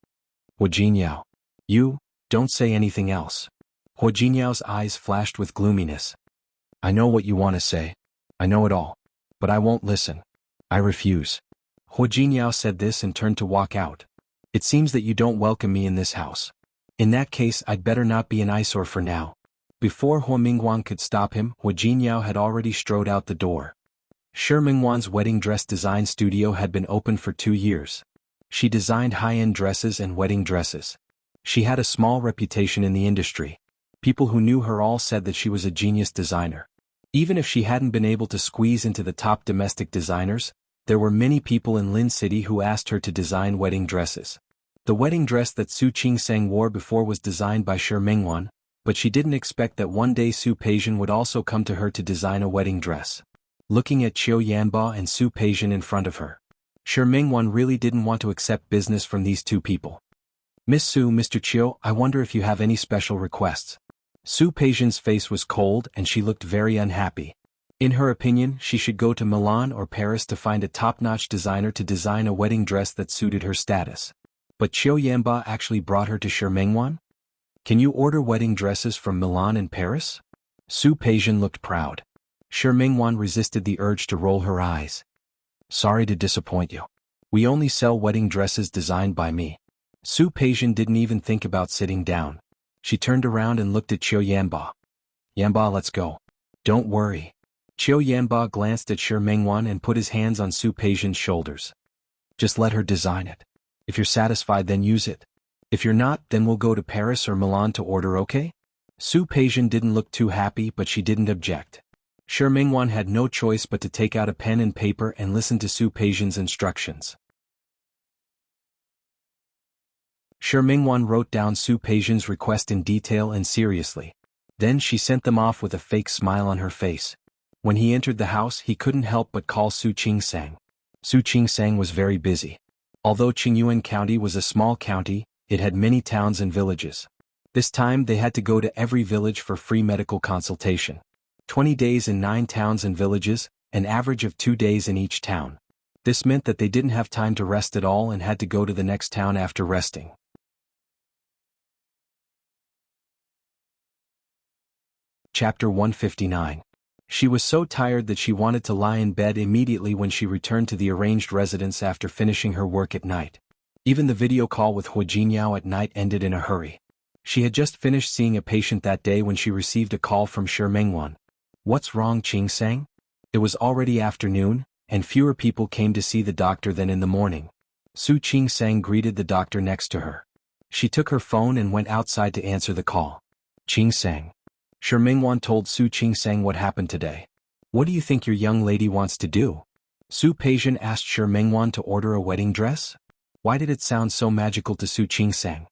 Hu Jinyao. You, don't say anything else. Hu Jinyao's eyes flashed with gloominess. I know what you want to say. I know it all. But I won't listen. I refuse. Hu Jinyao said this and turned to walk out. It seems that you don't welcome me in this house. In that case, I'd better not be an eyesore for now. Before Hua Mingguang could stop him, Hu Jinyao had already strode out the door. Shi Mingguan's wedding dress design studio had been open for 2 years. She designed high-end dresses and wedding dresses. She had a small reputation in the industry. People who knew her all said that she was a genius designer. Even if she hadn't been able to squeeze into the top domestic designers, there were many people in Lin City who asked her to design wedding dresses. The wedding dress that Su Qingsang wore before was designed by Shi Mingguan, but she didn't expect that one day Su Peijian would also come to her to design a wedding dress. Looking at Qiu Yanba and Su Peijian in front of her, Shi Mingguan really didn't want to accept business from these two people. Miss Su, Mr. Qiu, I wonder if you have any special requests. Su Peijian's face was cold and she looked very unhappy. In her opinion, she should go to Milan or Paris to find a top-notch designer to design a wedding dress that suited her status. But Qiu Yanba actually brought her to Shi Mingguan? Can you order wedding dresses from Milan and Paris? Su Peijian looked proud. Shi Mingguan resisted the urge to roll her eyes. Sorry to disappoint you. We only sell wedding dresses designed by me. Su Peijian didn't even think about sitting down. She turned around and looked at Qiu Yanba. Yanba, let's go. Don't worry. Qiu Yanba glanced at Shi Mingguan and put his hands on Su Peijian's shoulders. Just let her design it. If you're satisfied, then use it. If you're not, then we'll go to Paris or Milan to order, okay? Su Peijian didn't look too happy, but she didn't object. Shi Mingguan had no choice but to take out a pen and paper and listen to Su Peijian's instructions. Shi Mingguan wrote down Su Peijian's request in detail and seriously. Then she sent them off with a fake smile on her face. When he entered the house, he couldn't help but call Su Qingsang. Su Qingsang was very busy. Although Qingyuan County was a small county, it had many towns and villages. This time they had to go to every village for free medical consultation. 20 days in 9 towns and villages, an average of 2 days in each town. This meant that they didn't have time to rest at all and had to go to the next town after resting. Chapter 159. She was so tired that she wanted to lie in bed immediately when she returned to the arranged residence after finishing her work at night. Even the video call with Hu Jinyao at night ended in a hurry. She had just finished seeing a patient that day when she received a call from Shi Mingguan. What's wrong, Qingsang? It was already afternoon, and fewer people came to see the doctor than in the morning. Su Qingsang greeted the doctor next to her. She took her phone and went outside to answer the call. Qingsang. Shi Mingguan told Su Qingsang what happened today. What do you think your young lady wants to do? Su Peijian asked Shi Mingguan to order a wedding dress? Why did it sound so magical to Su Qingsang?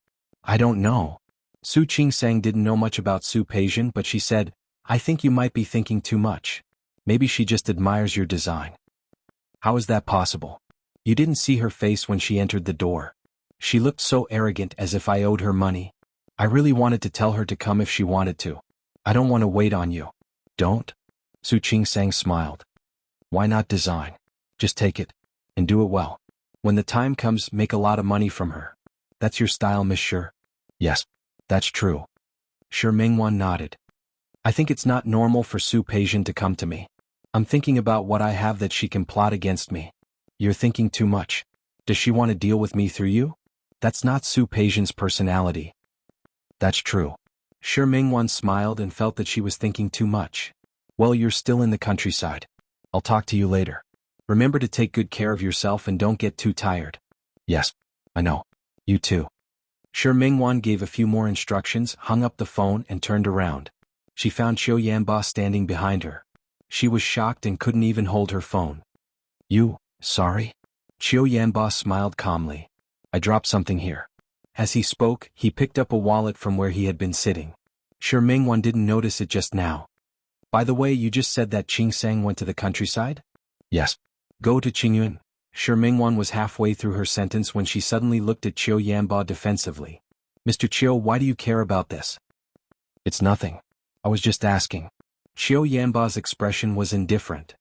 I don't know. Su Qingsang didn't know much about Su Peijian, but she said, I think you might be thinking too much. Maybe she just admires your design. How is that possible? You didn't see her face when she entered the door. She looked so arrogant, as if I owed her money. I really wanted to tell her to come if she wanted to. I don't want to wait on you. Don't? Su Qingsang smiled. Why not design? Just take it. And do it well. When the time comes, make a lot of money from her. That's your style, Miss Shi? Yes, that's true. Shi Mingguan nodded. I think it's not normal for Su Peijian to come to me. I'm thinking about what I have that she can plot against me. You're thinking too much. Does she want to deal with me through you? That's not Su Peijian's personality. That's true. Shi Mingguan smiled and felt that she was thinking too much. Well, you're still in the countryside. I'll talk to you later. Remember to take good care of yourself and don't get too tired. Yes, I know. You too. Shi Mingwan gave a few more instructions, hung up the phone and turned around. She found Qiu Yanba standing behind her. She was shocked and couldn't even hold her phone. You, sorry? Qiu Yanba smiled calmly. I dropped something here. As he spoke, he picked up a wallet from where he had been sitting. Shi Mingwan didn't notice it just now. By the way, you just said that Qing Sang went to the countryside? Yes. Go to Qingyuan. Shi Mingwan was halfway through her sentence when she suddenly looked at Qiu Yanba defensively. Mr. Qiu, why do you care about this? It's nothing. I was just asking. Qiu Yanba's expression was indifferent.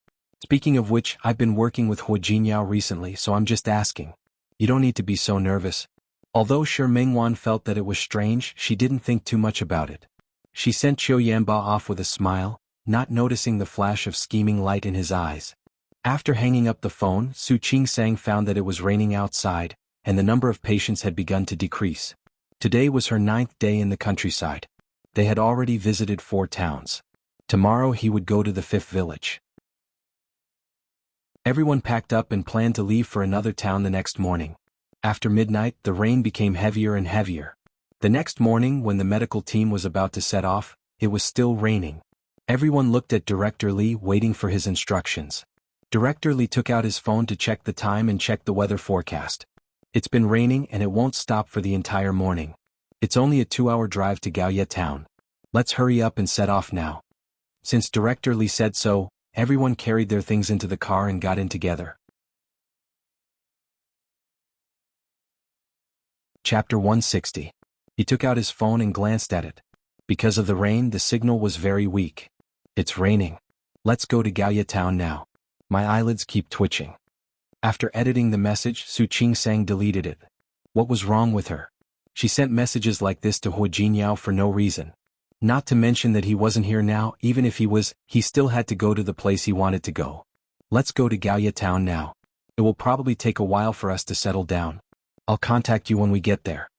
Speaking of which, I've been working with Hu Jinyao recently, so I'm just asking. You don't need to be so nervous. Although Shi Mingwan felt that it was strange, she didn't think too much about it. She sent Qiu Yanba off with a smile, not noticing the flash of scheming light in his eyes. After hanging up the phone, Su Qingsang found that it was raining outside, and the number of patients had begun to decrease. Today was her 9th day in the countryside. They had already visited 4 towns. Tomorrow he would go to the 5th village. Everyone packed up and planned to leave for another town the next morning. After midnight, the rain became heavier and heavier. The next morning, when the medical team was about to set off, it was still raining. Everyone looked at Director Li, waiting for his instructions. Director Li took out his phone to check the time and check the weather forecast. It's been raining and it won't stop for the entire morning. It's only a 2-hour drive to Gaoye town. Let's hurry up and set off now. Since Director Li said so, everyone carried their things into the car and got in together. Chapter 160. He took out his phone and glanced at it. Because of the rain, the signal was very weak. It's raining. Let's go to Gaoye town now. My eyelids keep twitching. After editing the message, Su Qingsang deleted it. What was wrong with her? She sent messages like this to Hu Jinyao for no reason. Not to mention that he wasn't here now. Even if he was, he still had to go to the place he wanted to go. Let's go to Gaoye town now. It will probably take a while for us to settle down. I'll contact you when we get there.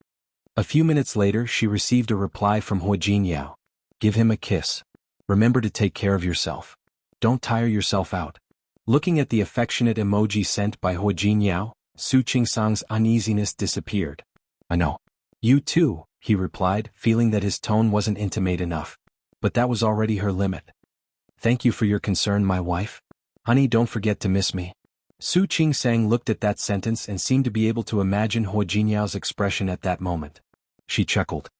A few minutes later, she received a reply from Hu Jinyao. Give him a kiss. Remember to take care of yourself. Don't tire yourself out. Looking at the affectionate emoji sent by Hu Jinyao, Su Qingsang's uneasiness disappeared. I know. You too, he replied, feeling that his tone wasn't intimate enough. But that was already her limit. Thank you for your concern, my wife. Honey, don't forget to miss me. Su Qingsang looked at that sentence and seemed to be able to imagine Hu Jinyao's expression at that moment. She chuckled.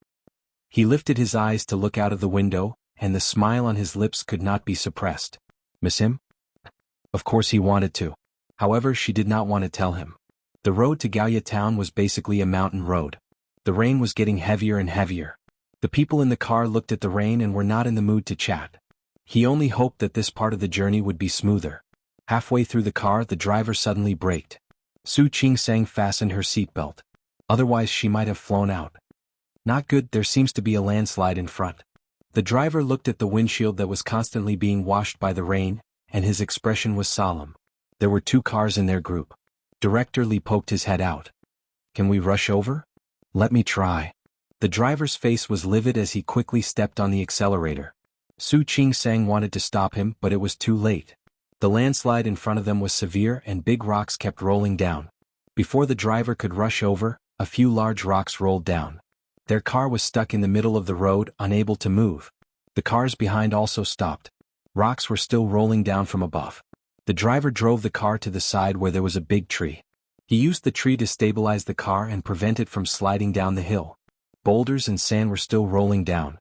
He lifted his eyes to look out of the window, and the smile on his lips could not be suppressed. Miss him? Of course he wanted to. However, she did not want to tell him. The road to Gaoye town was basically a mountain road. The rain was getting heavier and heavier. The people in the car looked at the rain and were not in the mood to chat. He only hoped that this part of the journey would be smoother. Halfway through the car, the driver suddenly braked. Su Qingsang fastened her seatbelt. Otherwise she might have flown out. Not good, there seems to be a landslide in front. The driver looked at the windshield that was constantly being washed by the rain, and his expression was solemn. There were 2 cars in their group. Director Li poked his head out. Can we rush over? Let me try. The driver's face was livid as he quickly stepped on the accelerator. Su Qingsang wanted to stop him, but it was too late. The landslide in front of them was severe and big rocks kept rolling down. Before the driver could rush over, a few large rocks rolled down. Their car was stuck in the middle of the road, unable to move. The cars behind also stopped. Rocks were still rolling down from above. The driver drove the car to the side where there was a big tree. He used the tree to stabilize the car and prevent it from sliding down the hill. Boulders and sand were still rolling down.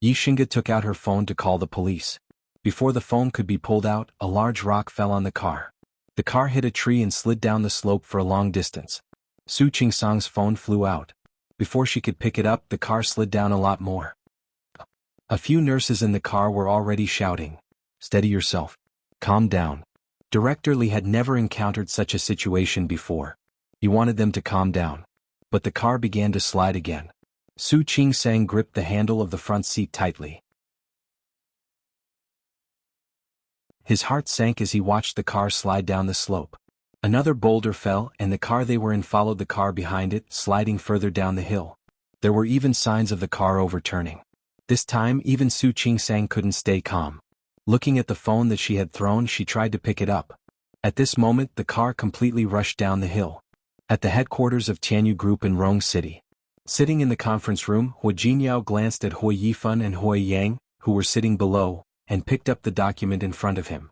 Yixinga took out her phone to call the police. Before the phone could be pulled out, a large rock fell on the car. The car hit a tree and slid down the slope for a long distance. Su Qingsang's phone flew out. Before she could pick it up, the car slid down a lot more. A few nurses in the car were already shouting. Steady yourself. Calm down. Director Li had never encountered such a situation before. He wanted them to calm down. But the car began to slide again. Su Qingsang gripped the handle of the front seat tightly. His heart sank as he watched the car slide down the slope. Another boulder fell and the car they were in followed the car behind it, sliding further down the hill. There were even signs of the car overturning. This time even Su Qingsang couldn't stay calm. Looking at the phone that she had thrown, she tried to pick it up. At this moment the car completely rushed down the hill. At the headquarters of Tianyu Group in Rong City. Sitting in the conference room, Hua Jinyao glanced at Hui Yifan and Hui Yang, who were sitting below, and picked up the document in front of him.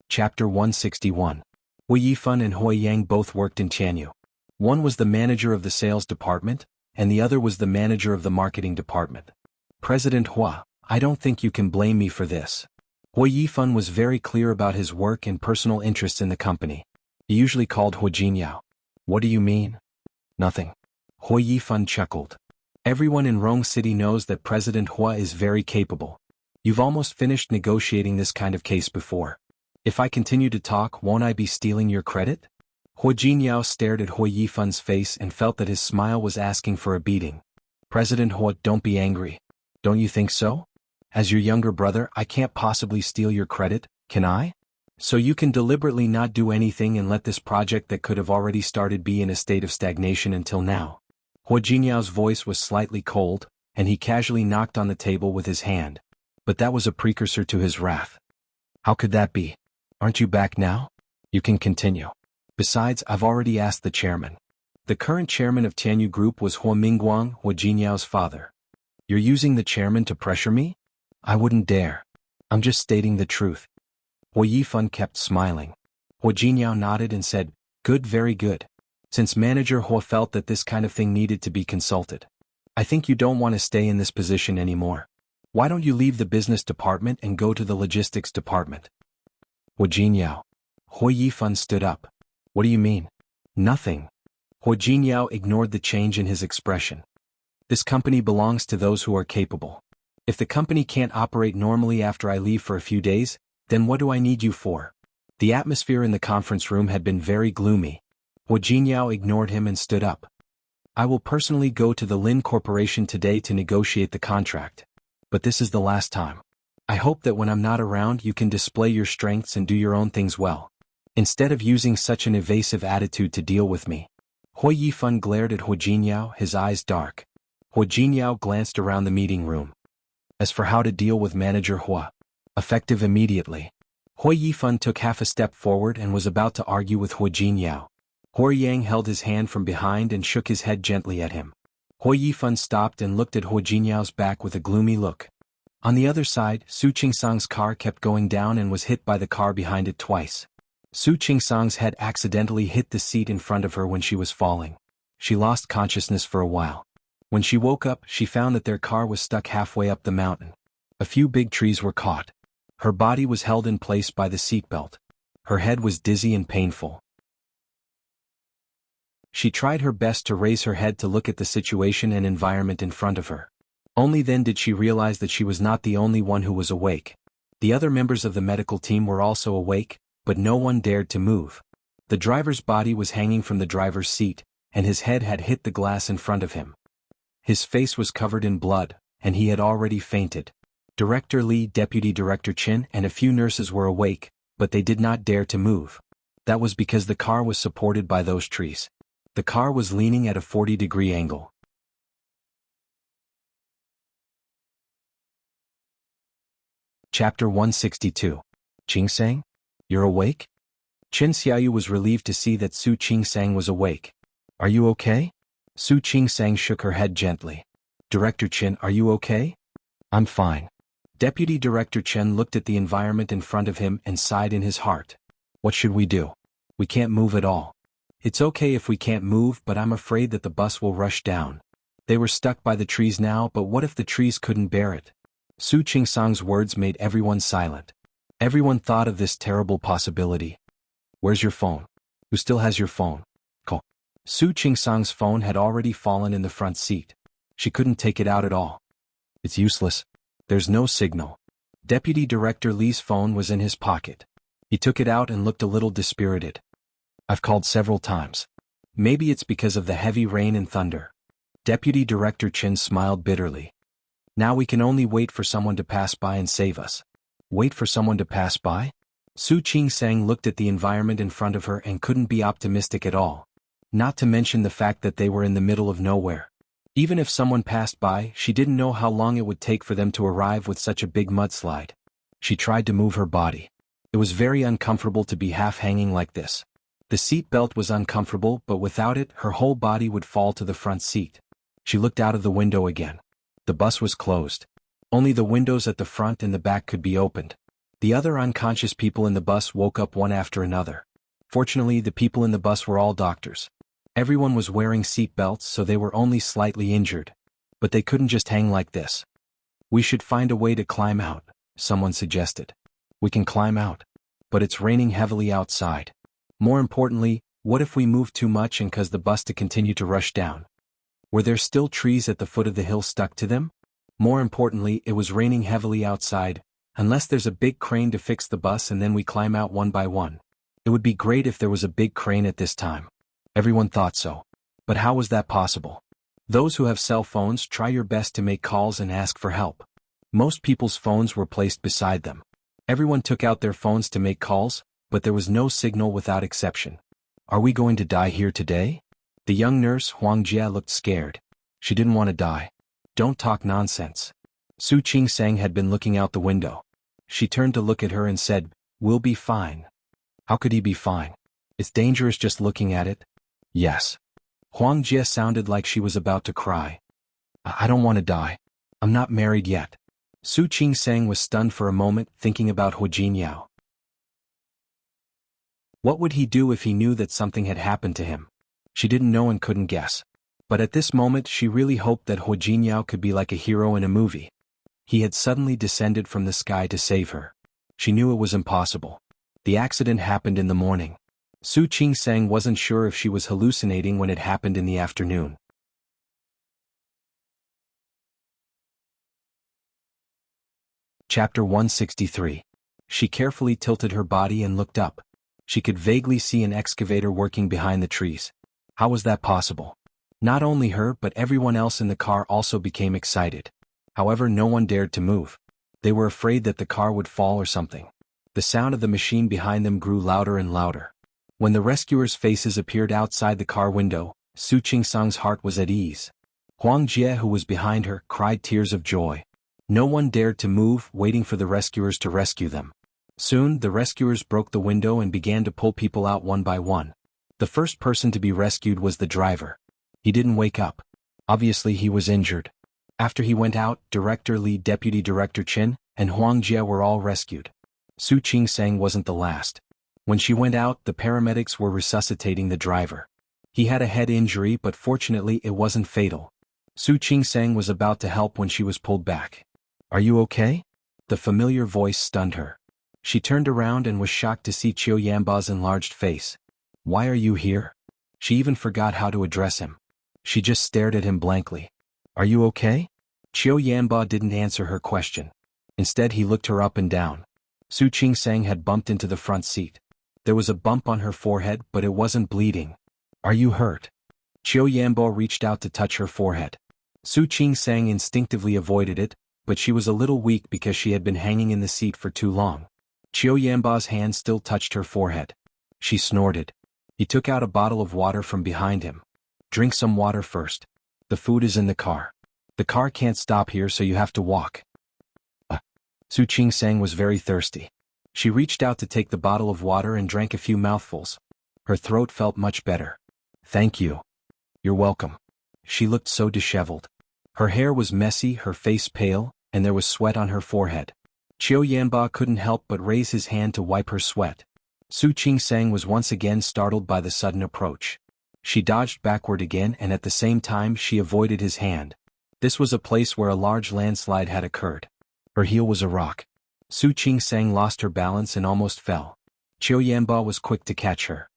Chapter 161. Hui Yifan and Hui Yang both worked in Tianyu. One was the manager of the sales department, and the other was the manager of the marketing department. President Hua, I don't think you can blame me for this. Hui Yifan was very clear about his work and personal interests in the company. He usually called Hua Jinyao. What do you mean? Nothing. Hui Yifan chuckled. Everyone in Rong City knows that President Hua is very capable. You've almost finished negotiating this kind of case before. If I continue to talk, won't I be stealing your credit? Hua Jinyao stared at Hui Yifan's face and felt that his smile was asking for a beating. President Hua, don't be angry. Don't you think so? As your younger brother, I can't possibly steal your credit, can I? So you can deliberately not do anything and let this project that could have already started be in a state of stagnation until now. Hua Jinyao's voice was slightly cold, and he casually knocked on the table with his hand. But that was a precursor to his wrath. How could that be? Aren't you back now? You can continue. Besides, I've already asked the chairman. The current chairman of Tianyu Group was Hua Mingguang, Hua Jinyao's father. You're using the chairman to pressure me? I wouldn't dare. I'm just stating the truth. Hua Yifan kept smiling. Hua Jinyao nodded and said, good, very good. Since manager Hua felt that this kind of thing needed to be consulted. I think you don't want to stay in this position anymore. Why don't you leave the business department and go to the logistics department? Hua Jinyao. Hua Yifan stood up. What do you mean? Nothing. Hua Jinyao ignored the change in his expression. This company belongs to those who are capable. If the company can't operate normally after I leave for a few days, then what do I need you for? The atmosphere in the conference room had been very gloomy. Hua Jinyao ignored him and stood up. I will personally go to the Lin Corporation today to negotiate the contract. But this is the last time. I hope that when I'm not around you can display your strengths and do your own things well. Instead of using such an evasive attitude to deal with me. Hui Yifan glared at Hua Jinyao, his eyes dark. Hua Jinyao glanced around the meeting room. As for how to deal with manager Hua. Effective immediately. Hui Yifan took half a step forward and was about to argue with Hua Jinyao. Hua Yang held his hand from behind and shook his head gently at him. Hui Yifan stopped and looked at Hua Jinyao's back with a gloomy look. On the other side, Su Qingsang's car kept going down and was hit by the car behind it twice. Su Qingsang's head accidentally hit the seat in front of her when she was falling. She lost consciousness for a while. When she woke up, she found that their car was stuck halfway up the mountain. A few big trees were caught. Her body was held in place by the seatbelt. Her head was dizzy and painful. She tried her best to raise her head to look at the situation and environment in front of her. Only then did she realize that she was not the only one who was awake. The other members of the medical team were also awake, but no one dared to move. The driver's body was hanging from the driver's seat, and his head had hit the glass in front of him. His face was covered in blood, and he had already fainted. Director Li, Deputy Director Qin, and a few nurses were awake, but they did not dare to move. That was because the car was supported by those trees. The car was leaning at a 40-degree angle. Chapter 162. Qingsang? You're awake? Qin Xiaoyu was relieved to see that Su Qingsang was awake. Are you okay? Su Qingsang shook her head gently. Director Qin, are you okay? I'm fine. Deputy Director Chen looked at the environment in front of him and sighed in his heart. What should we do? We can't move at all. It's okay if we can't move, but I'm afraid that the bus will rush down. They were stuck by the trees now, but what if the trees couldn't bear it? Su Qingsang's words made everyone silent. Everyone thought of this terrible possibility. Where's your phone? Who still has your phone? Call. Su Qingsang's phone had already fallen in the front seat. She couldn't take it out at all. It's useless. There's no signal. Deputy Director Li's phone was in his pocket. He took it out and looked a little dispirited. I've called several times. Maybe it's because of the heavy rain and thunder. Deputy Director Qin smiled bitterly. Now we can only wait for someone to pass by and save us. Wait for someone to pass by? Su Qingsang looked at the environment in front of her and couldn't be optimistic at all. Not to mention the fact that they were in the middle of nowhere. Even if someone passed by, she didn't know how long it would take for them to arrive with such a big mudslide. She tried to move her body. It was very uncomfortable to be half hanging like this. The seat belt was uncomfortable, but without it, her whole body would fall to the front seat. She looked out of the window again. The bus was closed. Only the windows at the front and the back could be opened. The other unconscious people in the bus woke up one after another. Fortunately, the people in the bus were all doctors. Everyone was wearing seat belts, so they were only slightly injured. But they couldn't just hang like this. "We should find a way to climb out," someone suggested. "We can climb out. But it's raining heavily outside. More importantly, what if we move too much and cause the bus to continue to rush down?" Were there still trees at the foot of the hill stuck to them? More importantly, it was raining heavily outside. Unless there's a big crane to fix the bus and then we climb out one by one. It would be great if there was a big crane at this time. Everyone thought so. But how was that possible? Those who have cell phones, try your best to make calls and ask for help. Most people's phones were placed beside them. Everyone took out their phones to make calls, but there was no signal without exception. "Are we going to die here today?" The young nurse, Huang Jia, looked scared. She didn't want to die. "Don't talk nonsense." Su Qingsang had been looking out the window. She turned to look at her and said, "We'll be fine." How could he be fine? It's dangerous just looking at it. Yes. Huang Jia sounded like she was about to cry. I don't want to die. I'm not married yet." Su Qingsang was stunned for a moment, thinking about Hu Jinyao. What would he do if he knew that something had happened to him? She didn't know and couldn't guess. But at this moment she really hoped that Hu Jinyao could be like a hero in a movie. He had suddenly descended from the sky to save her. She knew it was impossible. The accident happened in the morning. Su Qingsang wasn't sure if she was hallucinating when it happened in the afternoon. Chapter 163. She carefully tilted her body and looked up. She could vaguely see an excavator working behind the trees. How was that possible? Not only her but everyone else in the car also became excited. However, no one dared to move. They were afraid that the car would fall or something. The sound of the machine behind them grew louder and louder. When the rescuers' faces appeared outside the car window, Su Qingsang's heart was at ease. Huang Jie, who was behind her, cried tears of joy. No one dared to move, waiting for the rescuers to rescue them. Soon, the rescuers broke the window and began to pull people out one by one. The first person to be rescued was the driver. He didn't wake up. Obviously he was injured. After he went out, Director Li, Deputy Director Qin, and Huang Jie were all rescued. Su Qingsang wasn't the last. When she went out, the paramedics were resuscitating the driver. He had a head injury, but fortunately it wasn't fatal. Su Qingsang was about to help when she was pulled back. "Are you okay?" The familiar voice stunned her. She turned around and was shocked to see Qiu Yanba's enlarged face. "Why are you here?" She even forgot how to address him. She just stared at him blankly. "Are you okay?" Qiu Yanba didn't answer her question. Instead he looked her up and down. Su Qingsang had bumped into the front seat. There was a bump on her forehead, but it wasn't bleeding. "Are you hurt?" Qiu Yanba reached out to touch her forehead. Su Qingsang instinctively avoided it, but she was a little weak because she had been hanging in the seat for too long. Qiu Yanba's hand still touched her forehead. She snorted. He took out a bottle of water from behind him. "Drink some water first. The food is in the car. The car can't stop here, so you have to walk." Su Qingsang was very thirsty. She reached out to take the bottle of water and drank a few mouthfuls. Her throat felt much better. "Thank you." "You're welcome." She looked so disheveled. Her hair was messy, her face pale, and there was sweat on her forehead. Qiu Yanba couldn't help but raise his hand to wipe her sweat. Su Qingsang was once again startled by the sudden approach. She dodged backward again, and at the same time she avoided his hand. This was a place where a large landslide had occurred. Her heel was a rock. Su Qingsang lost her balance and almost fell. Qiu Yanba was quick to catch her.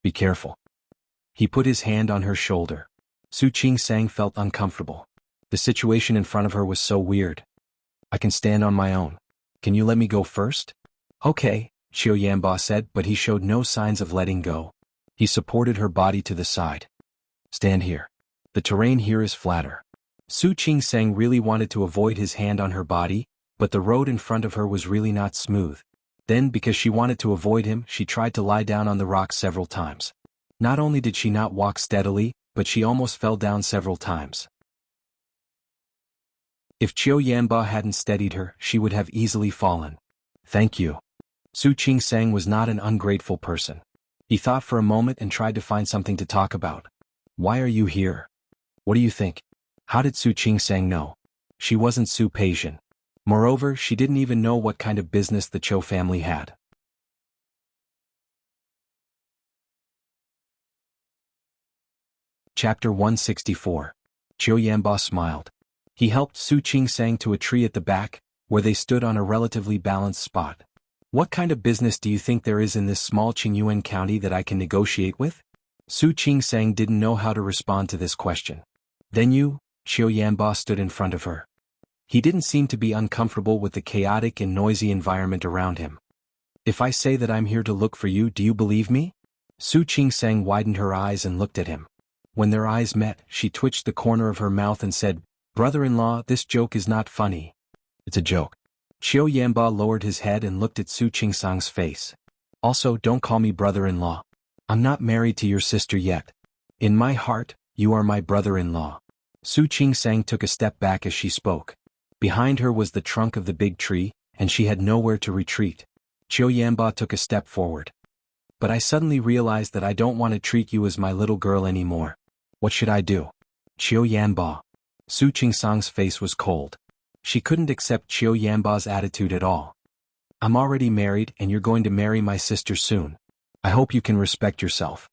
"Be careful." He put his hand on her shoulder. Su Qingsang felt uncomfortable. The situation in front of her was so weird. "I can stand on my own. Can you let me go first?" "Okay," Qiu Yanba said, but he showed no signs of letting go. He supported her body to the side. "Stand here. The terrain here is flatter." Su Qingsang really wanted to avoid his hand on her body, but the road in front of her was really not smooth. Then, because she wanted to avoid him, she tried to lie down on the rock several times. Not only did she not walk steadily, but she almost fell down several times. If Qiu Yanba hadn't steadied her, she would have easily fallen. "Thank you." Su Qingsang was not an ungrateful person. He thought for a moment and tried to find something to talk about. Why are you here? What do you think? How did Su Qingsang know? She wasn't Su Peixian. Moreover, she didn't even know what kind of business the Cho family had. Chapter 164. Qiu Yanba smiled. He helped Su Qingsang to a tree at the back, where they stood on a relatively balanced spot. What kind of business do you think there is in this small Qingyuan county that I can negotiate with? Su Qingsang didn't know how to respond to this question. Then you, Qiu Yanba stood in front of her. He didn't seem to be uncomfortable with the chaotic and noisy environment around him. If I say that I'm here to look for you, do you believe me? Su Qingsang widened her eyes and looked at him. When their eyes met, she twitched the corner of her mouth and said, "Brother-in-law, this joke is not funny." It's a joke. Qiu Yanba lowered his head and looked at Su Qingsang's face. Also, don't call me brother-in-law. I'm not married to your sister yet. In my heart, you are my brother-in-law. Su Qingsang took a step back as she spoke. Behind her was the trunk of the big tree, and she had nowhere to retreat. Qiu Yanba took a step forward. But I suddenly realized that I don't want to treat you as my little girl anymore. What should I do? Qiu Yanba. Su Qingsang's face was cold. She couldn't accept Qiu Yanba's attitude at all. I'm already married and you're going to marry my sister soon. I hope you can respect yourself.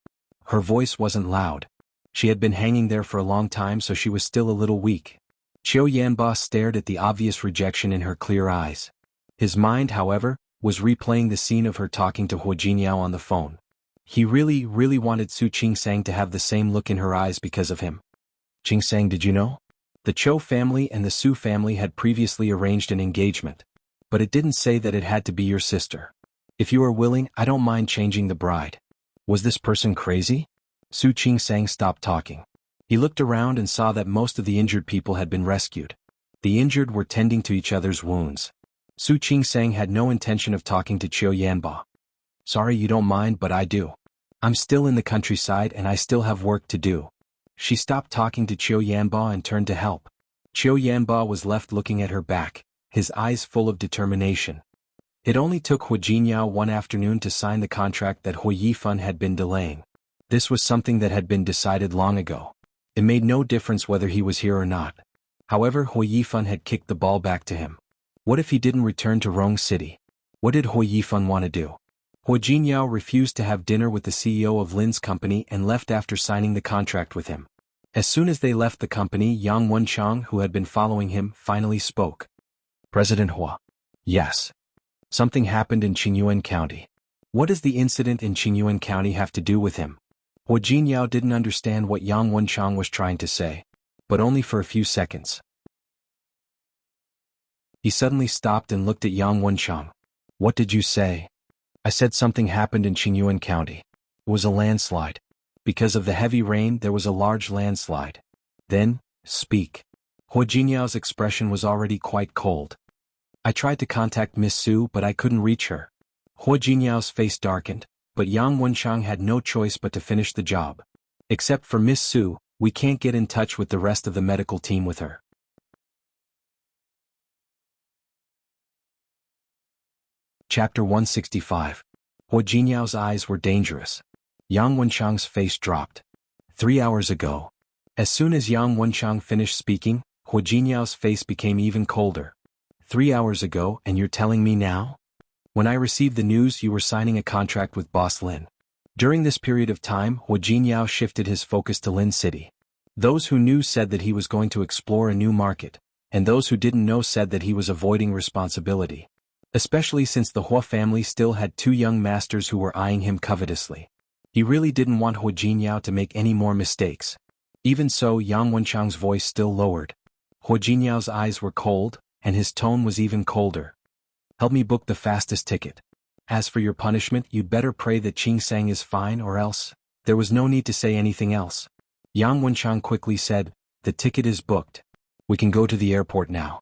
Her voice wasn't loud. She had been hanging there for a long time, so she was still a little weak. Qiu Yanba stared at the obvious rejection in her clear eyes. His mind, however, was replaying the scene of her talking to Huo Jingyao on the phone. He really wanted Su Qingsang to have the same look in her eyes because of him. Qingsang, did you know? The Cho family and the Su family had previously arranged an engagement. But it didn't say that it had to be your sister. If you are willing, I don't mind changing the bride. Was this person crazy? Su Qingsang stopped talking. He looked around and saw that most of the injured people had been rescued. The injured were tending to each other's wounds. Su Qingsang had no intention of talking to Qiu Yanba. Sorry you don't mind, but I do. I'm still in the countryside and I still have work to do. She stopped talking to Qiu Yanba and turned to help. Qiu Yanba was left looking at her back, his eyes full of determination. It only took Huo Jinyao one afternoon to sign the contract that Huo Yifan had been delaying. This was something that had been decided long ago. It made no difference whether he was here or not. However, Huo Yifan had kicked the ball back to him. What if he didn't return to Rong City? What did Huo Yifan want to do? Huo Jinyao refused to have dinner with the CEO of Lin's company and left after signing the contract with him. As soon as they left the company, Yang Wenchang, who had been following him, finally spoke. President Huo. Yes. Something happened in Qingyuan County. What does the incident in Qingyuan County have to do with him? Huo Jinyao didn't understand what Yang Wenchang was trying to say, but only for a few seconds. He suddenly stopped and looked at Yang Wenchang. What did you say? I said something happened in Qingyuan County. It was a landslide. Because of the heavy rain, there was a large landslide. Then, speak. Huo Jinyao's expression was already quite cold. I tried to contact Miss Su, but I couldn't reach her. Huo Jinyao's face darkened, but Yang Wenchang had no choice but to finish the job. Except for Miss Su, we can't get in touch with the rest of the medical team with her. Chapter 165. Huo Jinyao's eyes were dangerous. Yang Wenchang's face dropped. 3 hours ago. As soon as Yang Wenchang finished speaking, Huo Jinyao's face became even colder. 3 hours ago, and you're telling me now? When I received the news, you were signing a contract with Boss Lin. During this period of time, Huo Jinyao shifted his focus to Lin City. Those who knew said that he was going to explore a new market, and those who didn't know said that he was avoiding responsibility. Especially since the Huo family still had 2 young masters who were eyeing him covetously. He really didn't want Huo Jinyao to make any more mistakes. Even so, Yang Wenchang's voice still lowered. Huo Jinyao's eyes were cold, and his tone was even colder. Help me book the fastest ticket. As for your punishment, you'd better pray that Qingsang is fine, or else. There was no need to say anything else. Yang Wenchang quickly said, the ticket is booked. We can go to the airport now.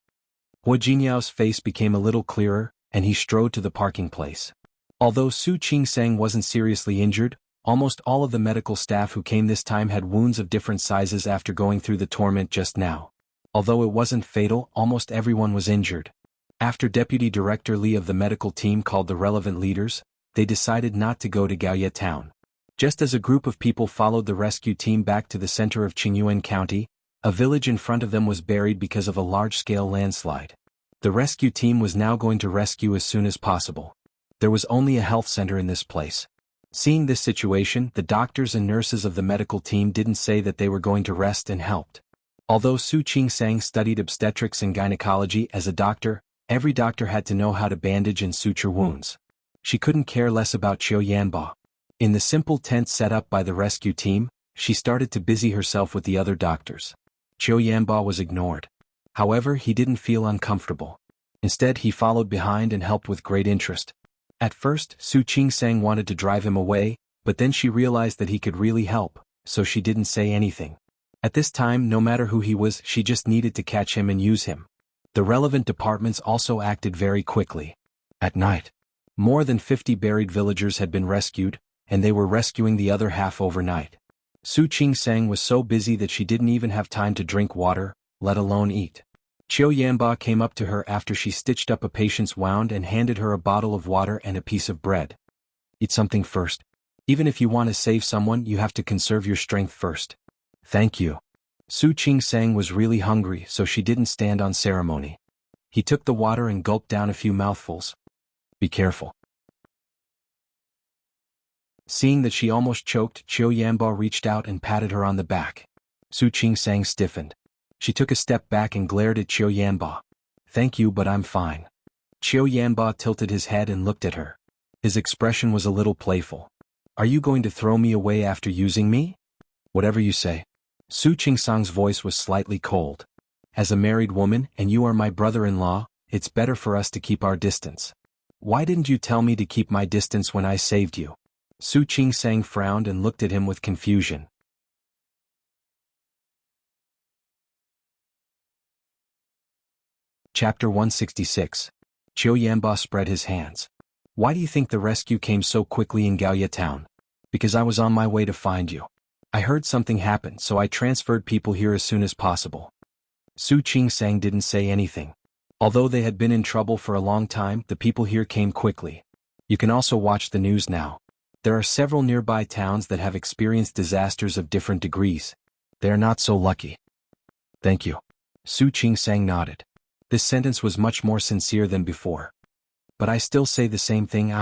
Huo Jinyao's face became a little clearer, and he strode to the parking place. Although Su Qingsang wasn't seriously injured, almost all of the medical staff who came this time had wounds of different sizes after going through the torment just now. Although it wasn't fatal, almost everyone was injured. After Deputy Director Li of the medical team called the relevant leaders, they decided not to go to Gaoye town. Just as a group of people followed the rescue team back to the center of Qingyuan County, a village in front of them was buried because of a large-scale landslide. The rescue team was now going to rescue as soon as possible. There was only a health center in this place. Seeing this situation, the doctors and nurses of the medical team didn't say that they were going to rest and helped. Although Su Qingsang studied obstetrics and gynecology as a doctor, every doctor had to know how to bandage and suture wounds. She couldn't care less about Qiu Yanba. In the simple tent set up by the rescue team, she started to busy herself with the other doctors. Qiu Yanba was ignored. However, he didn't feel uncomfortable. Instead, he followed behind and helped with great interest. At first, Su Qingsang wanted to drive him away, but then she realized that he could really help, so she didn't say anything. At this time, no matter who he was, she just needed to catch him and use him. The relevant departments also acted very quickly. At night, more than 50 buried villagers had been rescued, and they were rescuing the other half overnight. Su Qingsang was so busy that she didn't even have time to drink water, let alone eat. Qiu Yanba came up to her after she stitched up a patient's wound and handed her a bottle of water and a piece of bread. Eat something first. Even if you want to save someone, you have to conserve your strength first. Thank you. Su Qingsang was really hungry, so she didn't stand on ceremony. He took the water and gulped down a few mouthfuls. Be careful. Seeing that she almost choked, Qiu Yanba reached out and patted her on the back. Su Qingsang stiffened. She took a step back and glared at Qiu Yanba. Thank you, but I'm fine. Qiu Yanba tilted his head and looked at her. His expression was a little playful. Are you going to throw me away after using me? Whatever you say. Su Qingsang's voice was slightly cold. As a married woman, and you are my brother-in-law, it's better for us to keep our distance. Why didn't you tell me to keep my distance when I saved you? Su Qingsang frowned and looked at him with confusion. Chapter 166. Qiu Yanba spread his hands. Why do you think the rescue came so quickly in Gaoye town? Because I was on my way to find you. I heard something happened, so I transferred people here as soon as possible. Su Qingsang didn't say anything. Although they had been in trouble for a long time, the people here came quickly. You can also watch the news now. There are several nearby towns that have experienced disasters of different degrees. They are not so lucky. Thank you. Su Qingsang nodded. This sentence was much more sincere than before. But I still say the same thing.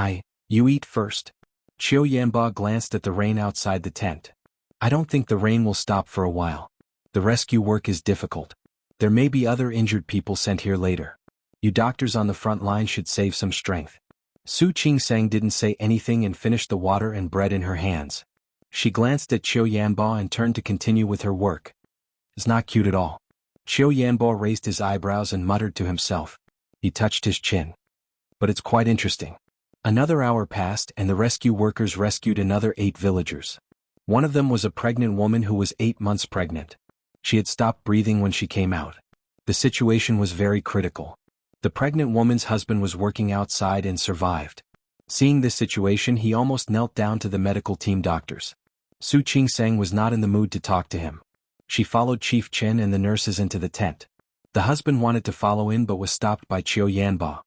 You eat first. Qiu Yanba glanced at the rain outside the tent. I don't think the rain will stop for a while. The rescue work is difficult. There may be other injured people sent here later. You doctors on the front line should save some strength. Su Qingsang didn't say anything and finished the water and bread in her hands. She glanced at Qiu Yanba and turned to continue with her work. It's not cute at all. Qiu Yanba raised his eyebrows and muttered to himself. He touched his chin. But it's quite interesting. Another hour passed and the rescue workers rescued another 8 villagers. One of them was a pregnant woman who was 8 months pregnant. She had stopped breathing when she came out. The situation was very critical. The pregnant woman's husband was working outside and survived. Seeing this situation, he almost knelt down to the medical team doctors. Su Qingsang was not in the mood to talk to him. She followed Chief Chen and the nurses into the tent. The husband wanted to follow in but was stopped by Qiu Yanba.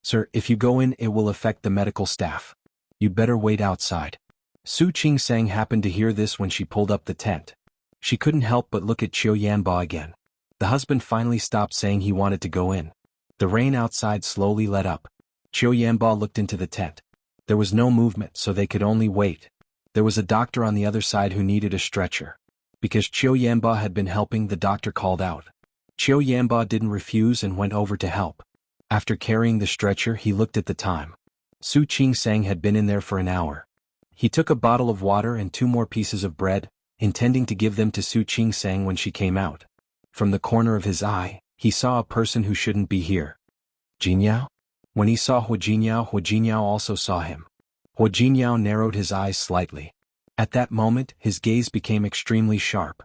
Sir, if you go in, it will affect the medical staff. You'd better wait outside. Su Qingsang happened to hear this when she pulled up the tent. She couldn't help but look at Qiu Yanba again. The husband finally stopped saying he wanted to go in. The rain outside slowly let up. Qiu Yanba looked into the tent. There was no movement, so they could only wait. There was a doctor on the other side who needed a stretcher. Because Qiu Yanba had been helping, the doctor called out. Qiu Yanba didn't refuse and went over to help. After carrying the stretcher, he looked at the time. Su Qingsang had been in there for an hour. He took a bottle of water and 2 more pieces of bread, intending to give them to Su Qingsang when she came out. From the corner of his eye, he saw a person who shouldn't be here. Jinyao? When he saw Hua Jinyao also saw him. Hua Jinyao narrowed his eyes slightly. At that moment, his gaze became extremely sharp.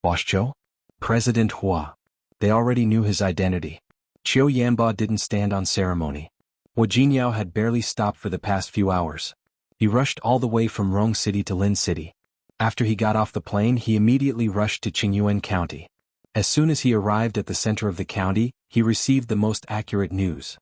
Boschou? President Hua. They already knew his identity. Qiu Yanba didn't stand on ceremony. Hua Jinyao had barely stopped for the past few hours. He rushed all the way from Rong City to Lin City. After he got off the plane, he immediately rushed to Qingyuan County. As soon as he arrived at the center of the county, he received the most accurate news.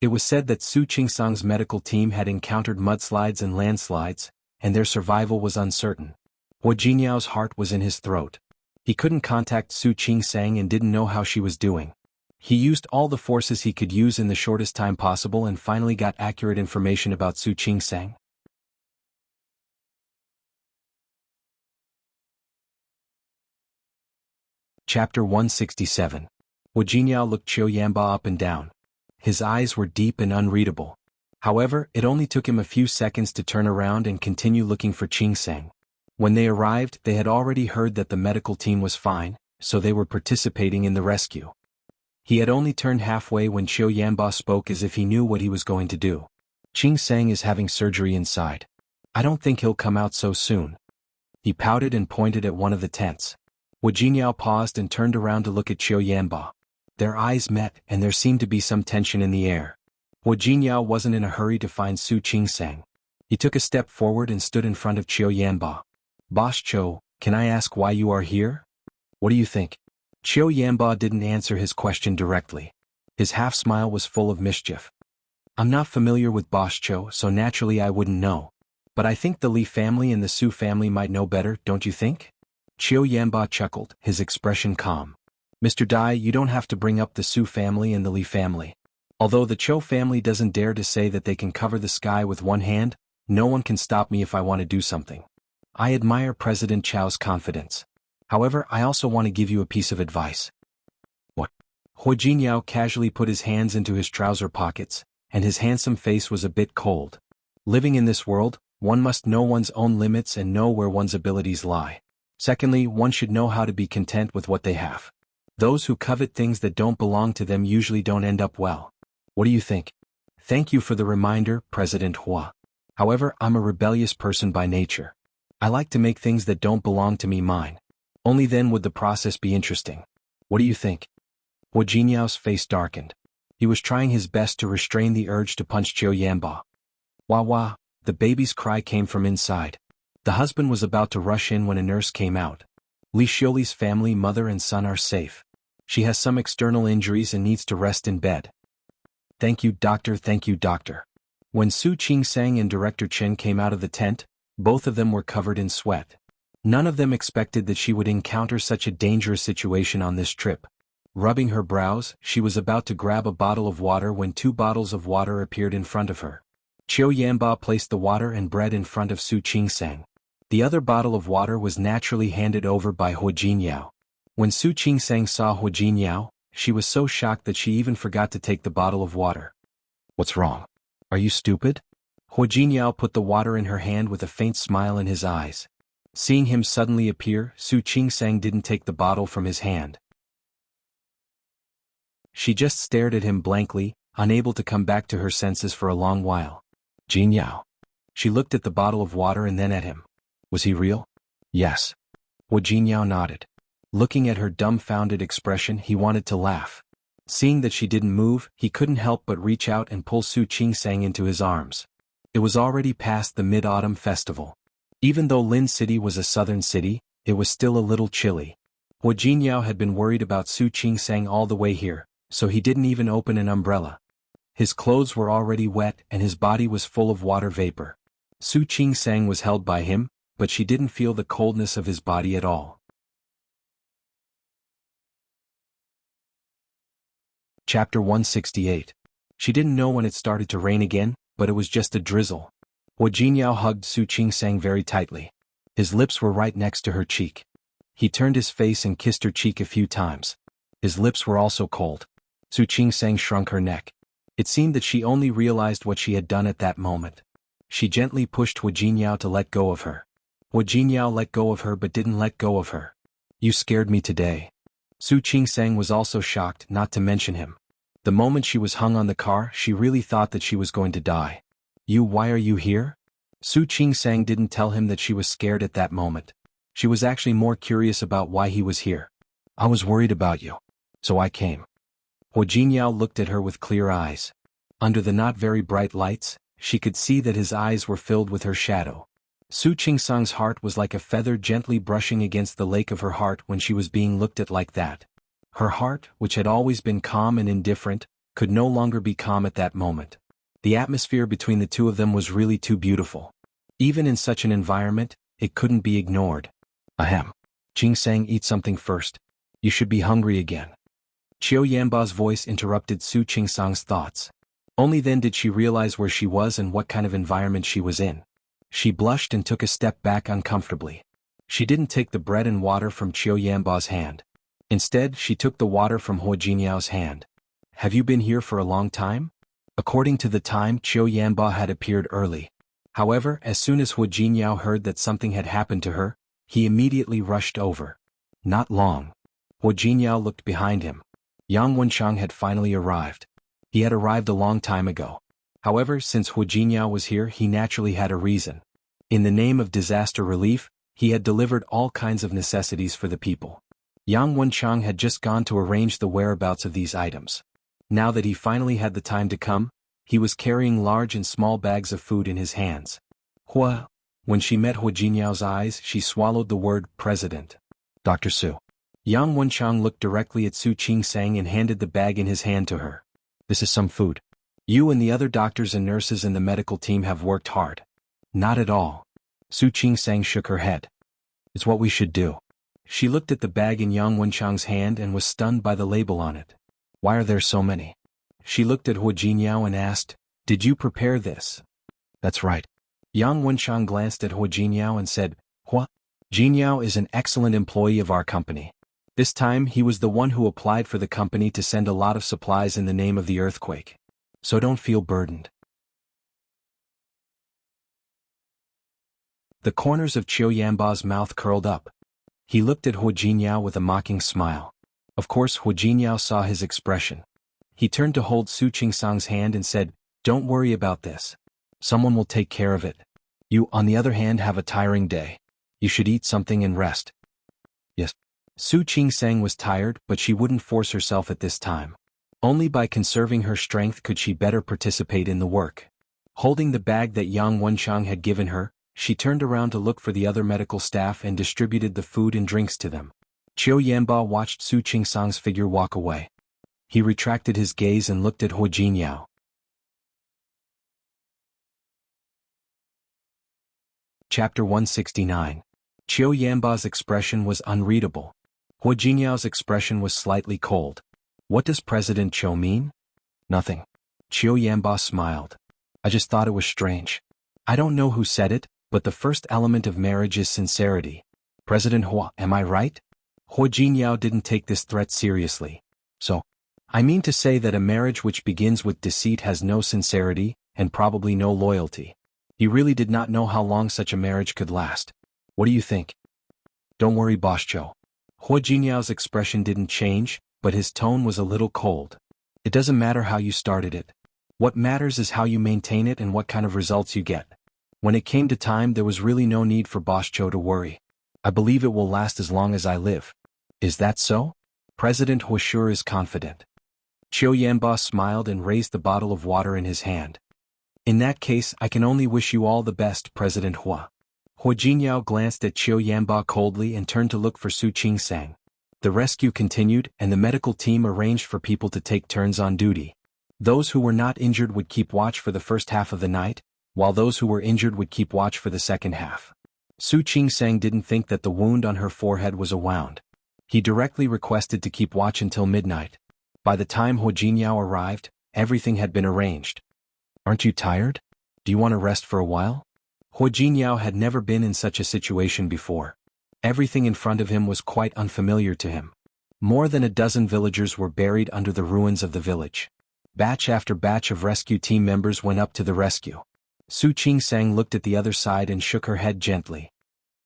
It was said that Su Qingsang's medical team had encountered mudslides and landslides, and their survival was uncertain. Hua Jinyao's heart was in his throat. He couldn't contact Su Qingsang and didn't know how she was doing. He used all the forces he could use in the shortest time possible and finally got accurate information about Su Qingsang. Chapter 167. Hua Jinyao looked Qiu Yanba up and down. His eyes were deep and unreadable. However, it only took him a few seconds to turn around and continue looking for Qingsang. When they arrived, they had already heard that the medical team was fine, so they were participating in the rescue. He had only turned halfway when Qiu Yanba spoke as if he knew what he was going to do. Qingsang is having surgery inside. I don't think he'll come out so soon. He pouted and pointed at one of the tents. Hua Jinyao paused and turned around to look at Qiu Yanba. Their eyes met, and there seemed to be some tension in the air. Hua Jinyao wasn't in a hurry to find Su Qingsang. He took a step forward and stood in front of Qiu Yanba. Boss Qiu, can I ask why you are here? What do you think? Qiu Yanba didn't answer his question directly. His half-smile was full of mischief. I'm not familiar with Boss Qiu, so naturally I wouldn't know. But I think the Li family and the Su family might know better, don't you think? Qiu Yanba chuckled, his expression calm. Mr. Dai, you don't have to bring up the Su family and the Li family. Although the Qiu family doesn't dare to say that they can cover the sky with one hand, no one can stop me if I want to do something. I admire President Chao's confidence. However, I also want to give you a piece of advice. What? Hua Jinyao casually put his hands into his trouser pockets, and his handsome face was a bit cold. Living in this world, one must know one's own limits and know where one's abilities lie. Secondly, one should know how to be content with what they have. Those who covet things that don't belong to them usually don't end up well. What do you think? Thank you for the reminder, President Hua. However, I'm a rebellious person by nature. I like to make things that don't belong to me mine. Only then would the process be interesting. What do you think? Hua Jinyao's face darkened. He was trying his best to restrain the urge to punch Qiu Yanba. Wah wah, the baby's cry came from inside. The husband was about to rush in when a nurse came out. Li Xiuli's family, mother and son are safe. She has some external injuries and needs to rest in bed. Thank you, doctor, thank you, doctor. When Su Qingsang and Director Chen came out of the tent, both of them were covered in sweat. None of them expected that she would encounter such a dangerous situation on this trip. Rubbing her brows, she was about to grab a bottle of water when 2 bottles of water appeared in front of her. Qiu Yanba placed the water and bread in front of Su Qingsang. The other bottle of water was naturally handed over by Hua Jinyao. When Su Qingsang saw Hua Jinyao, she was so shocked that she even forgot to take the bottle of water. What's wrong? Are you stupid? Hua Jinyao put the water in her hand with a faint smile in his eyes. Seeing him suddenly appear, Su Qingsang didn't take the bottle from his hand. She just stared at him blankly, unable to come back to her senses for a long while. Jinyao. She looked at the bottle of water and then at him. Was he real? Yes. Hua Jinyao nodded. Looking at her dumbfounded expression, he wanted to laugh. Seeing that she didn't move, he couldn't help but reach out and pull Su Qingsang into his arms. It was already past the Mid-Autumn Festival. Even though Lin City was a southern city, it was still a little chilly. Hua Jinyao had been worried about Su Qingsang all the way here, so he didn't even open an umbrella. His clothes were already wet and his body was full of water vapor. Su Qingsang was held by him, but she didn't feel the coldness of his body at all. Chapter 168. She didn't know when it started to rain again, but it was just a drizzle. Hua Jinyao hugged Su Qingsang very tightly. His lips were right next to her cheek. He turned his face and kissed her cheek a few times. His lips were also cold. Su Qingsang shrunk her neck. It seemed that she only realized what she had done at that moment. She gently pushed Hua Jinyao to let go of her. Hua Jinyao let go of her but didn't let go of her. You scared me today. Su Qingsang was also shocked, not to mention him. The moment she was hung on the car, she really thought that she was going to die. Why are you here? Su Qingsang didn't tell him that she was scared at that moment. She was actually more curious about why he was here. I was worried about you. So I came. Hua Jinyao looked at her with clear eyes. Under the not very bright lights, she could see that his eyes were filled with her shadow. Su Qingsang's heart was like a feather gently brushing against the lake of her heart when she was being looked at like that. Her heart, which had always been calm and indifferent, could no longer be calm at that moment. The atmosphere between the two of them was really too beautiful. Even in such an environment, it couldn't be ignored. Ahem. Jing Sang, eat something first. You should be hungry again. Qiu Yanba's voice interrupted Su Qingsang's thoughts. Only then did she realize where she was and what kind of environment she was in. She blushed and took a step back uncomfortably. She didn't take the bread and water from Qiu Yanba's hand. Instead, she took the water from Hua Jinyao's hand. Have you been here for a long time? According to the time, Qiu Yanba had appeared early. However, as soon as Hua Jinyao heard that something had happened to her, he immediately rushed over. Not long. Hua Jinyao looked behind him. Yang Wenchang had finally arrived. He had arrived a long time ago. However, since Hua Jinyao was here, he naturally had a reason. In the name of disaster relief, he had delivered all kinds of necessities for the people. Yang Wenchang had just gone to arrange the whereabouts of these items. Now that he finally had the time to come, he was carrying large and small bags of food in his hands. Hua. When she met Hua Jinyao's eyes, she swallowed the word president. Dr. Su. Yang Wenchang looked directly at Su Qingsang and handed the bag in his hand to her. This is some food. You and the other doctors and nurses in the medical team have worked hard. Not at all. Su Qingsang shook her head. It's what we should do. She looked at the bag in Yang Wenchang's hand and was stunned by the label on it. Why are there so many? She looked at Hua Jinyao and asked, Did you prepare this? That's right. Yang Wenchang glanced at Hua Jinyao and said, Hua Jinyao is an excellent employee of our company. This time he was the one who applied for the company to send a lot of supplies in the name of the earthquake. So don't feel burdened. The corners of Qiu Yanba's mouth curled up. He looked at Hua Jinyao with a mocking smile. Of course Hua Jinyao saw his expression. He turned to hold Su Qingsang's hand and said, Don't worry about this. Someone will take care of it. You, on the other hand, have a tiring day. You should eat something and rest. Yes. Su Qingsang was tired, but she wouldn't force herself at this time. Only by conserving her strength could she better participate in the work. Holding the bag that Yang Wenchang had given her, she turned around to look for the other medical staff and distributed the food and drinks to them. Qiu Yanba watched Su Qingsang's figure walk away. He retracted his gaze and looked at Hua Jinyao. Chapter 169. Qiu Yanba's expression was unreadable. Hua Jinyao's expression was slightly cold. What does President Qiu mean? Nothing. Qiu Yanba smiled. I just thought it was strange. I don't know who said it, but the first element of marriage is sincerity. President Hua, am I right? Hua Jinyao didn't take this threat seriously. So, I mean to say that a marriage which begins with deceit has no sincerity, and probably no loyalty. He really did not know how long such a marriage could last. What do you think? Don't worry, Boss Zhou. Hua Jinyao's expression didn't change, but his tone was a little cold. It doesn't matter how you started it. What matters is how you maintain it and what kind of results you get. When it came to time, there was really no need for Boss Zhou to worry. I believe it will last as long as I live. Is that so? President Hua sure is confident. Qiu Yanba smiled and raised the bottle of water in his hand. In that case, I can only wish you all the best, President Hua. Hua Jinyao glanced at Qiu Yanba coldly and turned to look for Su Qingsang. The rescue continued, and the medical team arranged for people to take turns on duty. Those who were not injured would keep watch for the first half of the night, while those who were injured would keep watch for the second half. Su Qingsang didn't think that the wound on her forehead was a wound. He directly requested to keep watch until midnight. By the time Hua Jinyao arrived, everything had been arranged. Aren't you tired? Do you want to rest for a while? Hua Jinyao had never been in such a situation before. Everything in front of him was quite unfamiliar to him. More than a dozen villagers were buried under the ruins of the village. Batch after batch of rescue team members went up to the rescue. Su Qingsang looked at the other side and shook her head gently.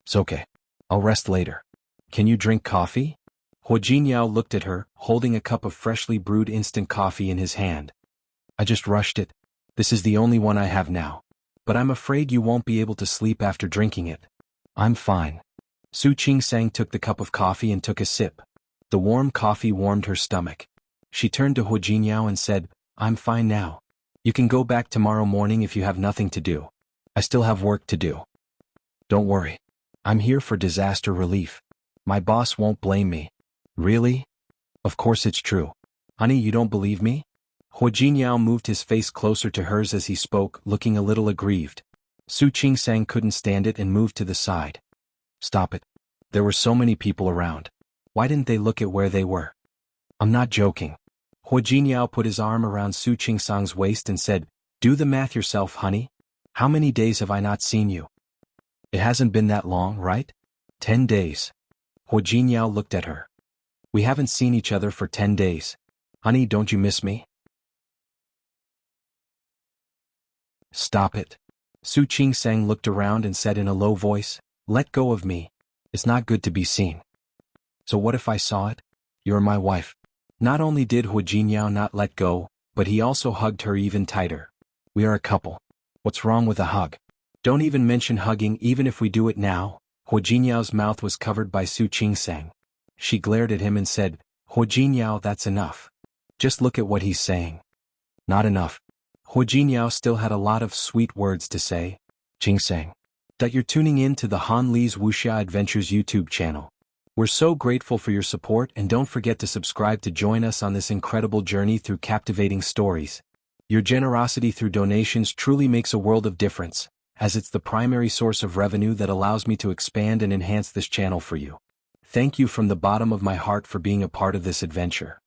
It's okay. I'll rest later. Can you drink coffee? Hua Jinyao looked at her, holding a cup of freshly brewed instant coffee in his hand. I just rushed it. This is the only one I have now. But I'm afraid you won't be able to sleep after drinking it. I'm fine. Su Qingsang took the cup of coffee and took a sip. The warm coffee warmed her stomach. She turned to Hua Jinyao and said, I'm fine now. You can go back tomorrow morning if you have nothing to do. I still have work to do. Don't worry. I'm here for disaster relief. My boss won't blame me. Really? Of course it's true. Honey, you don't believe me? Hu Jinyao moved his face closer to hers as he spoke, looking a little aggrieved. Su Qingsang couldn't stand it and moved to the side. Stop it. There were so many people around. Why didn't they look at where they were? I'm not joking. Hu Jinyao put his arm around Su Qingsang's waist and said, do the math yourself, honey. How many days have I not seen you? It hasn't been that long, right? 10 days. Hu Jinyao looked at her. We haven't seen each other for 10 days. Honey, don't you miss me? Stop it. Su Qingsang looked around and said in a low voice, let go of me. It's not good to be seen. So what if I saw it? You're my wife. Not only did Hu Jinyao not let go, but he also hugged her even tighter. We are a couple. What's wrong with a hug? Don't even mention hugging even if we do it now. Hu Jinyao's mouth was covered by Su Qingsang. She glared at him and said, Hu Jinyao, that's enough. Just look at what he's saying. Not enough. Hu Jinyao still had a lot of sweet words to say. Qingsang. That you're tuning in to the Han Li's Wuxia Adventures YouTube channel. We're so grateful for your support, and don't forget to subscribe to join us on this incredible journey through captivating stories. Your generosity through donations truly makes a world of difference, as it's the primary source of revenue that allows me to expand and enhance this channel for you. Thank you from the bottom of my heart for being a part of this adventure.